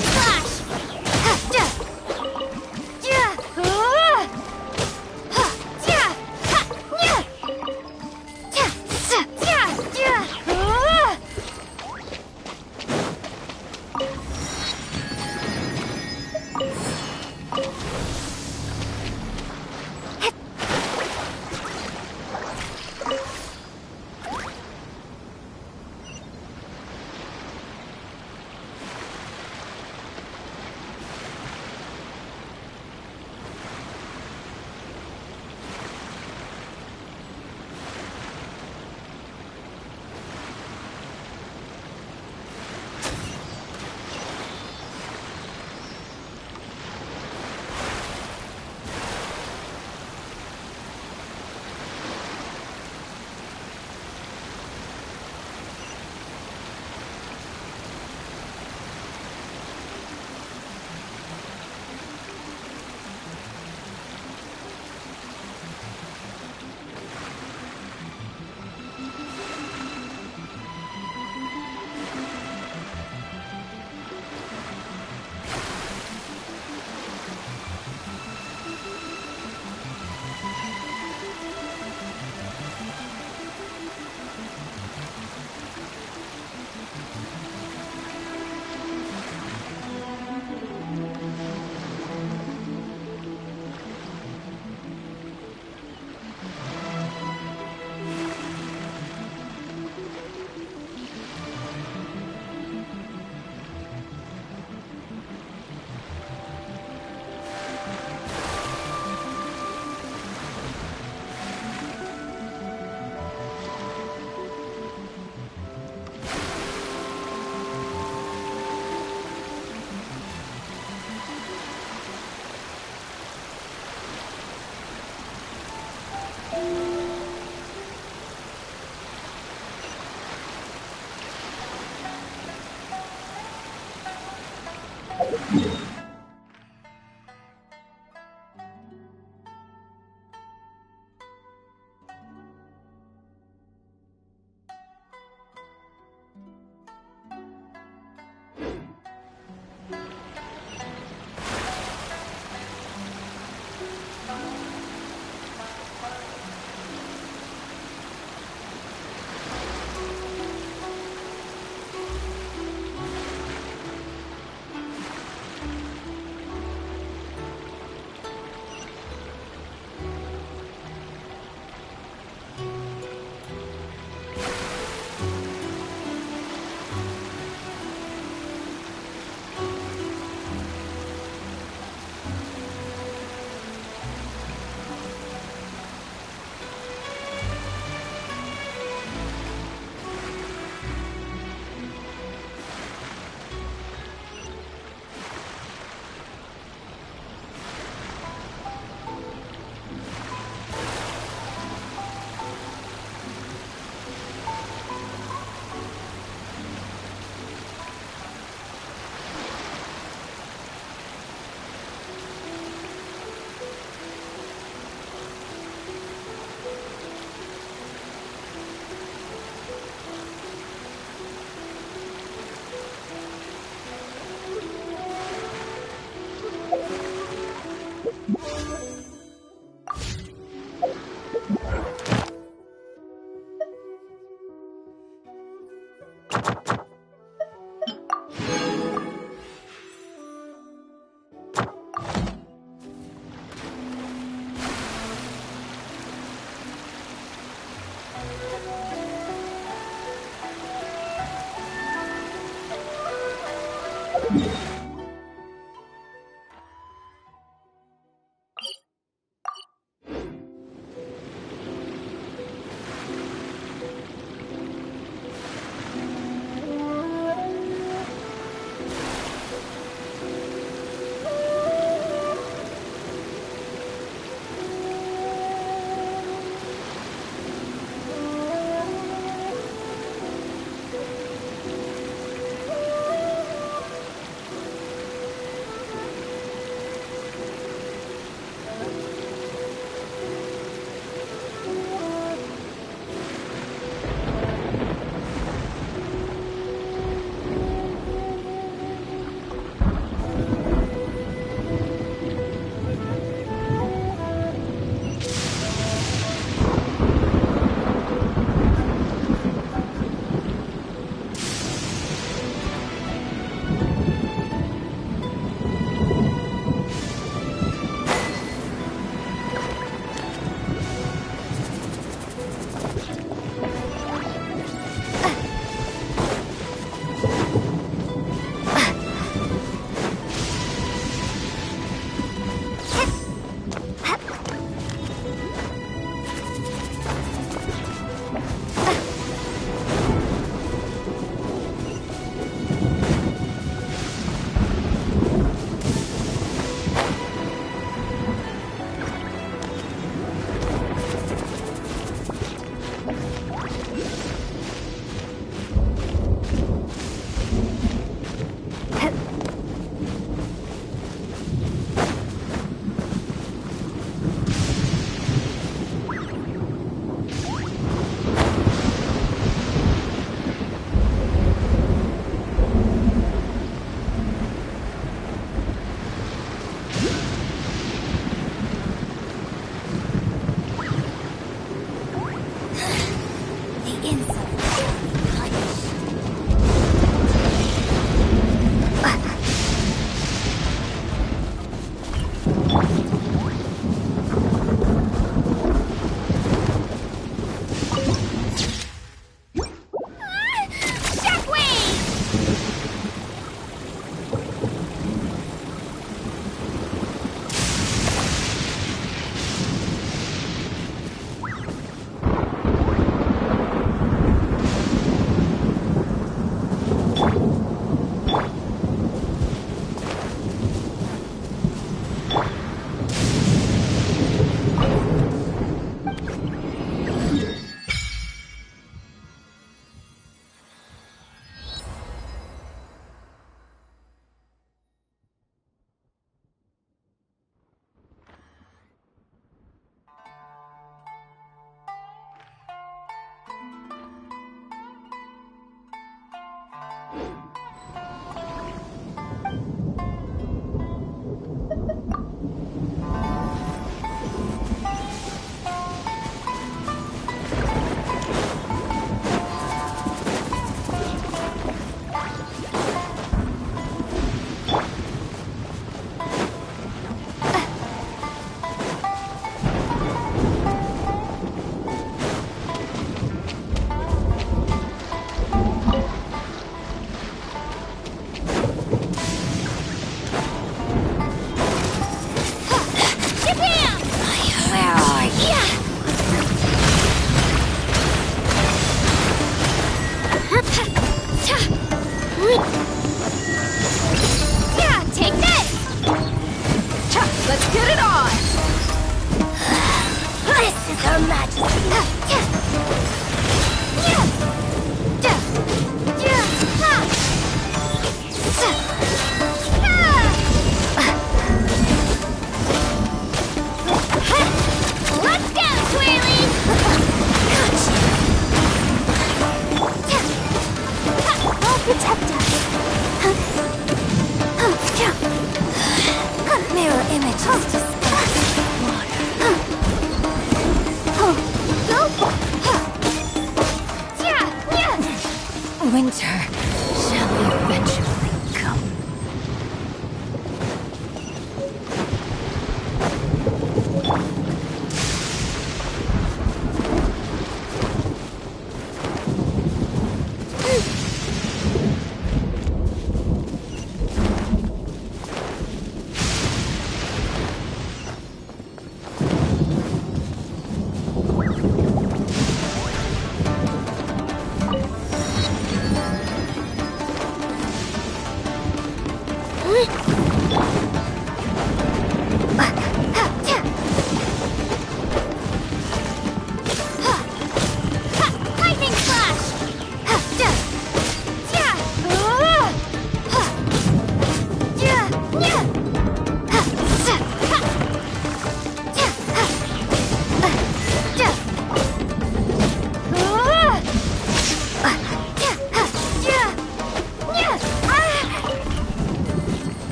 flash!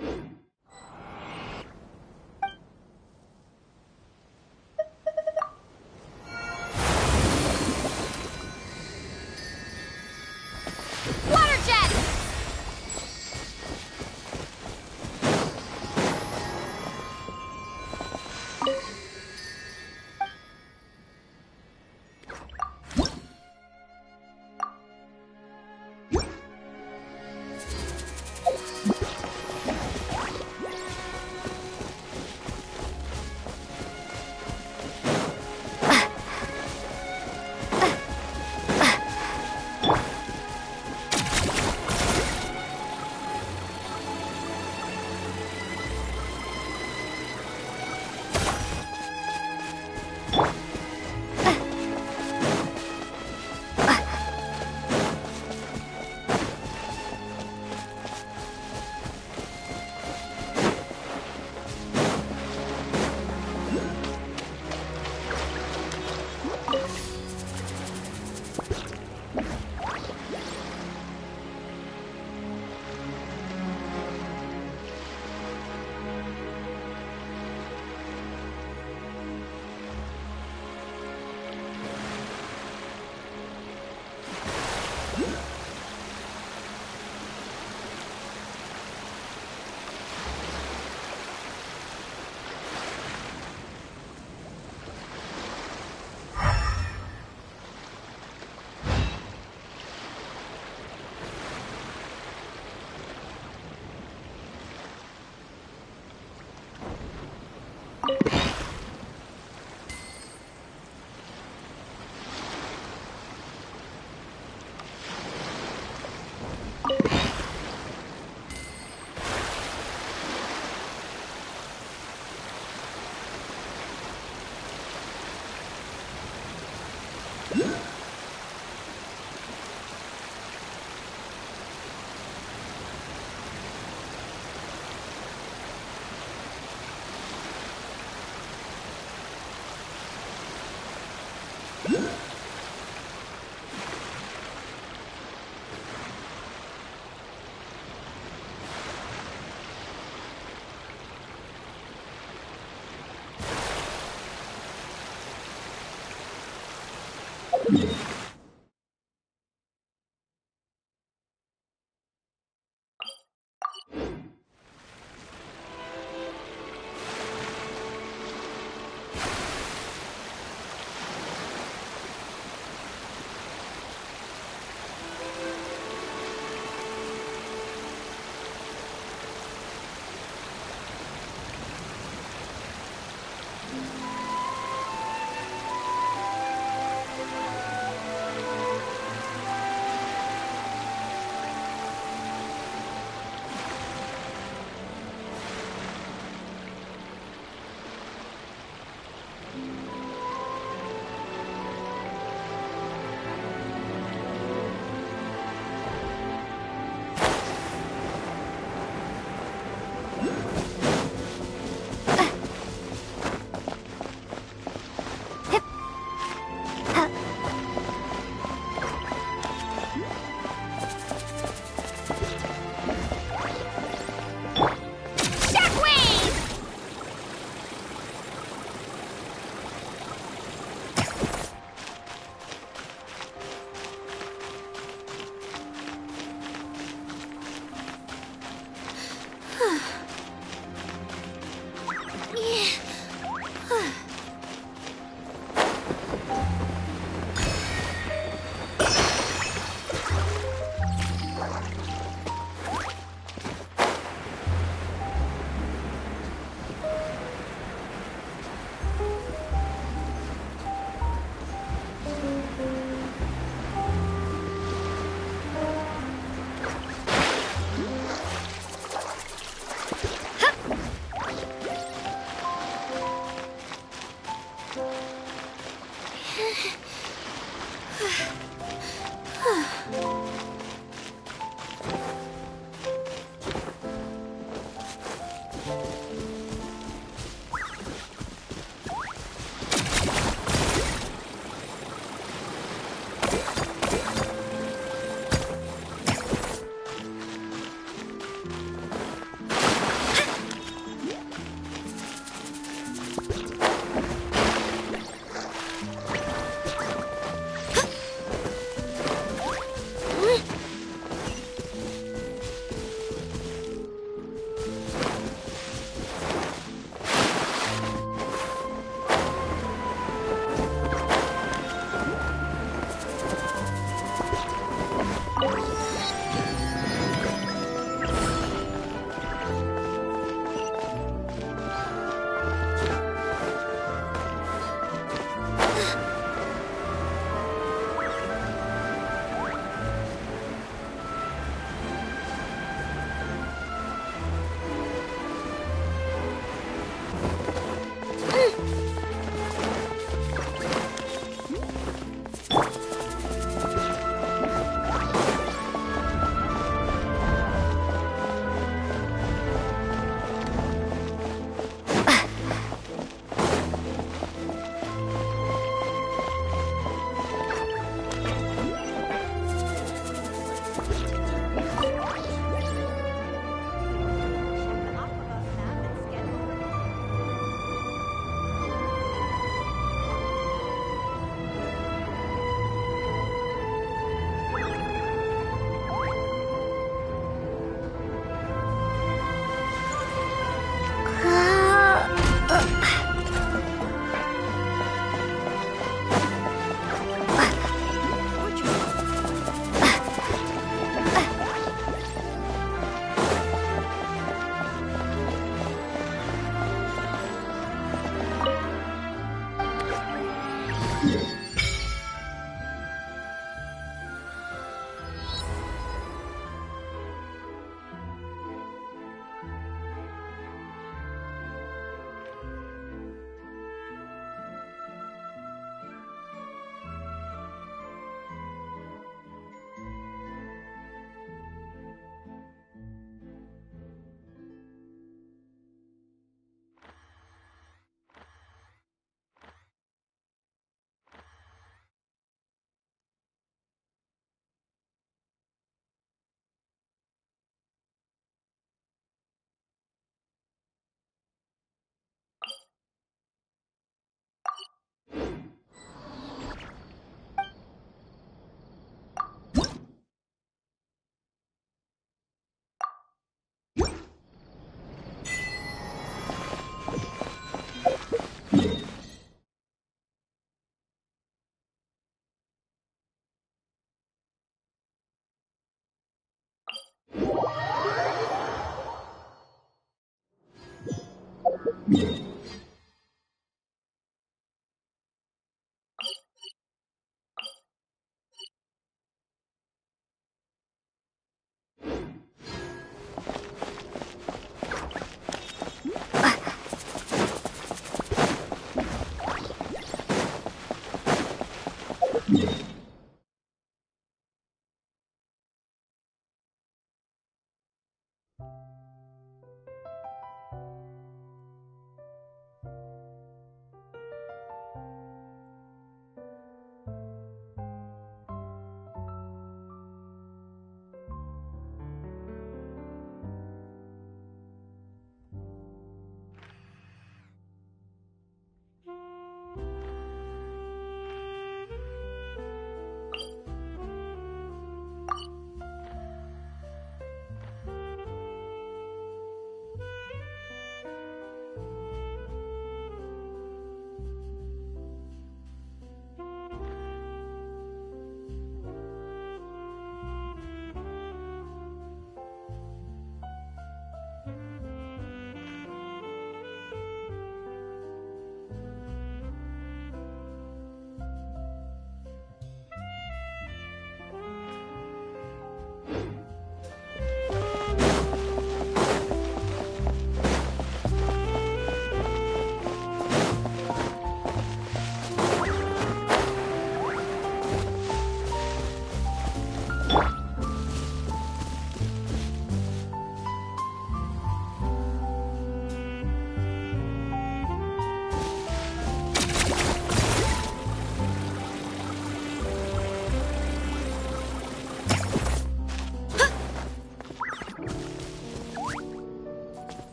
Water jet!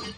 Let's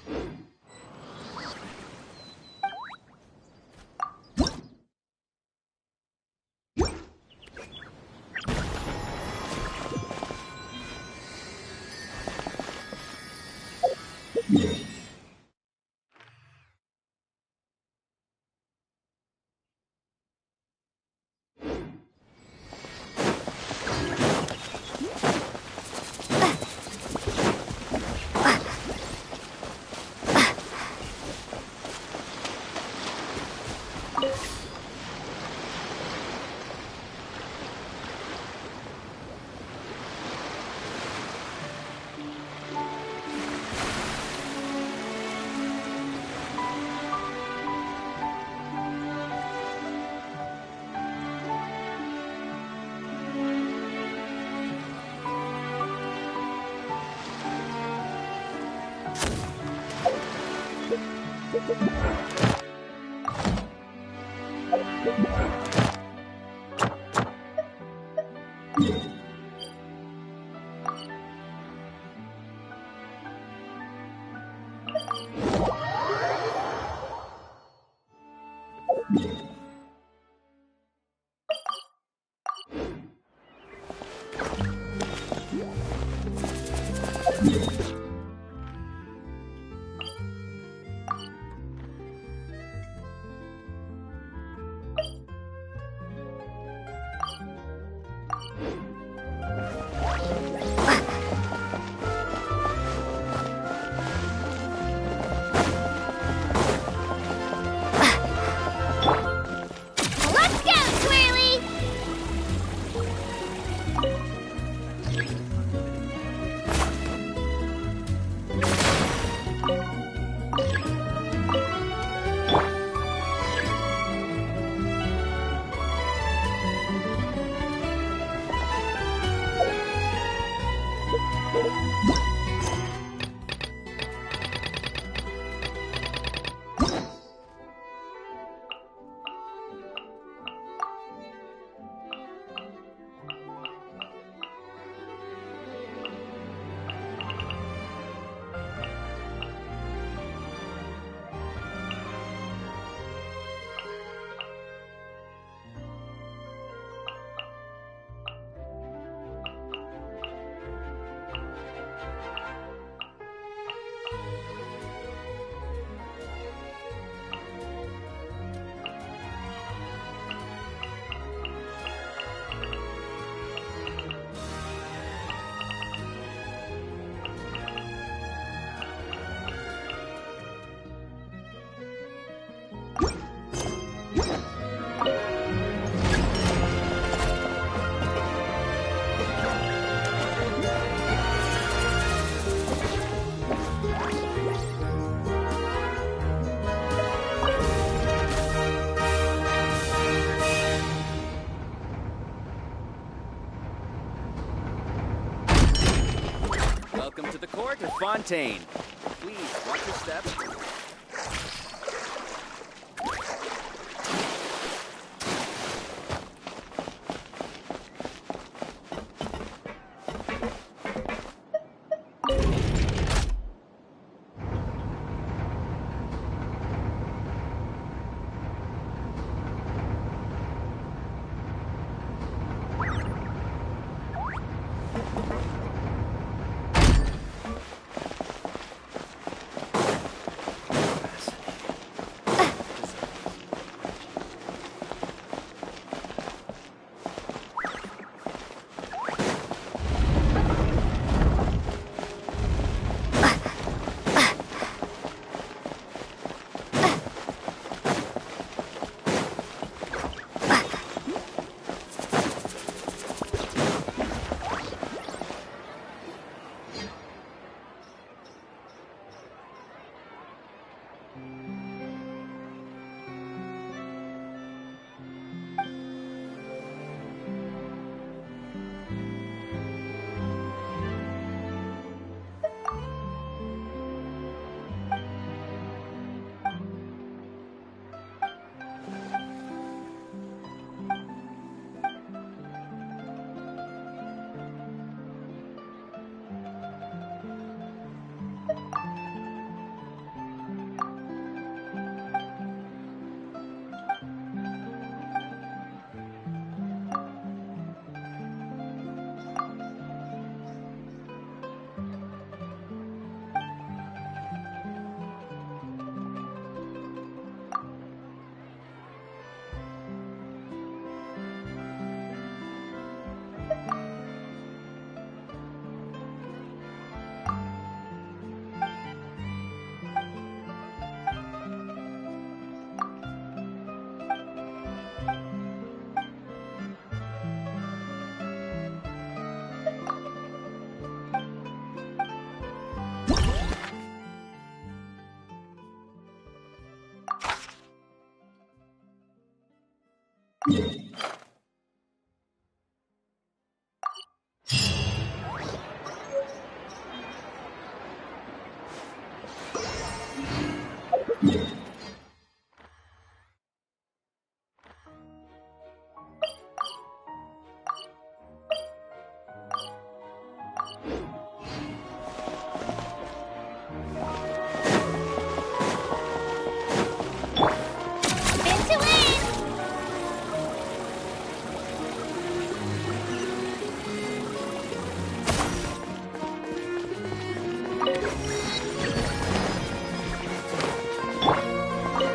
go, Swirly! Welcome to the court of Fontaine. Please watch your step.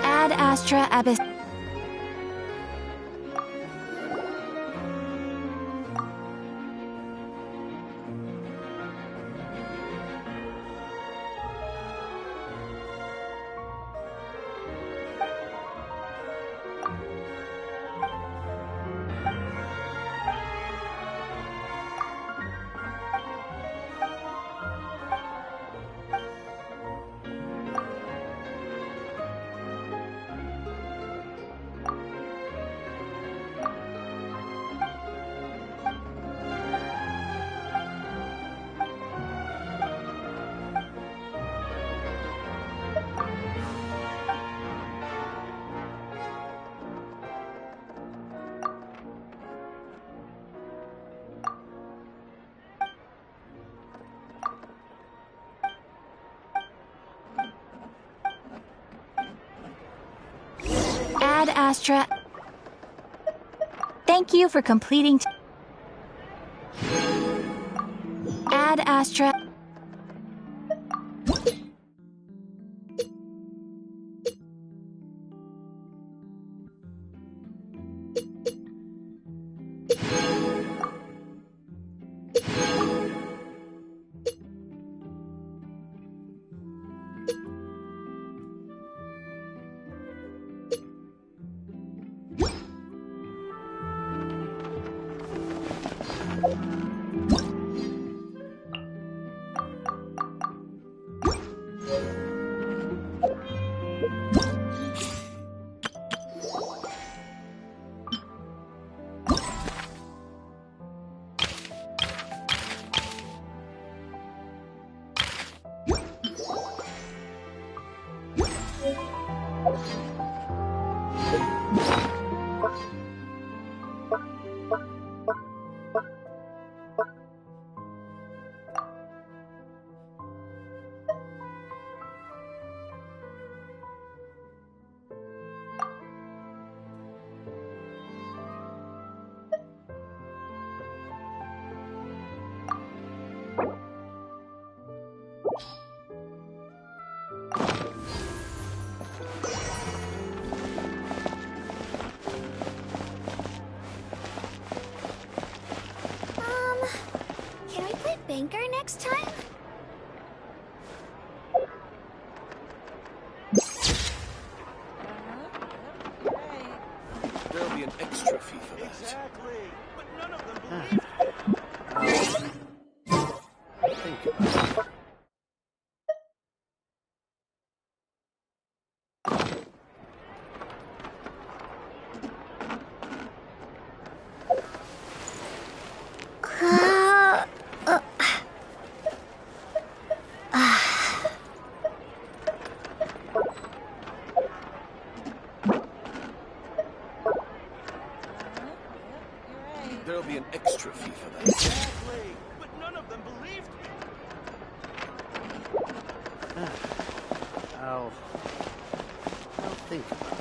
Ad Astra Abyss. Ad Astra. Thank you for completing. Ad Astra. Can we play Banker next time? There'll be an extra fee for that. Exactly. But none of them believed me. Think about it. There'll be an extra fee for that. Exactly. But none of them believed me. I'll think about it.